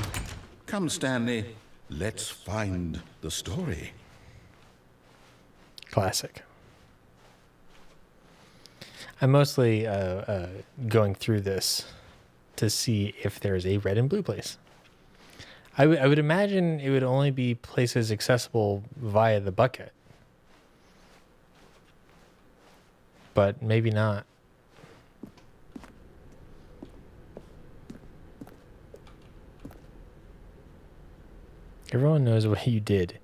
Come, Stanley. Let's find the story. Classic. I'm mostly going through this to see if there's a red and blue place. I would imagine it would only be places accessible via the bucket. But maybe not. Everyone knows what you did.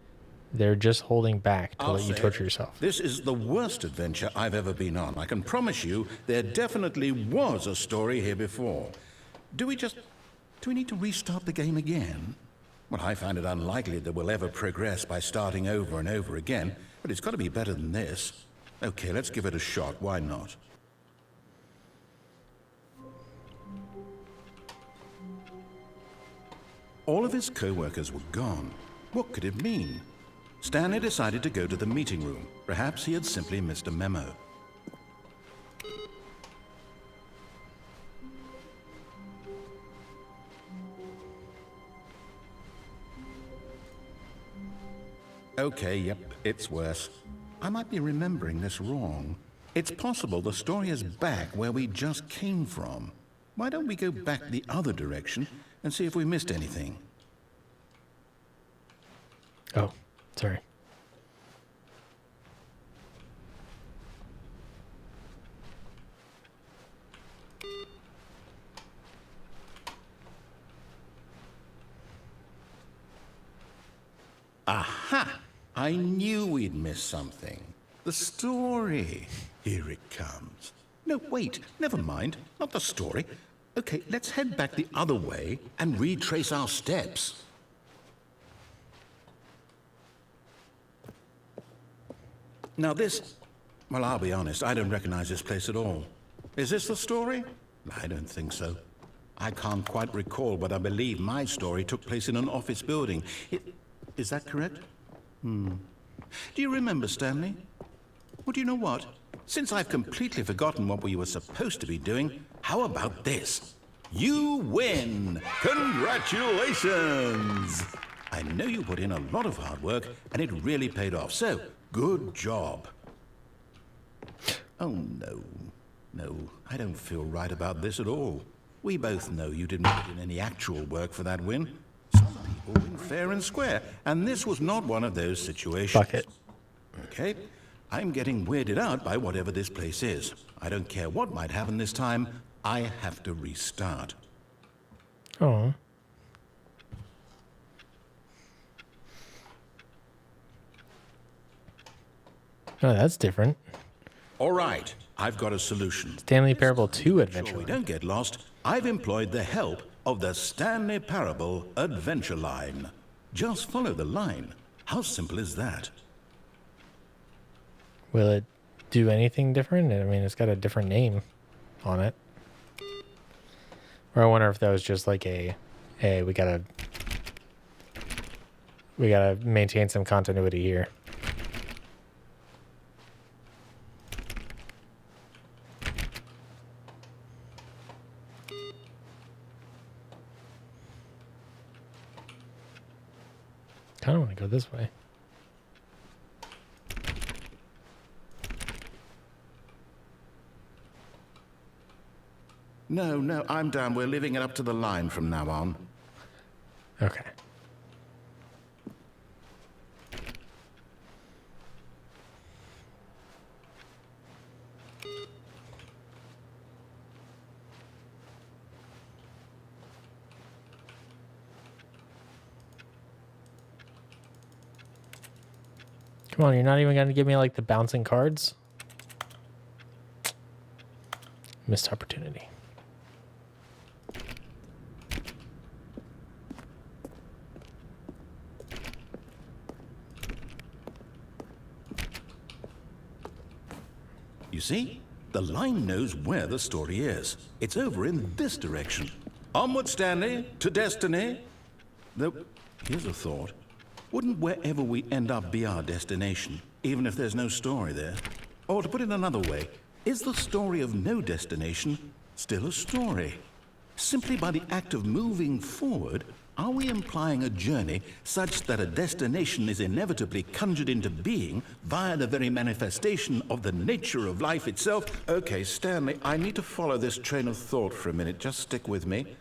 They're just holding back to let you torture yourself. This is the worst adventure I've ever been on. I can promise you there definitely was a story here before. Do we need to restart the game again? Well, I find it unlikely that we'll ever progress by starting over and over again, but it's got to be better than this. Okay, let's give it a shot. Why not? All of his co-workers were gone. What could it mean? Stanley decided to go to the meeting room. Perhaps he had simply missed a memo. Okay, yep, it's worse. I might be remembering this wrong. It's possible the story is back where we just came from. Why don't we go back the other direction and see if we missed anything? Oh, sorry. Aha! I knew we'd missed something. The story. Here it comes. No, wait, never mind. Not the story. Okay, let's head back the other way and retrace our steps. Now this... Well, I'll be honest, I don't recognize this place at all. Is this the story? I don't think so. I can't quite recall, but I believe my story took place in an office building. Is that correct? Do you remember, Stanley? Well, do you know what? Since I've completely forgotten what we were supposed to be doing, how about this? You win! Congratulations! I know you put in a lot of hard work, and it really paid off, so good job. Oh, no. No, I don't feel right about this at all. We both know you didn't put in any actual work for that win. Some people win fair and square, and this was not one of those situations. Bucket. Okay? I'm getting weirded out by whatever this place is. I don't care what might happen this time. I have to restart. Oh. Oh, that's different. All right, I've got a solution. Stanley Parable 2 Adventure. Sure we don't get lost. I've employed the help of the Stanley Parable Adventure Line. Just follow the line. How simple is that? Will it do anything different? I mean, it's got a different name on it. Or I wonder if that was just like a, hey, we gotta maintain some continuity here. Kind of want to go this way. No, I'm down. We're leaving it up to the line from now on. Okay. Come on, you're not even going to give me like the bouncing cards? Missed opportunity. You see? The line knows where the story is. It's over in this direction. Onward, Stanley, to destiny. Though, here's a thought. Wouldn't wherever we end up be our destination, even if there's no story there? Or to put it another way, is the story of no destination still a story? Simply by the act of moving forward, are we implying a journey such that a destination is inevitably conjured into being via the very manifestation of the nature of life itself? Okay, Stanley, I need to follow this train of thought for a minute. Just stick with me.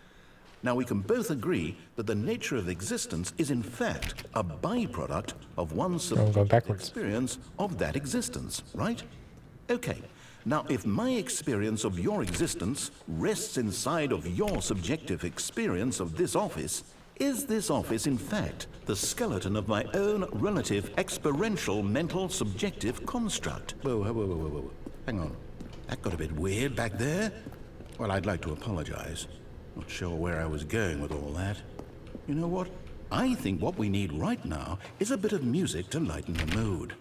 Now, we can both agree that the nature of existence is in fact a byproduct of one's subjective experience of that existence, right? Okay. Now, if my experience of your existence rests inside of your subjective experience of this office, is this office, in fact, the skeleton of my own relative experiential mental subjective construct? Whoa. Hang on. That got a bit weird back there. Well, I'd like to apologize. Not sure where I was going with all that. You know what? I think what we need right now is a bit of music to lighten the mood.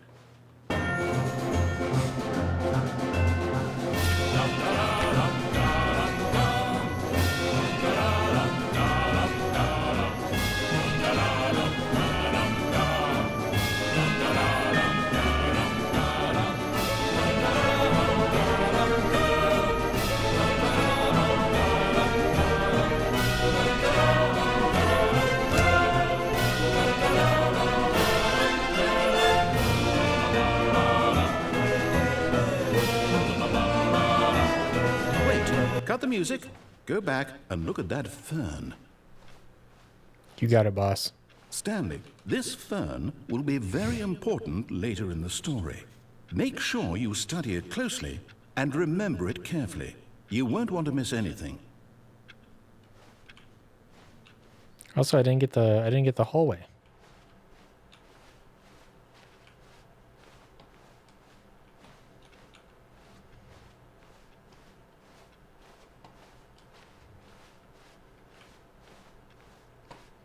Cut the music, go back and look at that fern. You got it, boss. Stanley, this fern will be very important later in the story. Make sure you study it closely and remember it carefully. You won't want to miss anything. Also, I didn't get the hallway.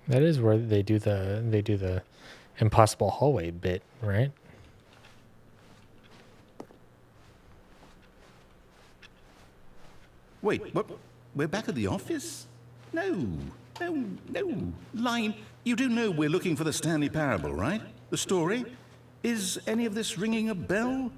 That is where they do the impossible hallway bit, right? Wait, what? We're back at the office? No. Line, you do know we're looking for the Stanley Parable, right? The story? Is any of this ringing a bell?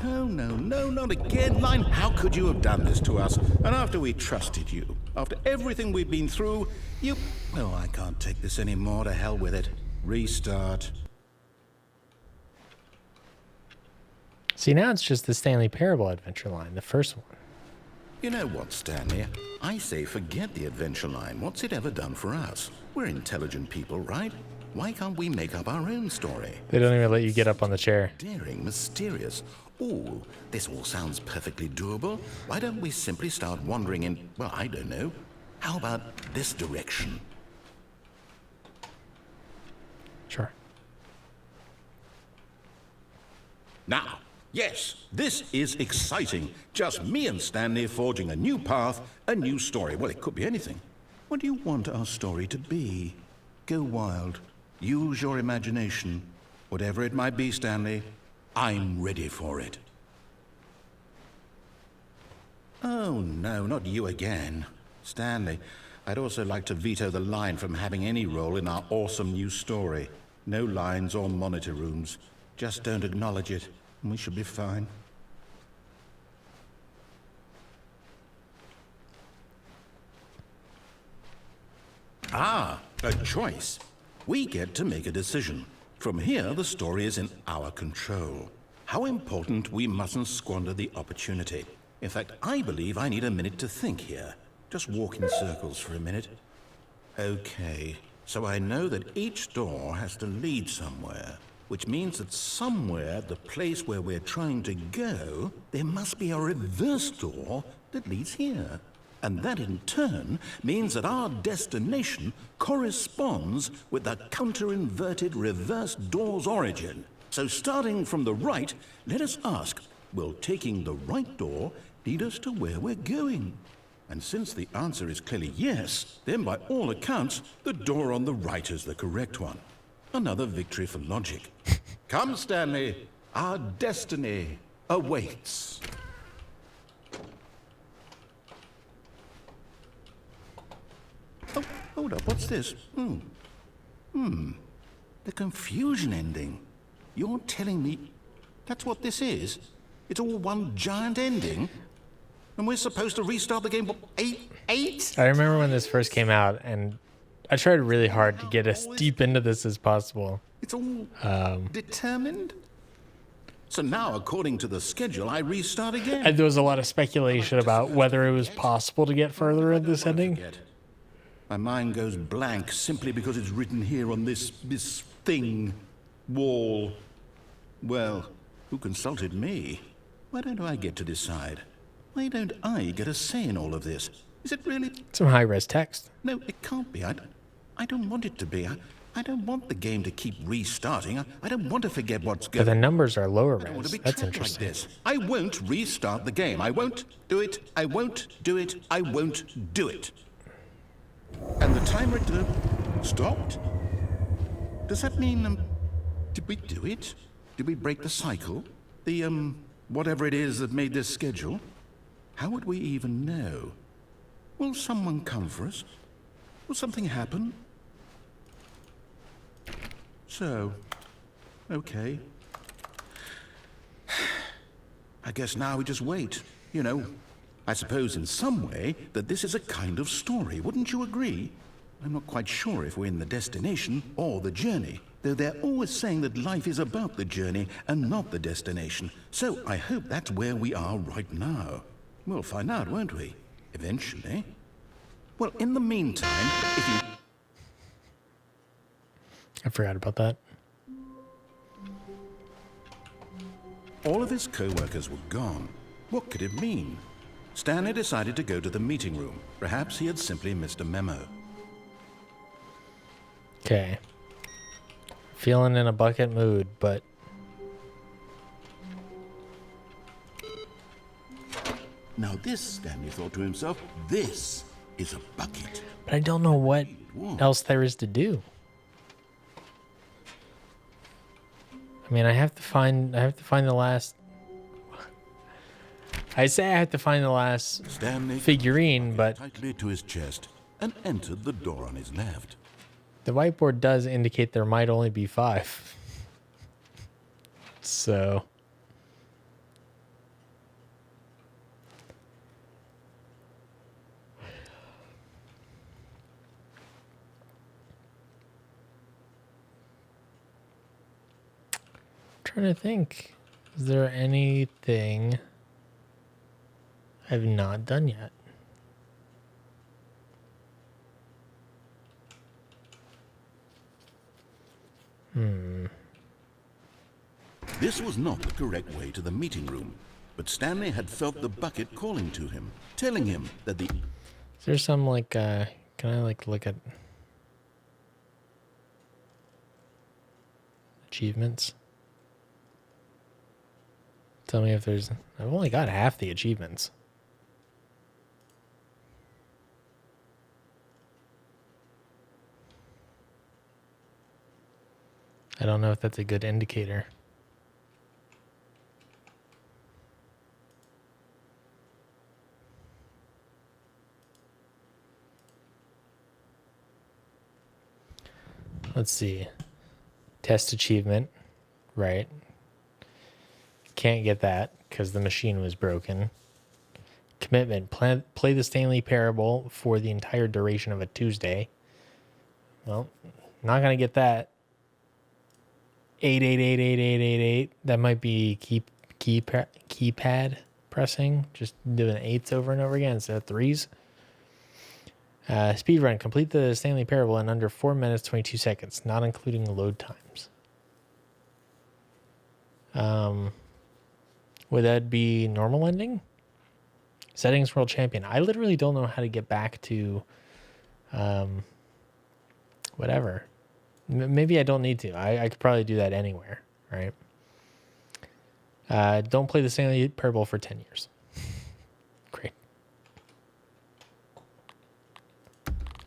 Oh, no, not again. Line, how could you have done this to us? And after we trusted you, after everything we've been through, you... Oh, I can't take this anymore. To hell with it. Restart. See, now it's just the Stanley Parable adventure line, the first one. You know what, Stanley? I say forget the adventure line. What's it ever done for us? We're intelligent people, right? Why can't we make up our own story? They don't even let you get up on the chair. Daring, mysterious. Oh, this all sounds perfectly doable. Why don't we simply start wandering in, well, I don't know. How about this direction? Sure. Now, yes, this is exciting. Just me and Stanley forging a new path, a new story. Well, it could be anything. What do you want our story to be? Go wild. Use your imagination. Whatever it might be, Stanley, I'm ready for it. Oh, no, not you again. Stanley, I'd also like to veto the line from having any role in our awesome new story. No lines or monitor rooms. Just don't acknowledge it, and we should be fine. Ah, a choice. We get to make a decision. From here, the story is in our control. How important, we mustn't squander the opportunity. In fact, I believe I need a minute to think here. Just walk in circles for a minute. Okay, so I know that each door has to lead somewhere, which means that somewhere, the place where we're trying to go, there must be a reverse door that leads here. And that in turn means that our destination corresponds with the counter-inverted reverse door's origin. So starting from the right, let us ask, will taking the right door lead us to where we're going? And since the answer is clearly yes, then by all accounts, the door on the right is the correct one. Another victory for logic. Come, Stanley, our destiny awaits. Oh, hold up, what's this? The confusion ending. You're telling me that's what this is? It's all one giant ending? And we're supposed to restart the game, what, eight? I remember when this first came out, and I tried really hard to get as deep into this as possible. It's all determined? So now, according to the schedule, I restart again. And there was a lot of speculation about whether it was possible to get further in this ending. My mind goes blank simply because it's written here on this thing, wall. Well, who consulted me? Why don't I get to decide? Why don't I get a say in all of this? Is it really? Some high-res text. No, it can't be. I don't want it to be. I don't want the game to keep restarting. I don't want to forget what's But going the numbers are lower I don't want res. to be That's trapped interesting. like this. I won't restart the game. I won't do it. I won't do it. I won't do it. And the timer stopped? Does that mean, did we do it? Did we break the cycle? The, whatever it is that made this schedule? How would we even know? Will someone come for us? Will something happen? So, okay. I guess now we just wait, you know. I suppose in some way that this is a kind of story, wouldn't you agree? I'm not quite sure if we're in the destination or the journey, though they're always saying that life is about the journey and not the destination. So I hope that's where we are right now. We'll find out, won't we? Eventually. Well, in the meantime, if you... I forgot about that. All of his co-workers were gone. What could it mean? Stanley decided to go to the meeting room. Perhaps he had simply missed a memo. Okay. Feeling in a bucket mood, but Now this, Stanley thought to himself, this is a bucket. I don't know what else there is to do. I mean, I have to find the last. I say I have to find the last Stanley figurine, but tightly to his chest and entered the door on his left. the whiteboard does indicate there might only be 5. So trying to think. Is there anything I've not done yet? This was not the correct way to the meeting room, but Stanley had felt the bucket calling to him, telling him that the... Is there some like, can I like look at achievements? Tell me if there's, I've only got half the achievements. I don't know if that's a good indicator. Let's see. Test achievement. Right. Can't get that because the machine was broken. Commitment. Play the Stanley Parable for the entire duration of a Tuesday. Well, not going to get that. 8888888. That might be keypad pressing. Just doing 8s over and over again instead of 3s. Speed run. Complete the Stanley Parable in under 4 minutes, 22 seconds, not including load times. Would that be normal ending? Settings world champion. I literally don't know how to get back to whatever. Maybe I don't need to. I could probably do that anywhere, right? Don't play the Stanley Parable for 10 years. Great.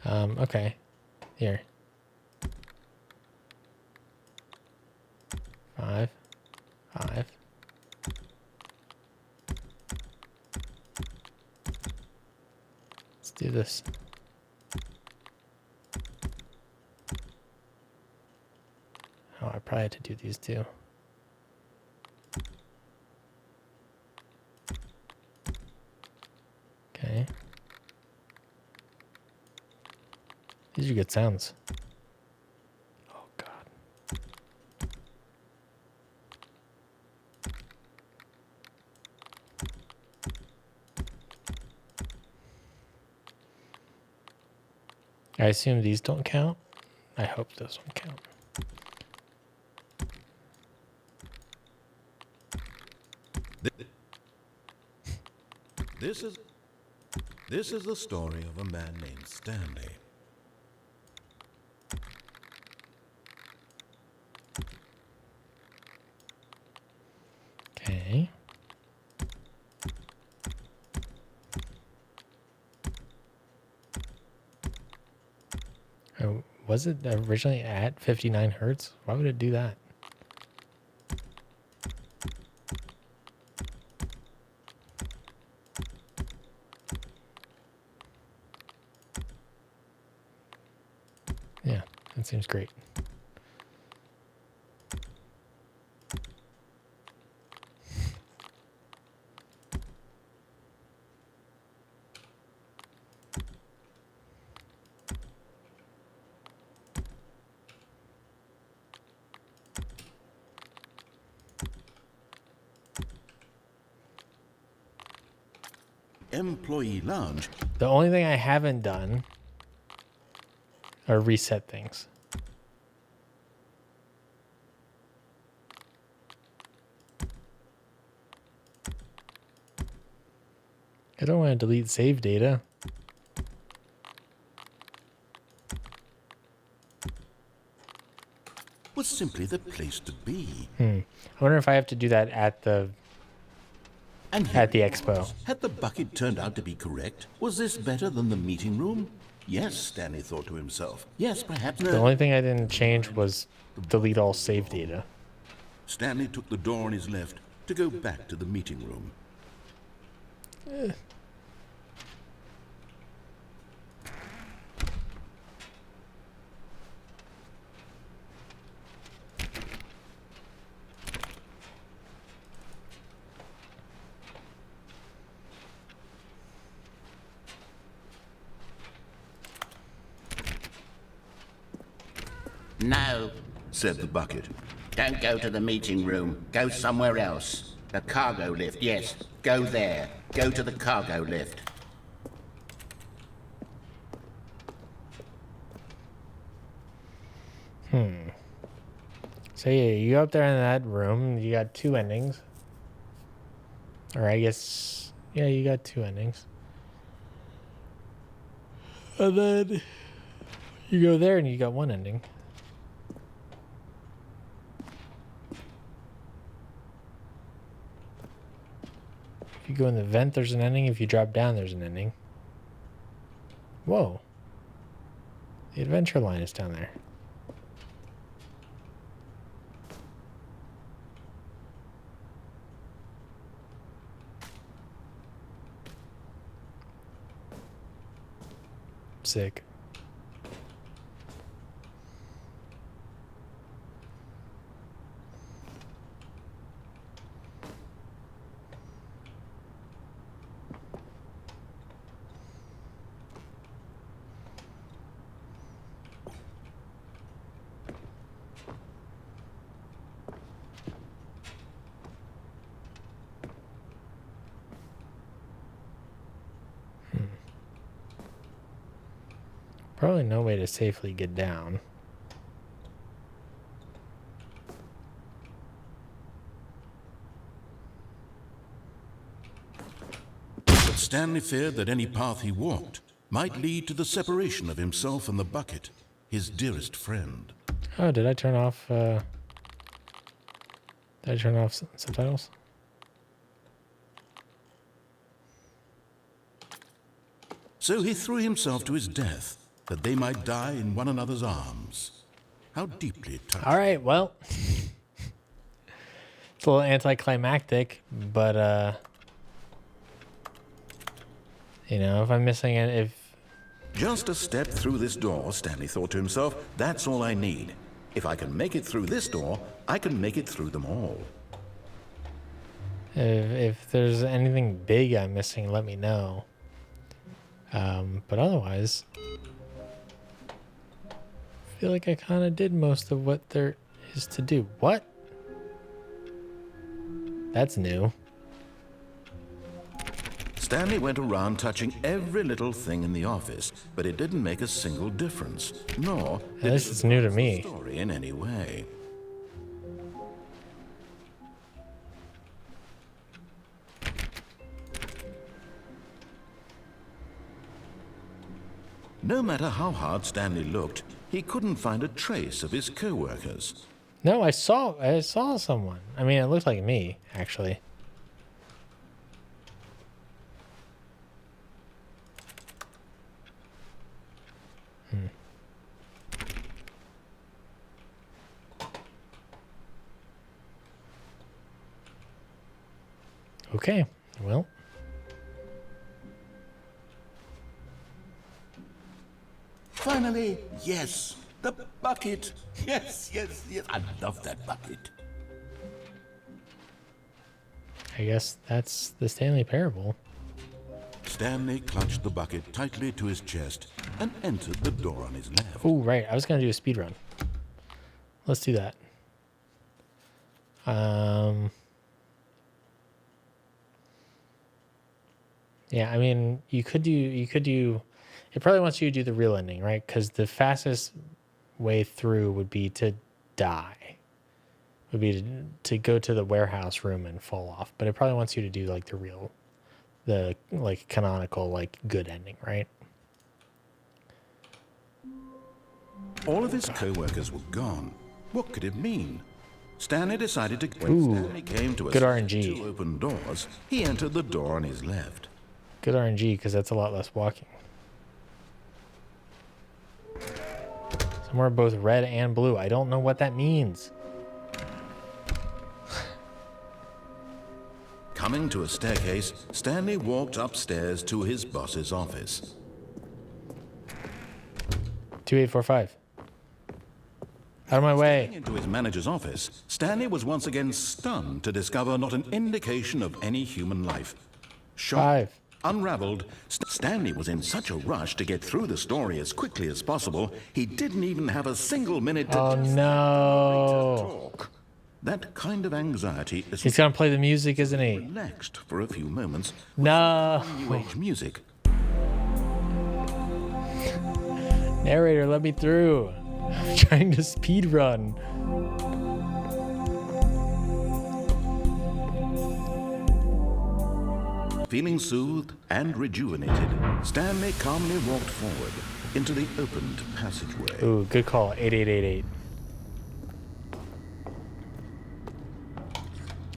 Okay. Here. 5. 5. Let's do this. Oh, I probably had to do these too. Okay. These are good sounds. Oh, God. I assume these don't count. I hope those don't count. This is the story of a man named Stanley. Okay. Oh, was it originally at 59 hertz? Why would it do that? Yeah, that seems great. Employee lounge. The only thing I haven't done are reset things. I don't want to delete save data. Was simply the place to be. I wonder if I have to do that at the And the expo. had the bucket turned out to be correct? Was this better than the meeting room? Yes, Stanley thought to himself. Yes, perhaps The not. only thing I didn't change was delete all save data. Stanley took the door on his left to go back to the meeting room. No. Said the bucket. Don't go to the meeting room. Go somewhere else. The cargo lift, yes. Go there. Go to the cargo lift. So yeah, you go up there in that room. You got 2 endings. Or I guess, yeah, you got 2 endings. And then you go there and you got 1 ending. If you go in the vent, there's an ending. If you drop down, there's an ending. Whoa. The adventure line is down there. Sick. Probably no way to safely get down. But Stanley feared that any path he walked might lead to the separation of himself and the bucket, his dearest friend. Oh, did I turn off subtitles? So he threw himself to his death, that they might die in one another's arms. How deeply touching. All right, well, it's a little anticlimactic, but you know, if I'm missing it, if Just a step through this door, Stanley thought to himself, that's all I need. If I can make it through this door, I can make it through them all. if there's anything big I'm missing, let me know. But otherwise, I feel like I kind of did most of what there is to do. What? That's new. Stanley went around touching every little thing in the office, but it didn't make a single difference, nor did This is new to me. the story in any way. No matter how hard Stanley looked, he couldn't find a trace of his co-workers. No, I saw someone. I mean, it looked like me, actually. Okay, well. Finally, yes, the bucket. Yes, yes, yes. I love that bucket. I guess that's the Stanley Parable. Stanley clutched the bucket tightly to his chest and entered the door on his left. Oh, right. I was going to do a speed run. Let's do that. Yeah, I mean, you could do, it probably wants you to do the real ending, right? Because the fastest way through would be to die. Would be to go to the warehouse room and fall off. But it probably wants you to do like the like canonical, like good ending, right? All of his co-workers were gone. What could it mean? Stanley decided to... When Ooh, Stanley came to a good set of RNG. 2 open doors, he entered the door on his left. Good RNG, because that's a lot less walking. Some are both red and blue. I don't know what that means. Coming to a staircase, Stanley walked upstairs to his boss's office. 2845. Out of my way. Into his manager's office, Stanley was once again stunned to discover not an indication of any human life. Shocked, 5. unraveled, Stanley was in such a rush to get through the story as quickly as possible, he didn't even have a single minute to Oh no. talk. That kind of anxiety is He's gonna play the music, isn't he? relaxed for a few moments. No. New age music. Narrator, let me through. I'm trying to speed run. Feeling soothed and rejuvenated, Stanley calmly walked forward into the opened passageway. Ooh, good call. 8888.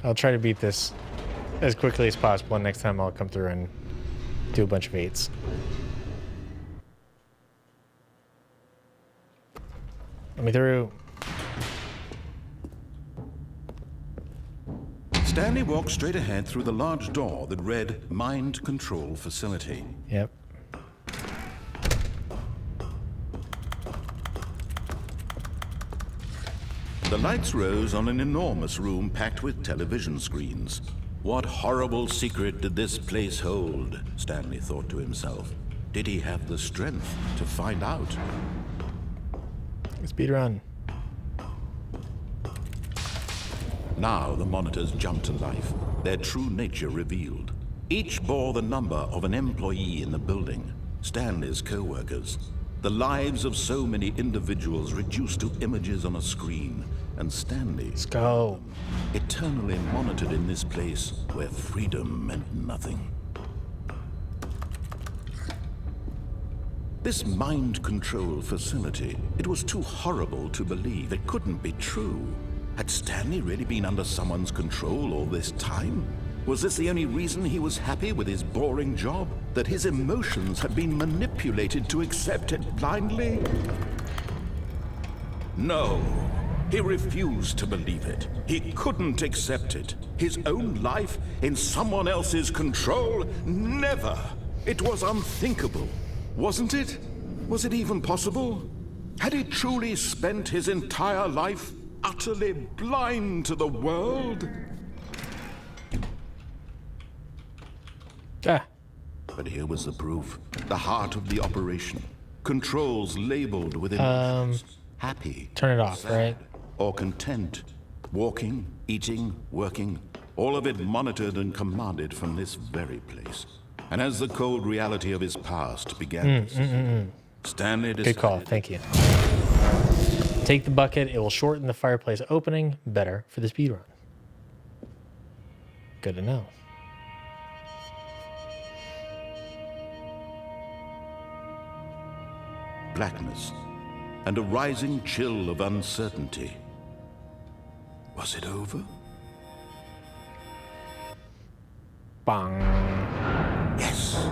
I'll try to beat this as quickly as possible, and next time I'll come through and do a bunch of 8s. Let me through. Stanley walked straight ahead through the large door that read Mind Control Facility. Yep. The lights rose on an enormous room packed with television screens. What horrible secret did this place hold? Stanley thought to himself. Did he have the strength to find out? Speed run. Now the monitors jumped to life, their true nature revealed. Each bore the number of an employee in the building, Stanley's co-workers. The lives of so many individuals reduced to images on a screen, and Stanley, Let's go. eternally monitored in this place where freedom meant nothing. This mind control facility, it was too horrible to believe. It couldn't be true. Had Stanley really been under someone's control all this time? Was this the only reason he was happy with his boring job? That his emotions had been manipulated to accept it blindly? No. He refused to believe it. He couldn't accept it. His own life in someone else's control? Never. It was unthinkable. Wasn't it? Was it even possible? Had he truly spent his entire life utterly blind to the world? Ah. But here was the proof. The heart of the operation. Controls labeled with emotions. Happy. Turn it off, sad, right? Or content. Walking, eating, working. All of it monitored and commanded from this very place. And as the cold reality of his past began Stanley decided... Good call. Thank you. Take the bucket. It will shorten the fireplace opening. Better for the speed run. Good to know. Blackness and a rising chill of uncertainty. Was it over? Bang. Yes.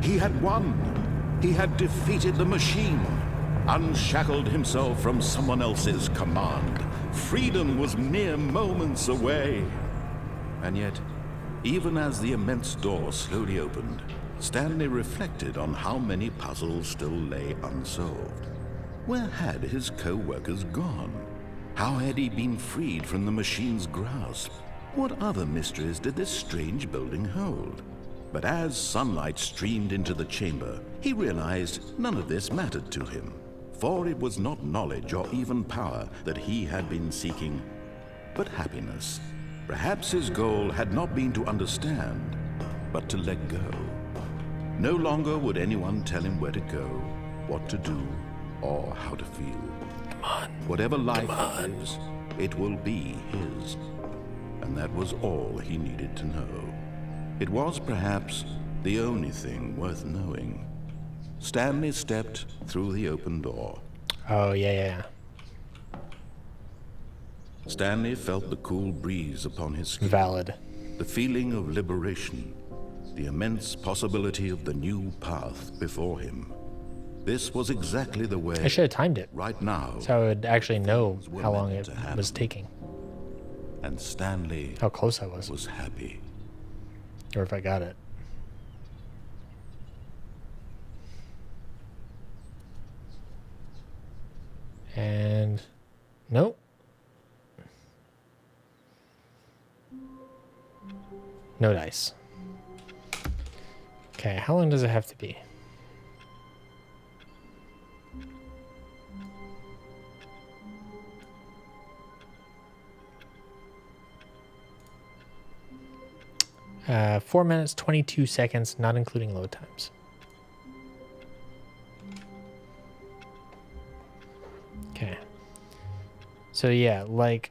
He had won. He had defeated the machine, unshackled himself from someone else's command. Freedom was mere moments away. And yet, even as the immense door slowly opened, Stanley reflected on how many puzzles still lay unsolved. Where had his co-workers gone? How had he been freed from the machine's grasp? What other mysteries did this strange building hold? But as sunlight streamed into the chamber, he realized none of this mattered to him. For it was not knowledge or even power that he had been seeking, but happiness. Perhaps his goal had not been to understand, but to let go. No longer would anyone tell him where to go, what to do, or how to feel. Come on. Whatever life is, it will be his. And that was all he needed to know. It was perhaps the only thing worth knowing. Stanley stepped through the open door. Oh, yeah. Stanley felt the cool breeze upon his skin. Valid. The feeling of liberation. The immense possibility of the new path before him. This was exactly the way. I should have timed it. Right now. So I would actually know were how long meant it to happen. was taking. And Stanley How close I was. was happy. Or if I got it. And nope. No dice. Okay, how long does it have to be? 4 minutes, 22 seconds, not including load times. Okay. So yeah, like,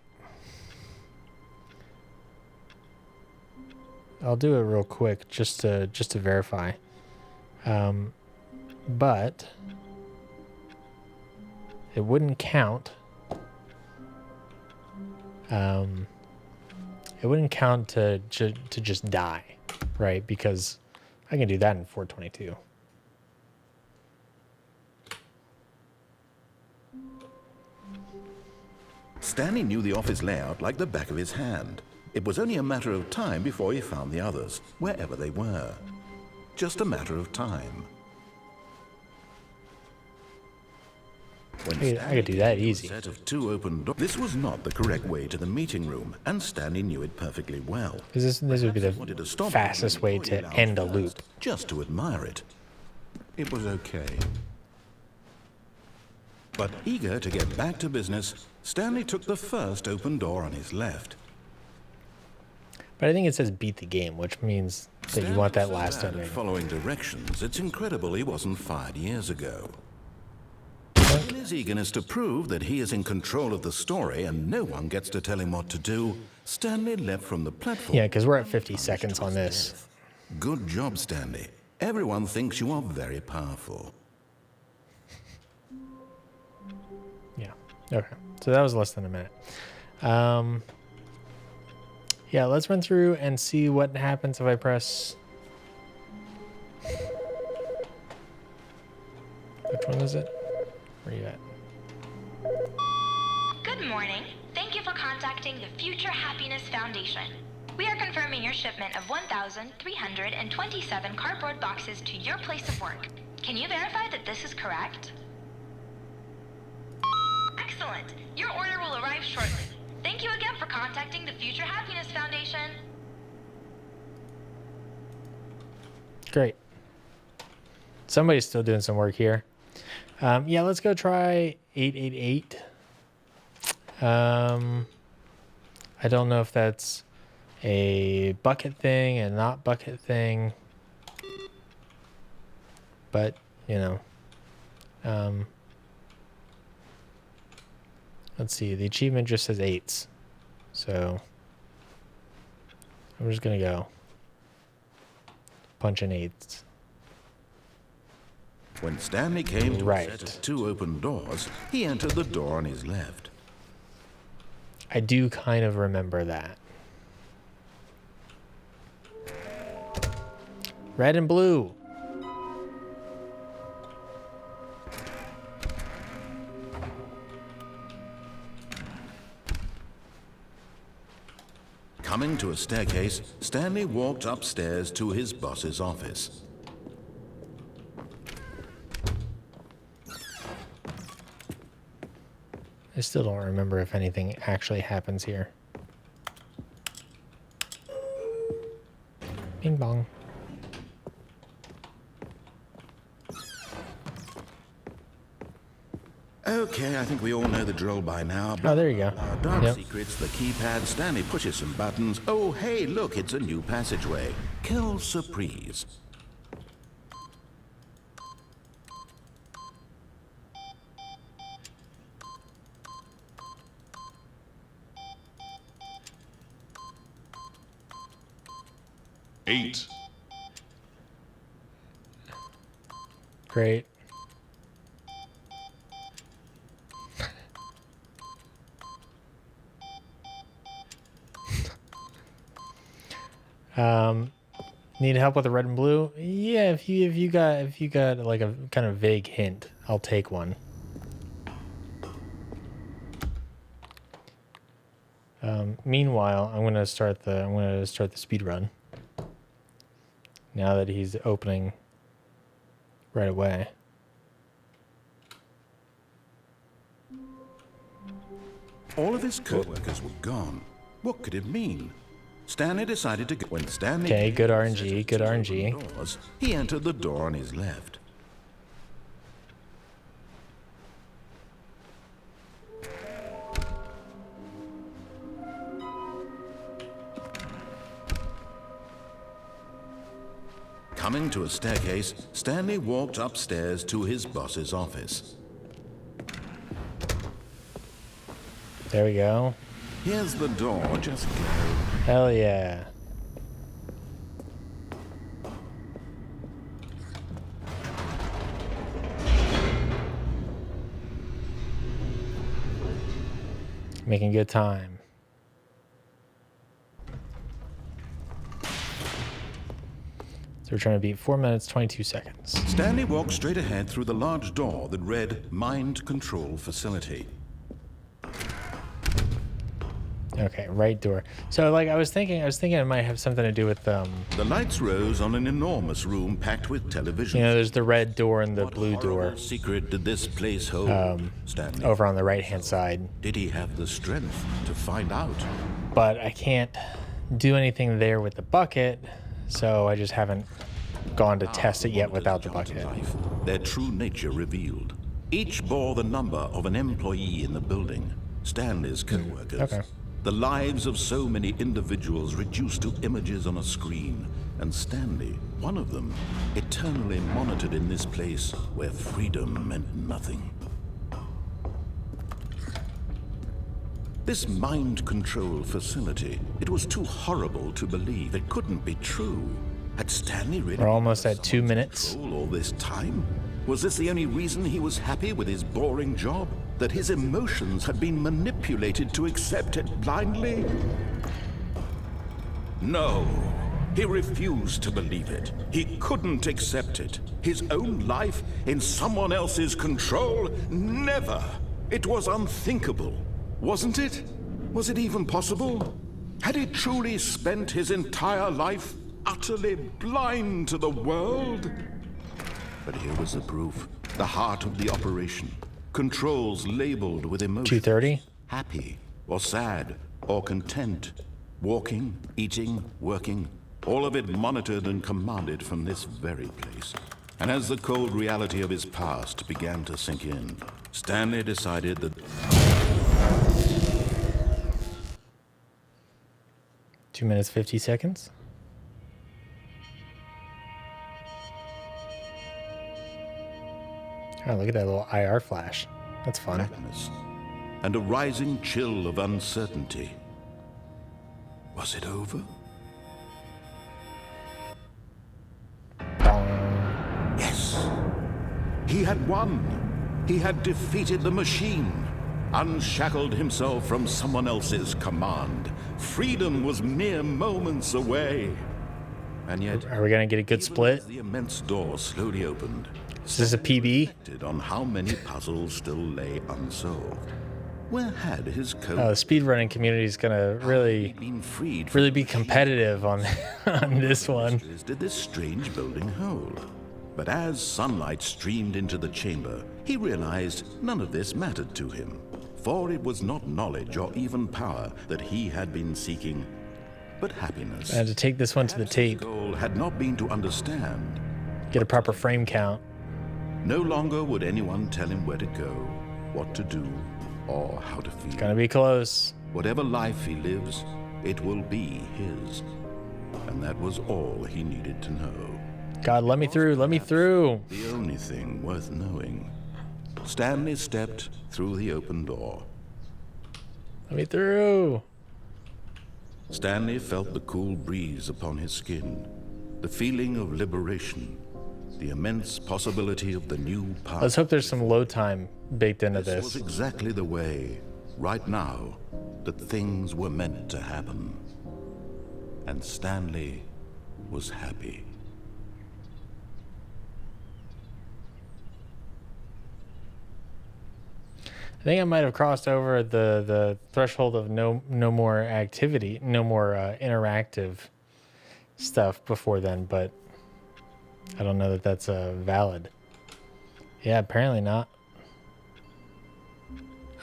I'll do it real quick just to verify. But it wouldn't count. It wouldn't count to just die, right? Because I can do that in 422. Stanley knew the office layout like the back of his hand. It was only a matter of time before he found the others, wherever they were. Just a matter of time. I could do that easy. Set of 2 open doors. This was not the correct way to the meeting room, and Stanley knew it perfectly well. Because this would be Wanted the to stop fastest way to end a loop. just to admire it. It was okay. But eager to get back to business, Stanley took the first open door on his left. But I think it says beat the game, which means that you want that last ending. ending. Following directions, it's incredible he wasn't fired years ago. In his eagerness to prove that he is in control of the story and no one gets to tell him what to do, Stanley leapt from the platform. Yeah, because we're at 50 seconds on this. Good job, Stanley. Everyone thinks you are very powerful. Yeah. Okay. So that was less than a minute. Yeah, let's run through and see what happens if I press. Which one is it? Where are you at? Good morning. Thank you for contacting the Future Happiness Foundation. We are confirming your shipment of 1,327 cardboard boxes to your place of work. Can you verify that this is correct? Excellent. Your order will arrive shortly. Thank you again for contacting the Future Happiness Foundation. Great. Somebody's still doing some work here. Yeah, let's go try 888. I don't know if that's a bucket thing and not bucket thing, but you know, let's see. The achievement just says 8s, so I'm just gonna go punch in 8s. When Stanley came to Right. a set of 2 open doors, he entered the door on his left. I do kind of remember that. Red and blue. Coming to a staircase, Stanley walked upstairs to his boss's office. I still don't remember if anything actually happens here. Bing bong. Okay, I think we all know the drill by now. Oh, there you go. Our dark Yep. secrets, the keypad, Stanley pushes some buttons. Oh, hey, look, it's a new passageway. Quelle surprise. Eight. Great. Need help with the red and blue? Yeah, if you got like a kind of vague hint, I'll take one. Meanwhile, I'm gonna start the speed run. Now that he's opening right away. All of his co-workers were gone. What could it mean? Stanley decided to go. When Stanley Okay, came good to the RNG, set of good 2 RNG. open doors, he entered the door on his left. Coming to a staircase, Stanley walked upstairs to his boss's office. There we go. Here's the door, just go. Hell yeah. Making good time. So we're trying to beat 4 minutes, 22 seconds. Stanley walked straight ahead through the large door that read Mind Control Facility. Okay, right door. So like I was thinking it might have something to do with The lights rose on an enormous room packed with television. you know, there's the red door and the blue door What secret did this place hold? Stanley. over on the right hand side. Did he have the strength to find out? But I can't do anything there with the bucket, so I just haven't gone to test it yet without the bucket. Life, their true nature revealed. Each bore the number of an employee in the building, Stanley's co-workers. Okay. The lives of so many individuals reduced to images on a screen, and Stanley, one of them, eternally monitored in this place where freedom meant nothing. This mind control facility, it was too horrible to believe. It couldn't be true. Had Stanley really We're almost been at 2 minutes. control all this time? Was this the only reason he was happy with his boring job? That his emotions had been manipulated to accept it blindly? No. He refused to believe it. He couldn't accept it. His own life in someone else's control? Never. It was unthinkable. Wasn't it? Was it even possible? Had he truly spent his entire life utterly blind to the world? But here was the proof. The heart of the operation. Controls labeled with emotions. 2:30? Happy, or sad, or content. Walking, eating, working. All of it monitored and commanded from this very place. And as the cold reality of his past began to sink in, Stanley decided that 2 minutes, 50 seconds. Oh, look at that little IR flash. That's fun. blackness and a rising chill of uncertainty. Was it over? Yes. He had won. He had defeated the machine, unshackled himself from someone else's command. Freedom was mere moments away. And yet, Are we going to get a good even split? as the immense door slowly opened, Is this a PB? on how many puzzles still lay unsolved. Where had his Oh, coat the speedrunning community is going to really been freed really be competitive on on this one. did this strange building hold? But as sunlight streamed into the chamber, he realized none of this mattered to him. For it was not knowledge or even power that he had been seeking, but happiness. I had to take this one to the His tape, goal had not been to understand. get a proper frame count. No longer would anyone tell him where to go, what to do, or how to feel. Gonna be close. Whatever life he lives, it will be his. And that was all he needed to know. God, let me through, let me through. The only thing worth knowing. Stanley stepped through the open door. Let me through. Stanley felt the cool breeze upon his skin, the feeling of liberation, the immense possibility of the new path. Let's hope there's some load time baked into This was this. exactly the way, right now, that things were meant to happen. And Stanley was happy. I think I might have crossed over the threshold of no more activity, no more interactive stuff before then, but I don't know that that's valid. Yeah, apparently not.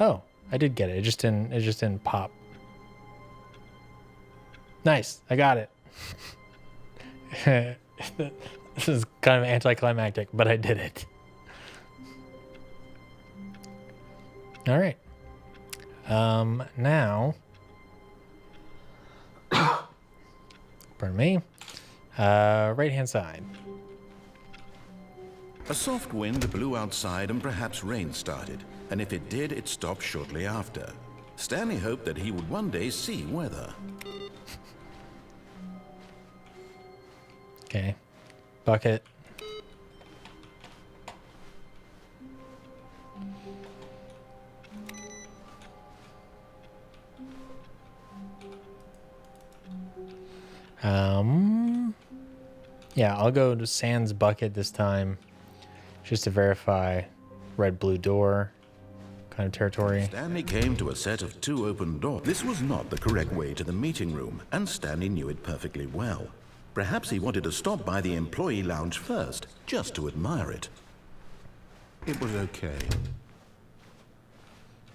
Oh, I did get it. It just didn't pop. Nice, I got it. This is kind of anticlimactic, but I did it. All right. Now, pardon me. Right-hand side. A soft wind blew outside and perhaps rain started, and if it did, it stopped shortly after. Stanley hoped that he would one day see weather. Okay. Bucket. Yeah, I'll go to Sans bucket this time, just to verify red blue door kind of territory. Stanley came to a set of 2 open doors. This was not the correct way to the meeting room, and Stanley knew it perfectly well. Perhaps he wanted to stop by the employee lounge first, just to admire it. It was okay.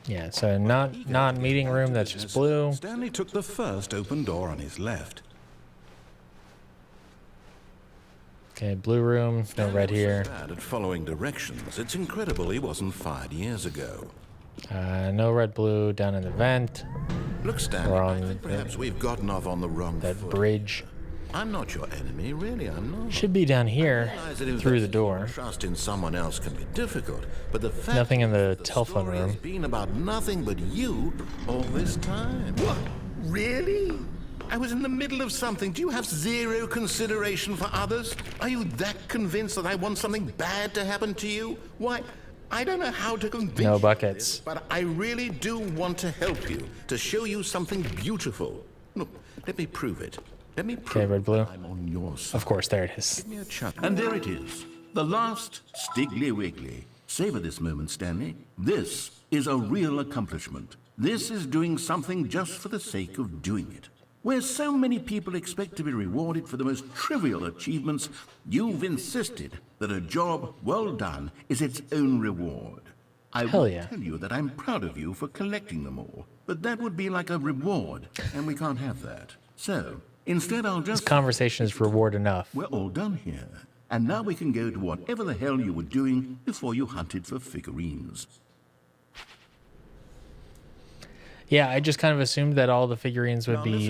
Yeah, so not meeting room, that's just blue. Stanley took the first open door on his left. Okay, blue room, no red here. Bad at following directions. It's incredible he wasn't fired years ago. No red blue down in the vent. Look, Stanley, We're I on think perhaps we've gotten off on the wrong that foot. bridge. I'm not your enemy, really, I'm not. Should be down here Realize that through the investing door. Trust in someone else can be difficult, but the fact Nothing in the the telephone story room. has been about nothing but you all this time. What? Really? I was in the middle of something. Do you have zero consideration for others? Are you that convinced that I want something bad to happen to you? Why, I don't know how to convince No you of buckets. this, but I really do want to help you, to show you something beautiful. Look, let me prove it. Let me prove red blue. I'm on your side. Of course, there it is. Give me a chuck. And there it is. The last Stiggly Wiggly. Savor this moment, Stanley. This is a real accomplishment. This is doing something just for the sake of doing it. Where so many people expect to be rewarded for the most trivial achievements, you've insisted that a job well done is its own reward. I Hell will yeah. tell you that I'm proud of you for collecting them all, but that would be like a reward, and we can't have that. So, instead I'll This just... conversation is reward enough. We're all done here, and now we can go to whatever the hell you were doing before you hunted for figurines. Yeah, I just kind of assumed that all the figurines would be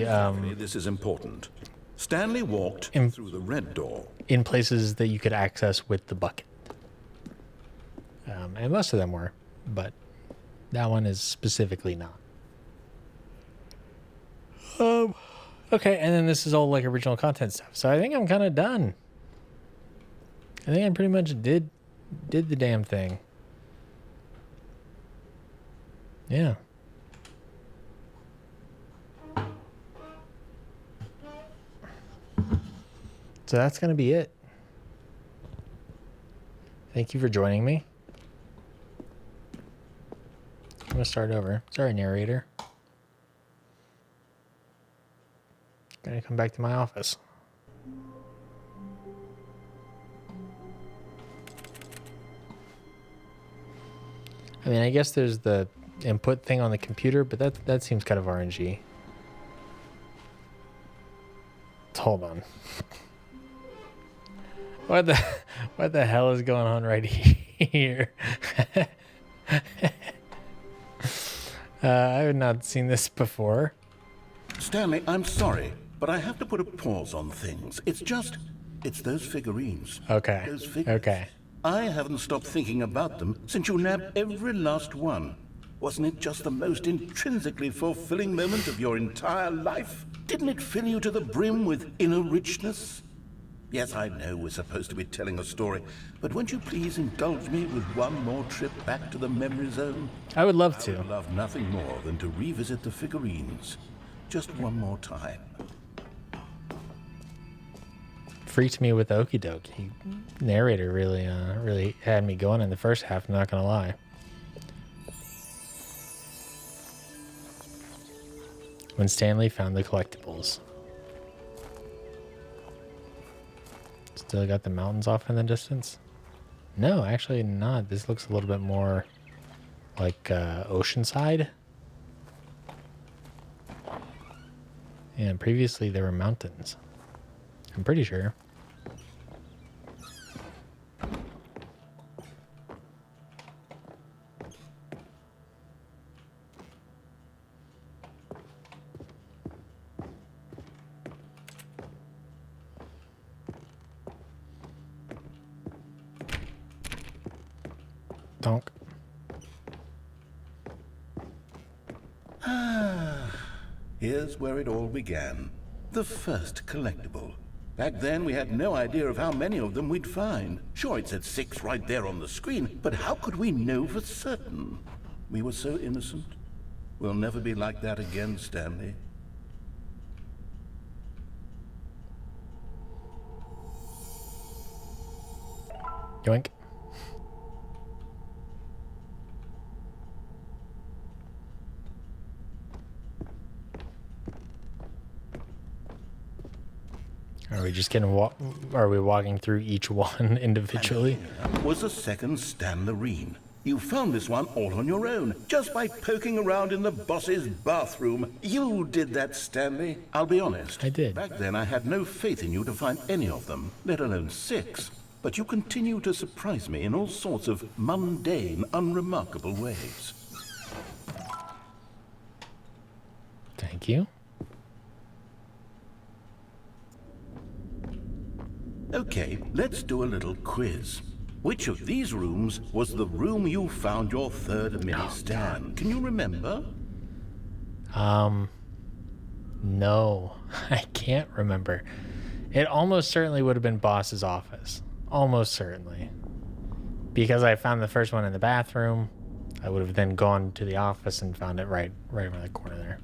This is important. Stanley walked In- through the red door. in places that you could access with the bucket. And most of them were, but that one is specifically not. Okay, and then this is all like original content stuff. So I think I'm kind of done. I think I pretty much did the damn thing. Yeah. So that's going to be it. Thank you for joining me. I'm going to start over. Sorry, narrator. Going to come back to my office. I mean, I guess there's the input thing on the computer, but that seems kind of RNG. Hold on. What the hell is going on right here? I have not seen this before. Stanley, I'm sorry, but I have to put a pause on things. It's those figurines. Okay. Those figures. Okay. I haven't stopped thinking about them since you nabbed every last one. Wasn't it just the most intrinsically fulfilling moment of your entire life? Didn't it fill you to the brim with inner richness? Yes, I know we're supposed to be telling a story, but won't you please indulge me with one more trip back to the memory zone? I would love I to. would love nothing more than to revisit the figurines. Just one more time. Freaked me with the okie doke. Narrator really had me going in the first half, I'm not gonna lie. When Stanley found the collectibles. Still got the mountains off in the distance? No, actually not. This looks a little bit more like Oceanside. And previously there were mountains. I'm pretty sure. Donk. Here's where it all began. The first collectible. Back then, we had no idea of how many of them we'd find. Sure, it said 6 right there on the screen, but how could we know for certain? We were so innocent. We'll never be like that again, Stanley. Yoink. Are we just getting are we walking through each one individually? And here was a second Stanley. You found this one all on your own, just by poking around in the boss's bathroom. You did that, Stanley. I'll be honest. I did. Back then, I had no faith in you to find any of them, let alone 6. But you continue to surprise me in all sorts of mundane, unremarkable ways. Thank you. Okay, let's do a little quiz. Which of these rooms was the room you found your third mini Stan? Can you remember? No, I can't remember. It almost certainly would have been Boss's office. Almost certainly. Because I found the first one in the bathroom, I would have then gone to the office and found it right around the corner there.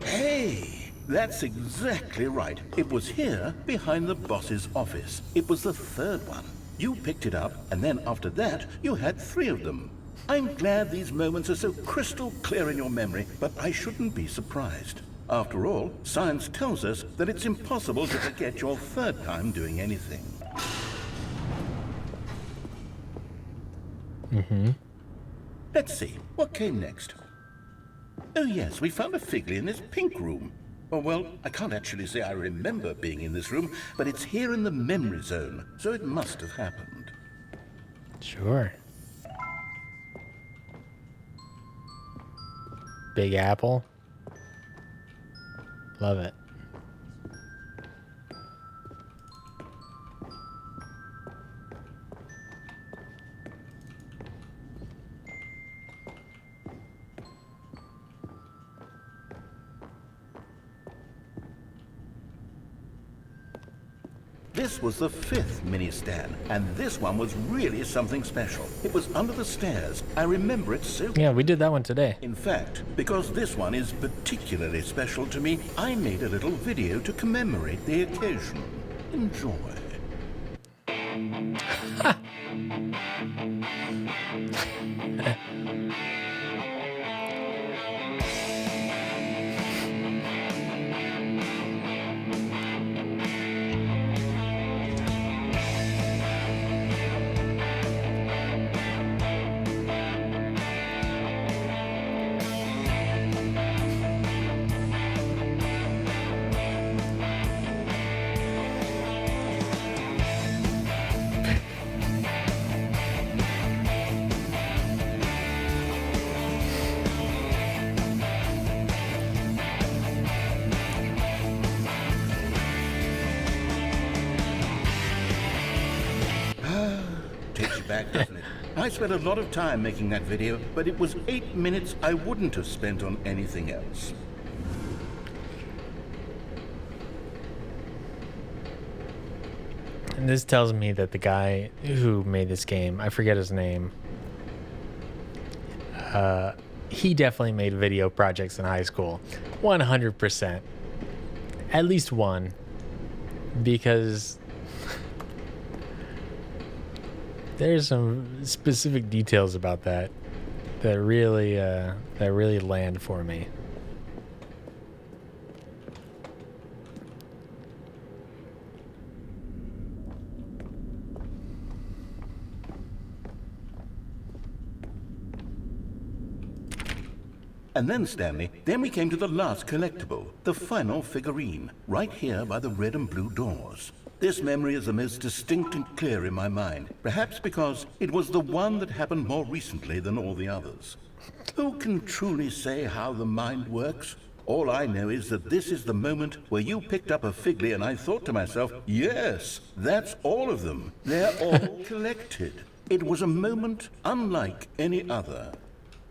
Hey, that's exactly right. It was here, behind the boss's office. It was the third one. You picked it up, and then after that, you had 3 of them. I'm glad these moments are so crystal clear in your memory, but I shouldn't be surprised. After all, science tells us that it's impossible to forget your third time doing anything. Let's see, what came next? Oh yes, we found a Figley in this pink room. Oh well, I can't actually say I remember being in this room, but it's here in the memory zone, so it must have happened. Sure. Big Apple. Love it. This was the 5th mini Stan, and this one was really something special. It was under the stairs. I remember it so. Yeah, we did that one today. In fact, because this one is particularly special to me, I made a little video to commemorate the occasion. Enjoy. Back, doesn't it? I spent a lot of time making that video, but it was 8 minutes I wouldn't have spent on anything else. And this tells me that the guy who made this game, I forget his name, he definitely made video projects in high school. 100%. At least one. Because there's some specific details about that really land for me. And then, Stanley, then we came to the last collectible, the final figurine, right here by the red and blue doors. This memory is the most distinct and clear in my mind, perhaps because it was the one that happened more recently than all the others. Who can truly say how the mind works? All I know is that this is the moment where you picked up a Figley and I thought to myself, yes, that's all of them. They're all collected. It was a moment unlike any other.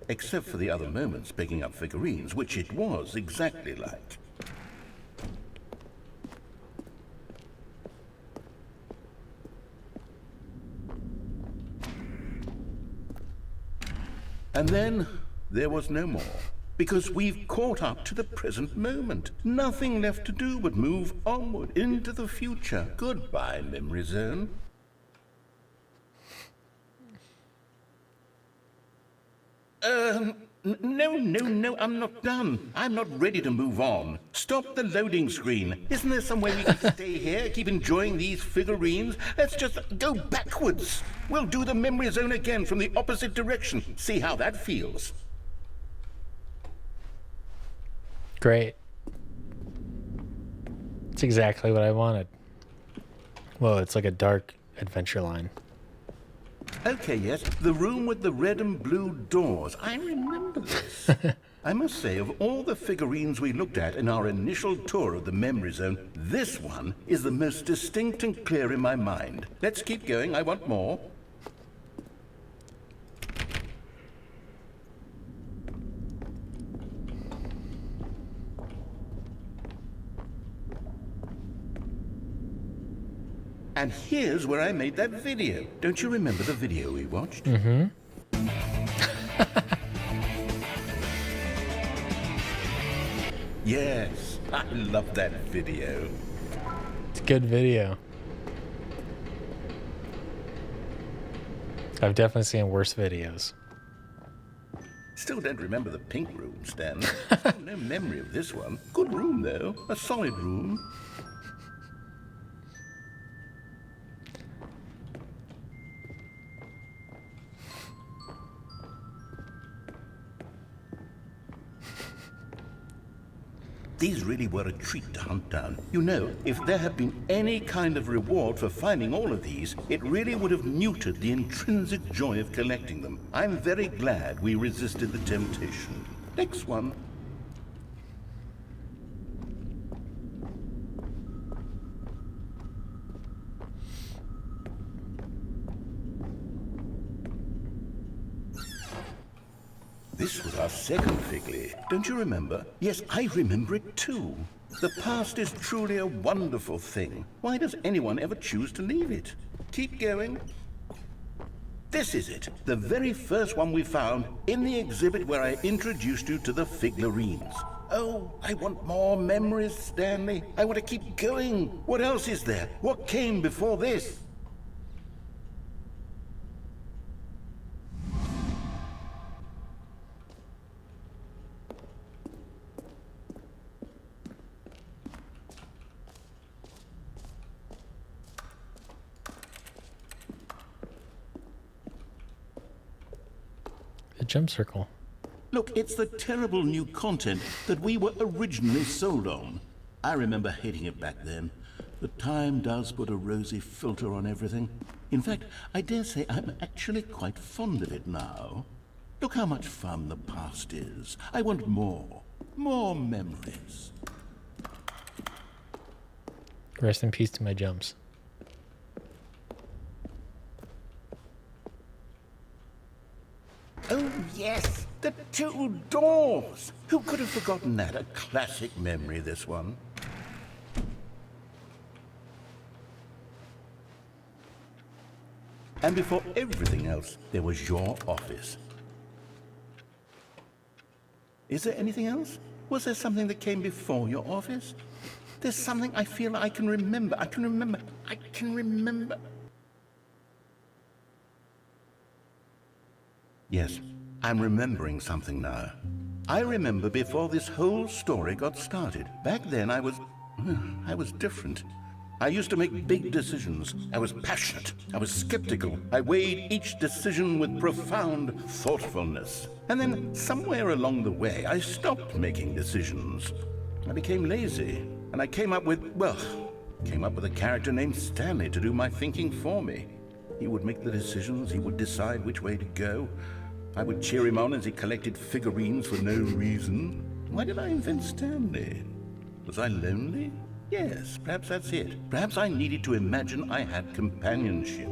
Except for the other moments picking up figurines, which it was exactly like. And then there was no more, because we've caught up to the present moment. Nothing left to do but move onward into the future. Goodbye, Memory Zone. No, I'm not done. I'm not ready to move on. Stop the loading screen. Isn't there some way we can stay here, keep enjoying these figurines? Let's just go backwards. We'll do the Memory Zone again from the opposite direction. See how that feels. Great. It's exactly what I wanted. Whoa, it's like a dark adventure line. Okay, yes, the room with the red and blue doors. I remember this. I must say, of all the figurines we looked at in our initial tour of the Memory Zone, this one is the most distinct and clear in my mind. Let's keep going, I want more. And here's where I made that video. Don't you remember the video we watched? Mm-hmm. Yes, I love that video. It's a good video. I've definitely seen worse videos. Still don't remember the pink room, Stan. Still no memory of this one. Good room, though. A solid room. These really were a treat to hunt down. You know, if there had been any kind of reward for finding all of these, it really would have neutered the intrinsic joy of collecting them. I'm very glad we resisted the temptation. Next one. This was our second Figley. Don't you remember? Yes, I remember it too. The past is truly a wonderful thing. Why does anyone ever choose to leave it? Keep going. This is it. The very first one we found in the exhibit where I introduced you to the figurines. Oh, I want more memories, Stanley. I want to keep going. What else is there? What came before this? Jump circle. Look, it's the terrible new content that we were originally sold on. I remember hating it back then. But time does put a rosy filter on everything. In fact, I dare say I'm actually quite fond of it now. Look how much fun the past is. I want more. More memories. Rest in peace to my jumps. Oh, yes, the two doors. Who could have forgotten that? A classic memory, this one. And before everything else, there was your office. Is there anything else? Was there something that came before your office? There's something I feel I can remember. I can remember. Yes, I'm remembering something now. I remember before this whole story got started. Back then I was different. I used to make big decisions. I was passionate. I was skeptical. I weighed each decision with profound thoughtfulness. And then somewhere along the way, I stopped making decisions. I became lazy. And I came up with a character named Stanley to do my thinking for me. He would make the decisions. He would decide which way to go. I would cheer him on as he collected figurines for no reason. Why did I invent Stanley? Was I lonely? Yes, perhaps that's it. Perhaps I needed to imagine I had companionship.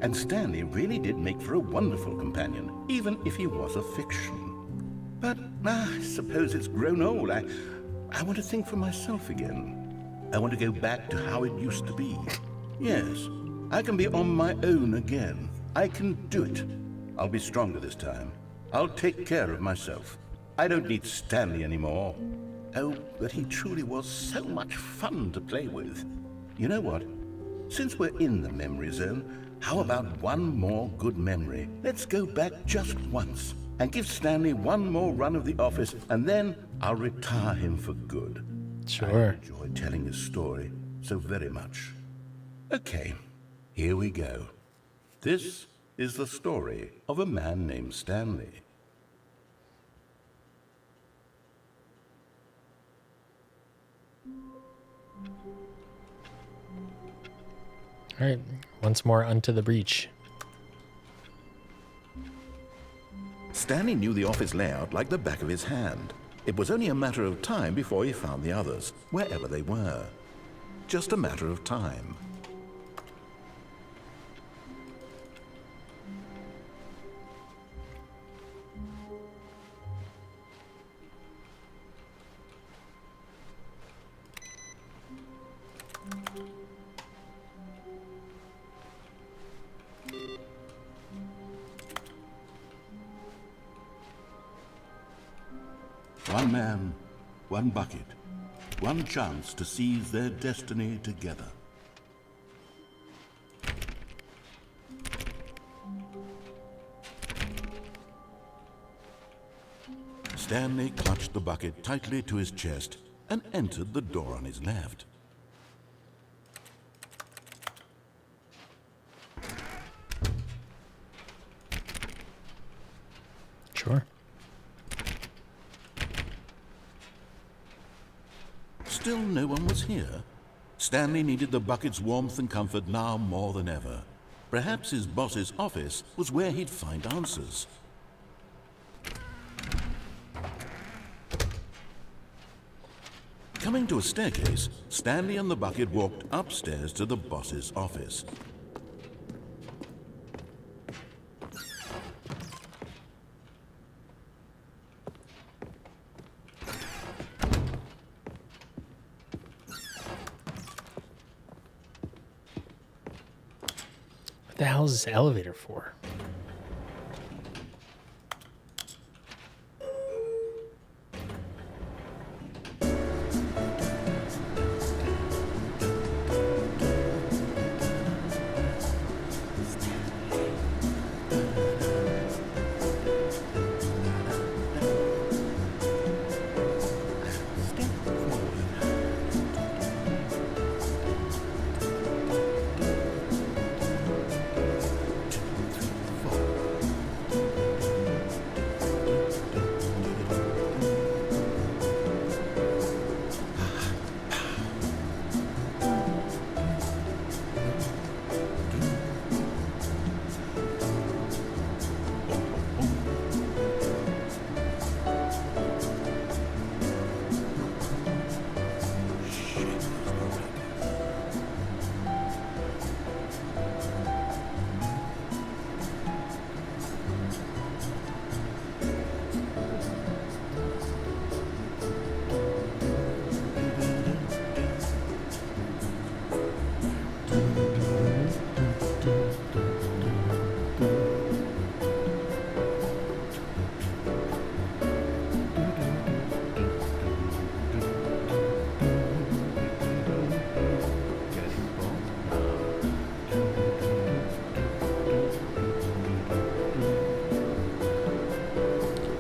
And Stanley really did make for a wonderful companion, even if he was a fiction. But I suppose it's grown old. I want to think for myself again. I want to go back to how it used to be. Yes, I can be on my own again. I can do it. I'll be stronger this time. I'll take care of myself. I don't need Stanley anymore. Oh, but he truly was so much fun to play with. You know what? Since we're in the memory zone, how about one more good memory? Let's go back just once and give Stanley one more run of the office, and then I'll retire him for good. Sure. I enjoy telling his story so very much. Okay, here we go. This is the story of a man named Stanley. All right, once more unto the breach. Stanley knew the office layout like the back of his hand. It was only a matter of time before he found the others, wherever they were. Just a matter of time. One man, one bucket, one chance to seize their destiny together. Stanley clutched the bucket tightly to his chest and entered the door on his left. Sure. Still no one was here. Stanley needed the bucket's warmth and comfort now more than ever. Perhaps his boss's office was where he'd find answers. Coming to a staircase, Stanley and the bucket walked upstairs to the boss's office. What the hell is this elevator for?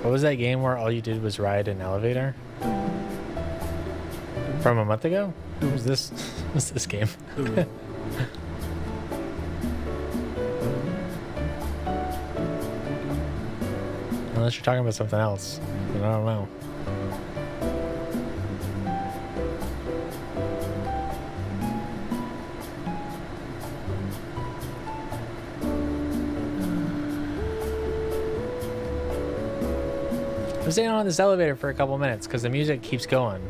What was that game where all you did was ride an elevator? From a month ago? Was this was this game? Unless you're talking about something else. But I don't know. I'm staying on this elevator for a couple minutes because the music keeps going.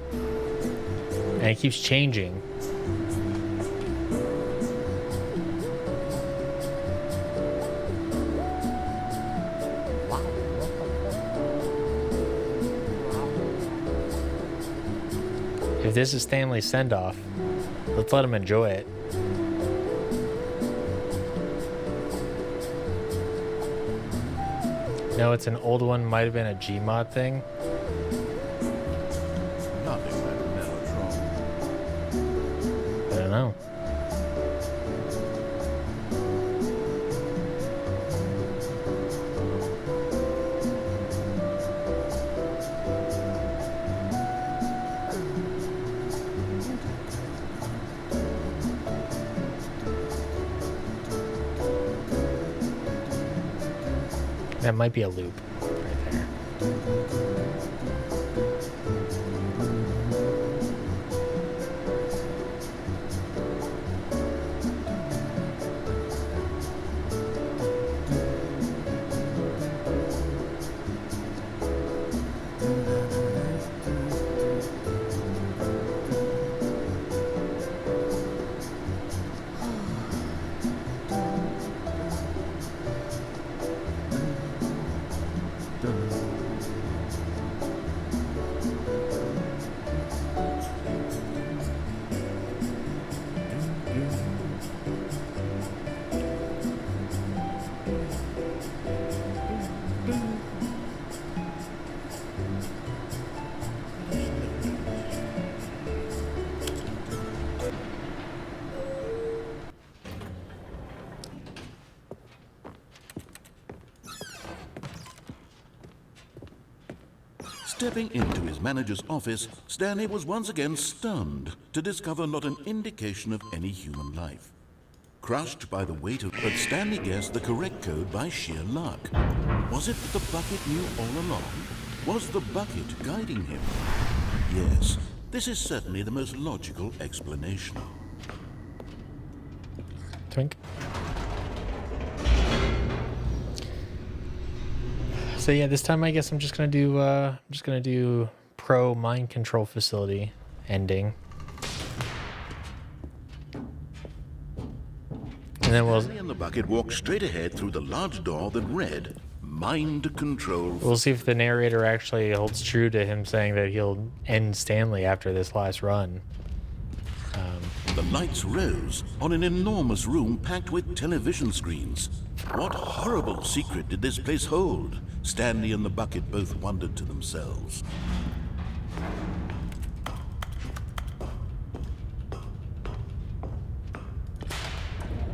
And it keeps changing. If this is Stanley's send-off, let's let him enjoy it. No, it's an old one. Might have been a Gmod thing. Nothing went wrong. I don't know. That might be a loop right there. Stepping into his manager's office, Stanley was once again stunned to discover not an indication of any human life. Crushed by the weight of... But Stanley guessed the correct code by sheer luck. Was it that the bucket knew all along? Was the bucket guiding him? Yes, this is certainly the most logical explanation. Twink. So yeah, this time I guess I'm just gonna do pro mind control facility ending, and then Stanley and the bucket walked straight ahead through the large door that read "Mind Control." we'll see if the narrator actually holds true to him saying that he'll end Stanley after this last run. The lights rose on an enormous room packed with television screens. What horrible secret did this place hold? Stanley and the bucket both wondered to themselves.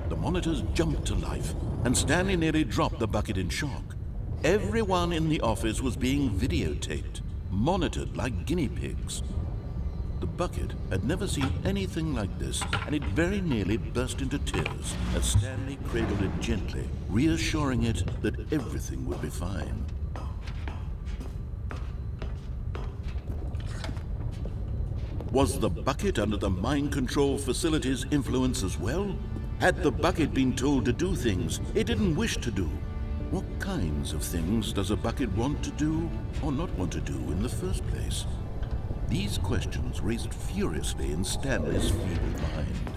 The monitors jumped to life, and Stanley nearly dropped the bucket in shock. Everyone in the office was being videotaped, monitored like guinea pigs. The bucket had never seen anything like this, and it very nearly burst into tears as Stanley cradled it gently, reassuring it that everything would be fine. Was the bucket under the mind control facility's influence as well? Had the bucket been told to do things it didn't wish to do? What kinds of things does a bucket want to do or not want to do in the first place? These questions raced furiously in Stanley's feeble mind.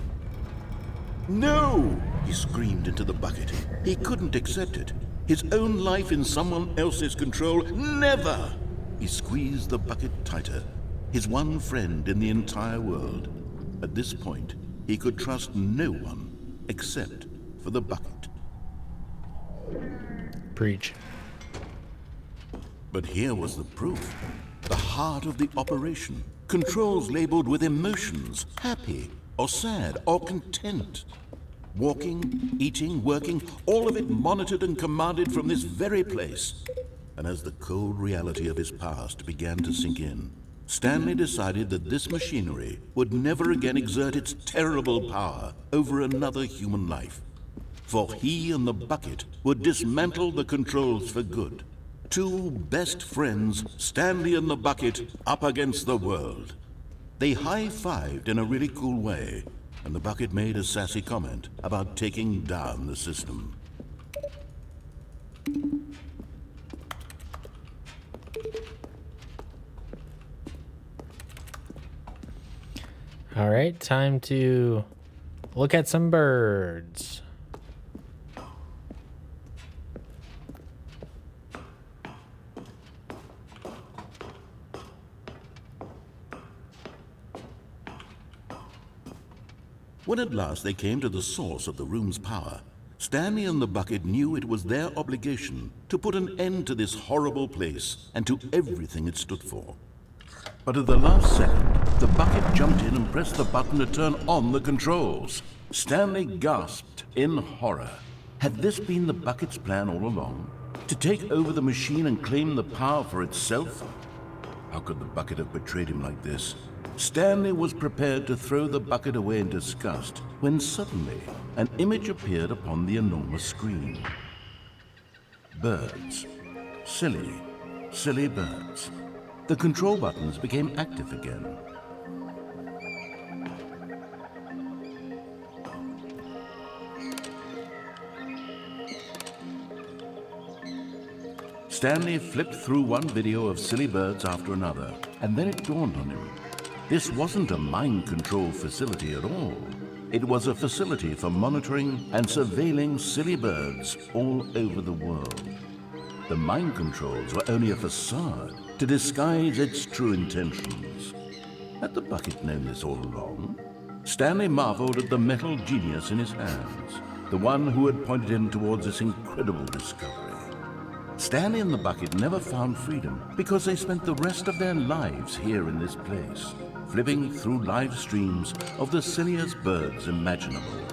No! He screamed into the bucket. He couldn't accept it. His own life in someone else's control, never! He squeezed the bucket tighter. His one friend in the entire world. At this point, he could trust no one except for the bucket. Preach. But here was the proof. The heart of the operation. Controls labeled with emotions, happy or sad or content. Walking, eating, working, all of it monitored and commanded from this very place. And as the cold reality of his past began to sink in, Stanley decided that this machinery would never again exert its terrible power over another human life. For he and the bucket would dismantle the controls for good. Two best friends, Stanley and the bucket, up against the world. They high-fived in a really cool way, and the bucket made a sassy comment about taking down the system. All right, time to look at some birds. When at last they came to the source of the room's power, Stanley and the bucket knew it was their obligation to put an end to this horrible place and to everything it stood for. But at the last second, the bucket jumped in and pressed the button to turn on the controls. Stanley gasped in horror. Had this been the bucket's plan all along? To take over the machine and claim the power for itself? How could the bucket have betrayed him like this? Stanley was prepared to throw the bucket away in disgust when suddenly an image appeared upon the enormous screen. Birds. Silly, silly birds. The control buttons became active again. Stanley flipped through one video of silly birds after another, and then it dawned on him. This wasn't a mind control facility at all. It was a facility for monitoring and surveilling silly birds all over the world. The mind controls were only a facade to disguise its true intentions. Had the bucket known this all along? Stanley marveled at the metal genius in his hands, the one who had pointed him towards this incredible discovery. Stanley and the bucket never found freedom because they spent the rest of their lives here in this place, flipping through live streams of the silliest birds imaginable.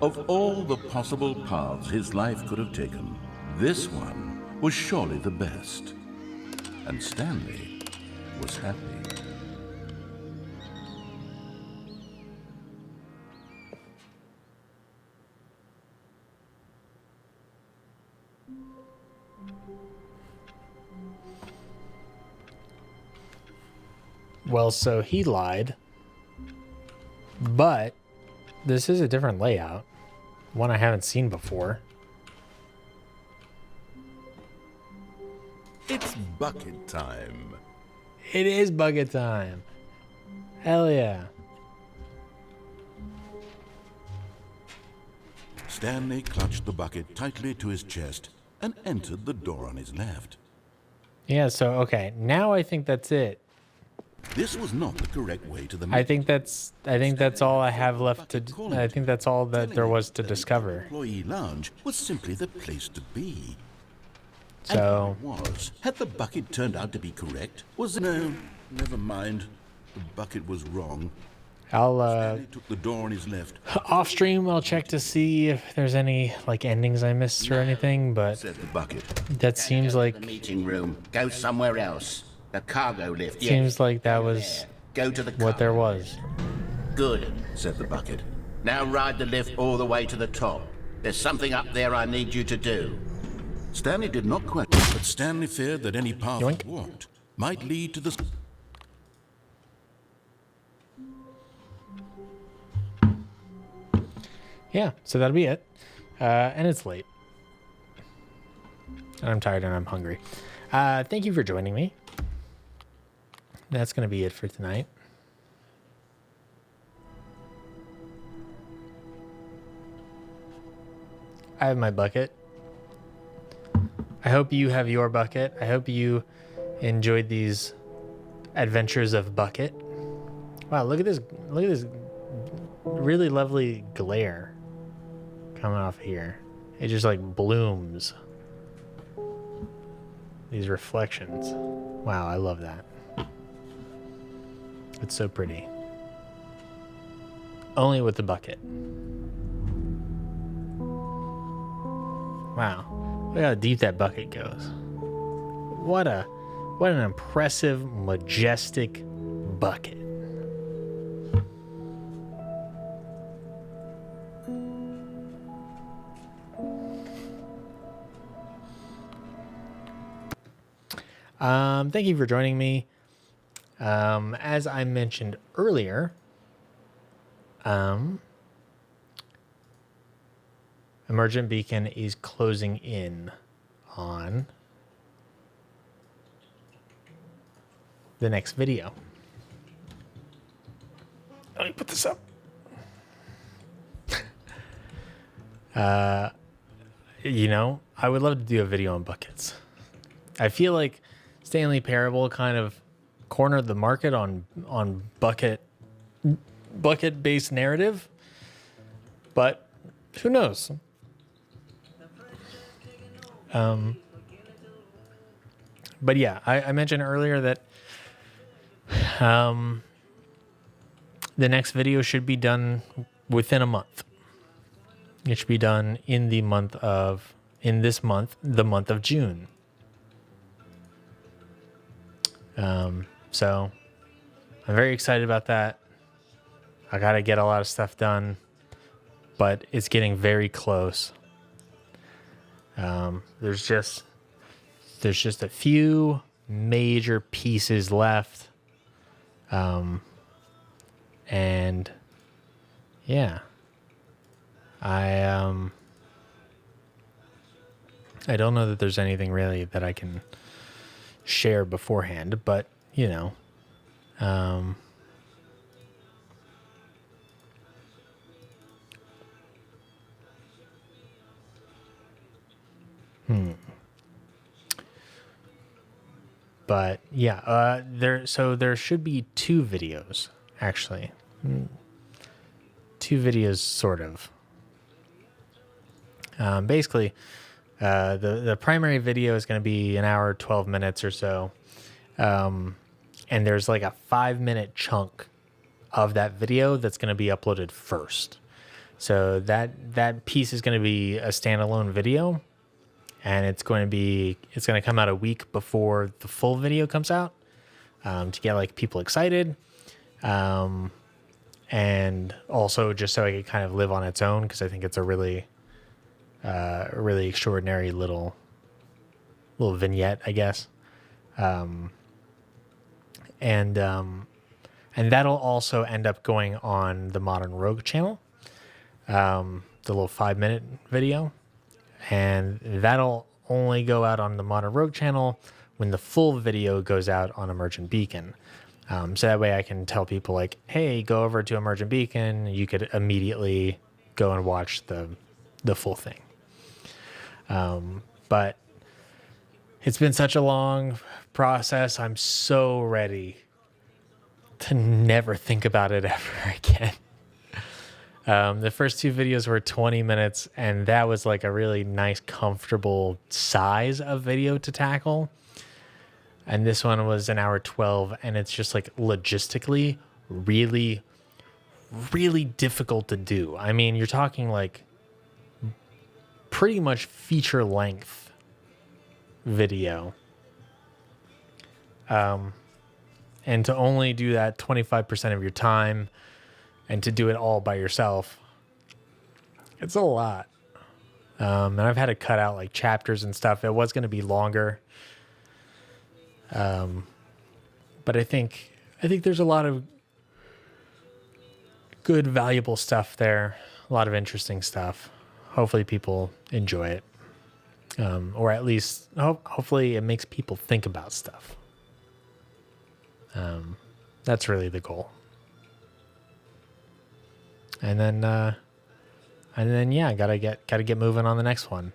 Of all the possible paths his life could have taken, this one was surely the best. And Stanley was happy. Well, so he lied, but this is a different layout, one I haven't seen before. It's bucket time. It is bucket time. Hell yeah. Stanley clutched the bucket tightly to his chest and entered the door on his left. Yeah, so, okay, now I think that's it. This was not the correct way to the I think that's all I have left to I think that's all that there was to discover. Employee lounge was simply the place to be. So And it was. Had the bucket turned out to be correct? Was it? No, never mind. The bucket was wrong. I'll Stanley took the door on his left. off stream I'll check to see if there's any like endings I missed or anything, but Said the bucket. that seems like The meeting room. Go somewhere else. The cargo lift. Yeah. seems like that was Go to the what there cargo was. Good. Said the bucket. Now ride the lift all the way to the top. There's something up there I need you to do. Stanley did not question, but Stanley feared that any path Yoink. he walked might lead to the... Yeah, so that'll be it. And it's late. And I'm tired and I'm hungry. Thank you for joining me. That's going to be it for tonight. I have my bucket. I hope you have your bucket. I hope you enjoyed these adventures of Bucket. Wow, look at this really lovely glare coming off here. It just like blooms. These reflections. Wow, I love that. It's so pretty. Only with the bucket. Wow. Look how deep that bucket goes. What an impressive, majestic bucket. Thank you for joining me. As I mentioned earlier, Emergent Beacon is closing in on the next video. Let me put this up. You know, I would love to do a video on buckets. I feel like Stanley Parable kind of cornered the market on bucket-based narrative, but who knows? But yeah, I mentioned earlier that the next video should be done within a month. It should be done in the month of June. So I'm very excited about that. I got to get a lot of stuff done, but it's getting very close. There's just a few major pieces left. And yeah, I don't know that there's anything really that I can share beforehand, but you know, But yeah, there should be two videos actually. Two videos, sort of. Basically, the primary video is going to be an hour, 12 minutes or so. And there's like a 5-minute chunk of that video that's going to be uploaded first. So that piece is going to be a standalone video, and it's going to come out a week before the full video comes out, to get like people excited. And also just so it can kind of live on its own, because I think it's a really extraordinary little vignette, I guess. And that'll also end up going on the Modern Rogue channel, the little 5-minute video, and that'll only go out on the Modern Rogue channel when the full video goes out on Emergent Beacon. So that way I can tell people like, hey, go over to Emergent Beacon. You could immediately go and watch the full thing. But it's been such a long process. I'm so ready to never think about it ever again. The first two videos were 20 minutes, and that was like a really nice, comfortable size of video to tackle. And this one was an hour 12, and it's just like logistically really, really difficult to do. I mean, you're talking like pretty much feature length video. And to only do that 25% of your time and to do it all by yourself, it's a lot. And I've had to cut out like chapters and stuff. It was going to be longer. But I think there's a lot of good, valuable stuff there. A lot of interesting stuff. Hopefully people enjoy it. Or at least hopefully it makes people think about stuff. That's really the goal. And then yeah, gotta get moving on the next one.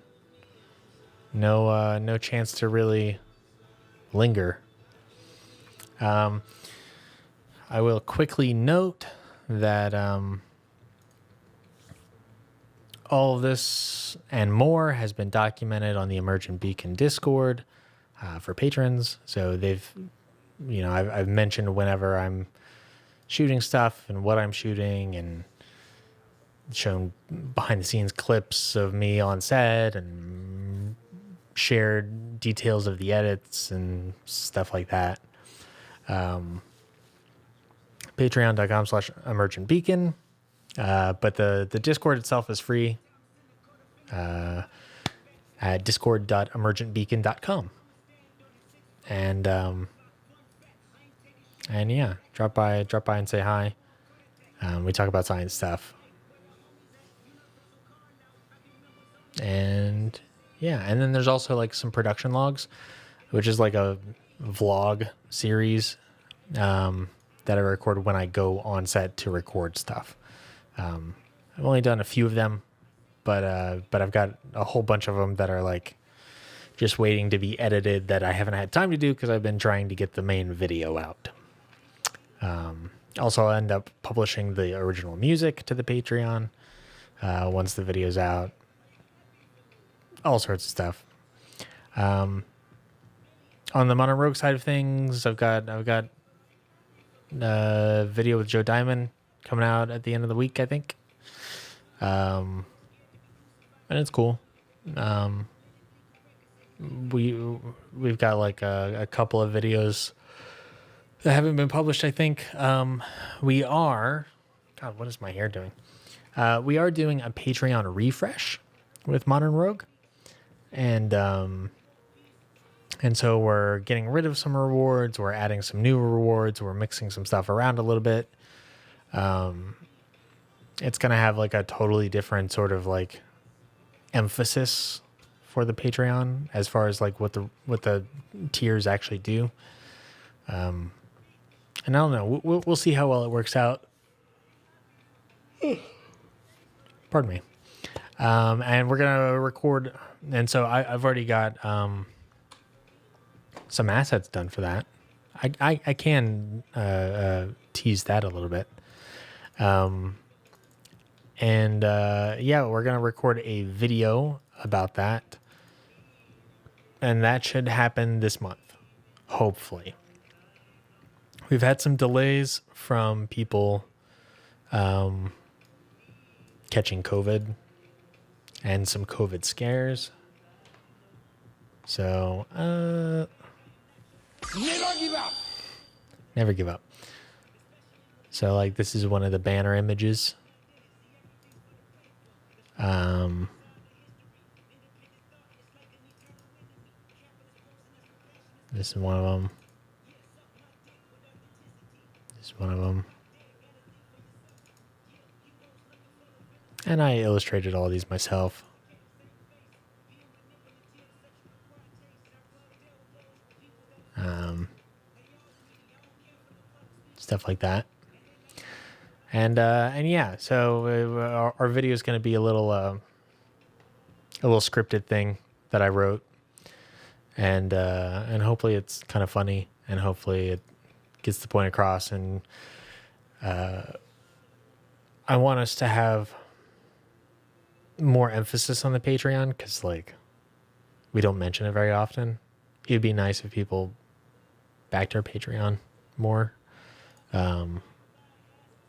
No chance to really linger. I will quickly note that all of this and more has been documented on the Emergent Beacon Discord for patrons. So I've mentioned whenever I'm shooting stuff and what I'm shooting, and shown behind the scenes clips of me on set and shared details of the edits and stuff like that. Patreon.com/emergentbeacon. But the Discord itself is free at discord.emergentbeacon.com. And yeah, drop by and say hi. We talk about science stuff. And yeah, and then there's also like some production logs, which is like a vlog series that that I record when I go on set to record stuff. I've only done a few of them, but I've got a whole bunch of them that are like just waiting to be edited that I haven't had time to do because I've been trying to get the main video out. Also, I'll end up publishing the original music to the Patreon once the video's out. All sorts of stuff. On the Modern Rogue side of things, I've got a video with Joe Diamond coming out at the end of the week, I think. And it's cool. We've got like a couple of videos that haven't been published, I think. We are... God, what is my hair doing? We are doing a Patreon refresh with Modern Rogue. And so we're getting rid of some rewards. We're adding some new rewards. We're mixing some stuff around a little bit. It's going to have like a totally different sort of like emphasis for the Patreon as far as like what the tiers actually do. And I don't know. We'll see how well it works out. Pardon me. And we're gonna record. And so I've already got some assets done for that. I can tease that a little bit. Yeah, we're gonna record a video about that, and that should happen this month, hopefully. We've had some delays from people catching COVID and some COVID scares. So, never give up. Never give up. So, like, this is one of the banner images. This is one of them. This is one of them. And I illustrated all these myself. Stuff like that. And yeah, so our video is going to be a little scripted thing that I wrote, and hopefully it's kind of funny, and hopefully it gets the point across. And I want us to have more emphasis on the Patreon because like we don't mention it very often. It'd be nice if people backed our Patreon more.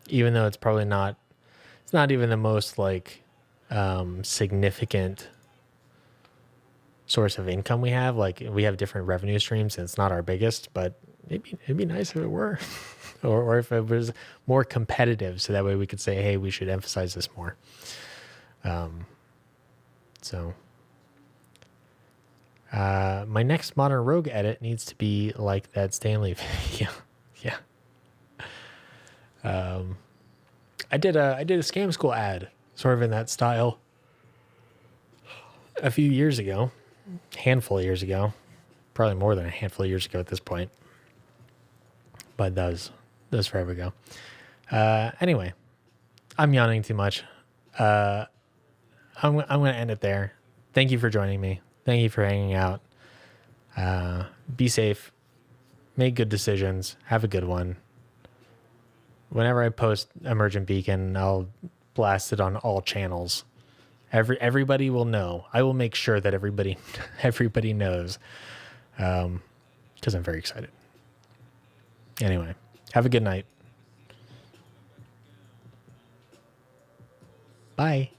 Even though it's probably not, it's not even the most like significant source of income we have. Like we have different revenue streams and it's not our biggest, but it'd be nice if it were, or if it was more competitive. So that way we could say, hey, we should emphasize this more. My next Modern Rogue edit needs to be like that Stanley video. Yeah. I did a Scam School ad sort of in that style a few years ago, handful of years ago, probably more than a handful of years ago at this point, but that was forever ago. Anyway, I'm yawning too much. I'm going to end it there. Thank you for joining me. Thank you for hanging out. Be safe. Make good decisions. Have a good one. Whenever I post Emergent Beacon, I'll blast it on all channels. Everybody will know. I will make sure that everybody knows, because I'm very excited. Anyway, have a good night. Bye.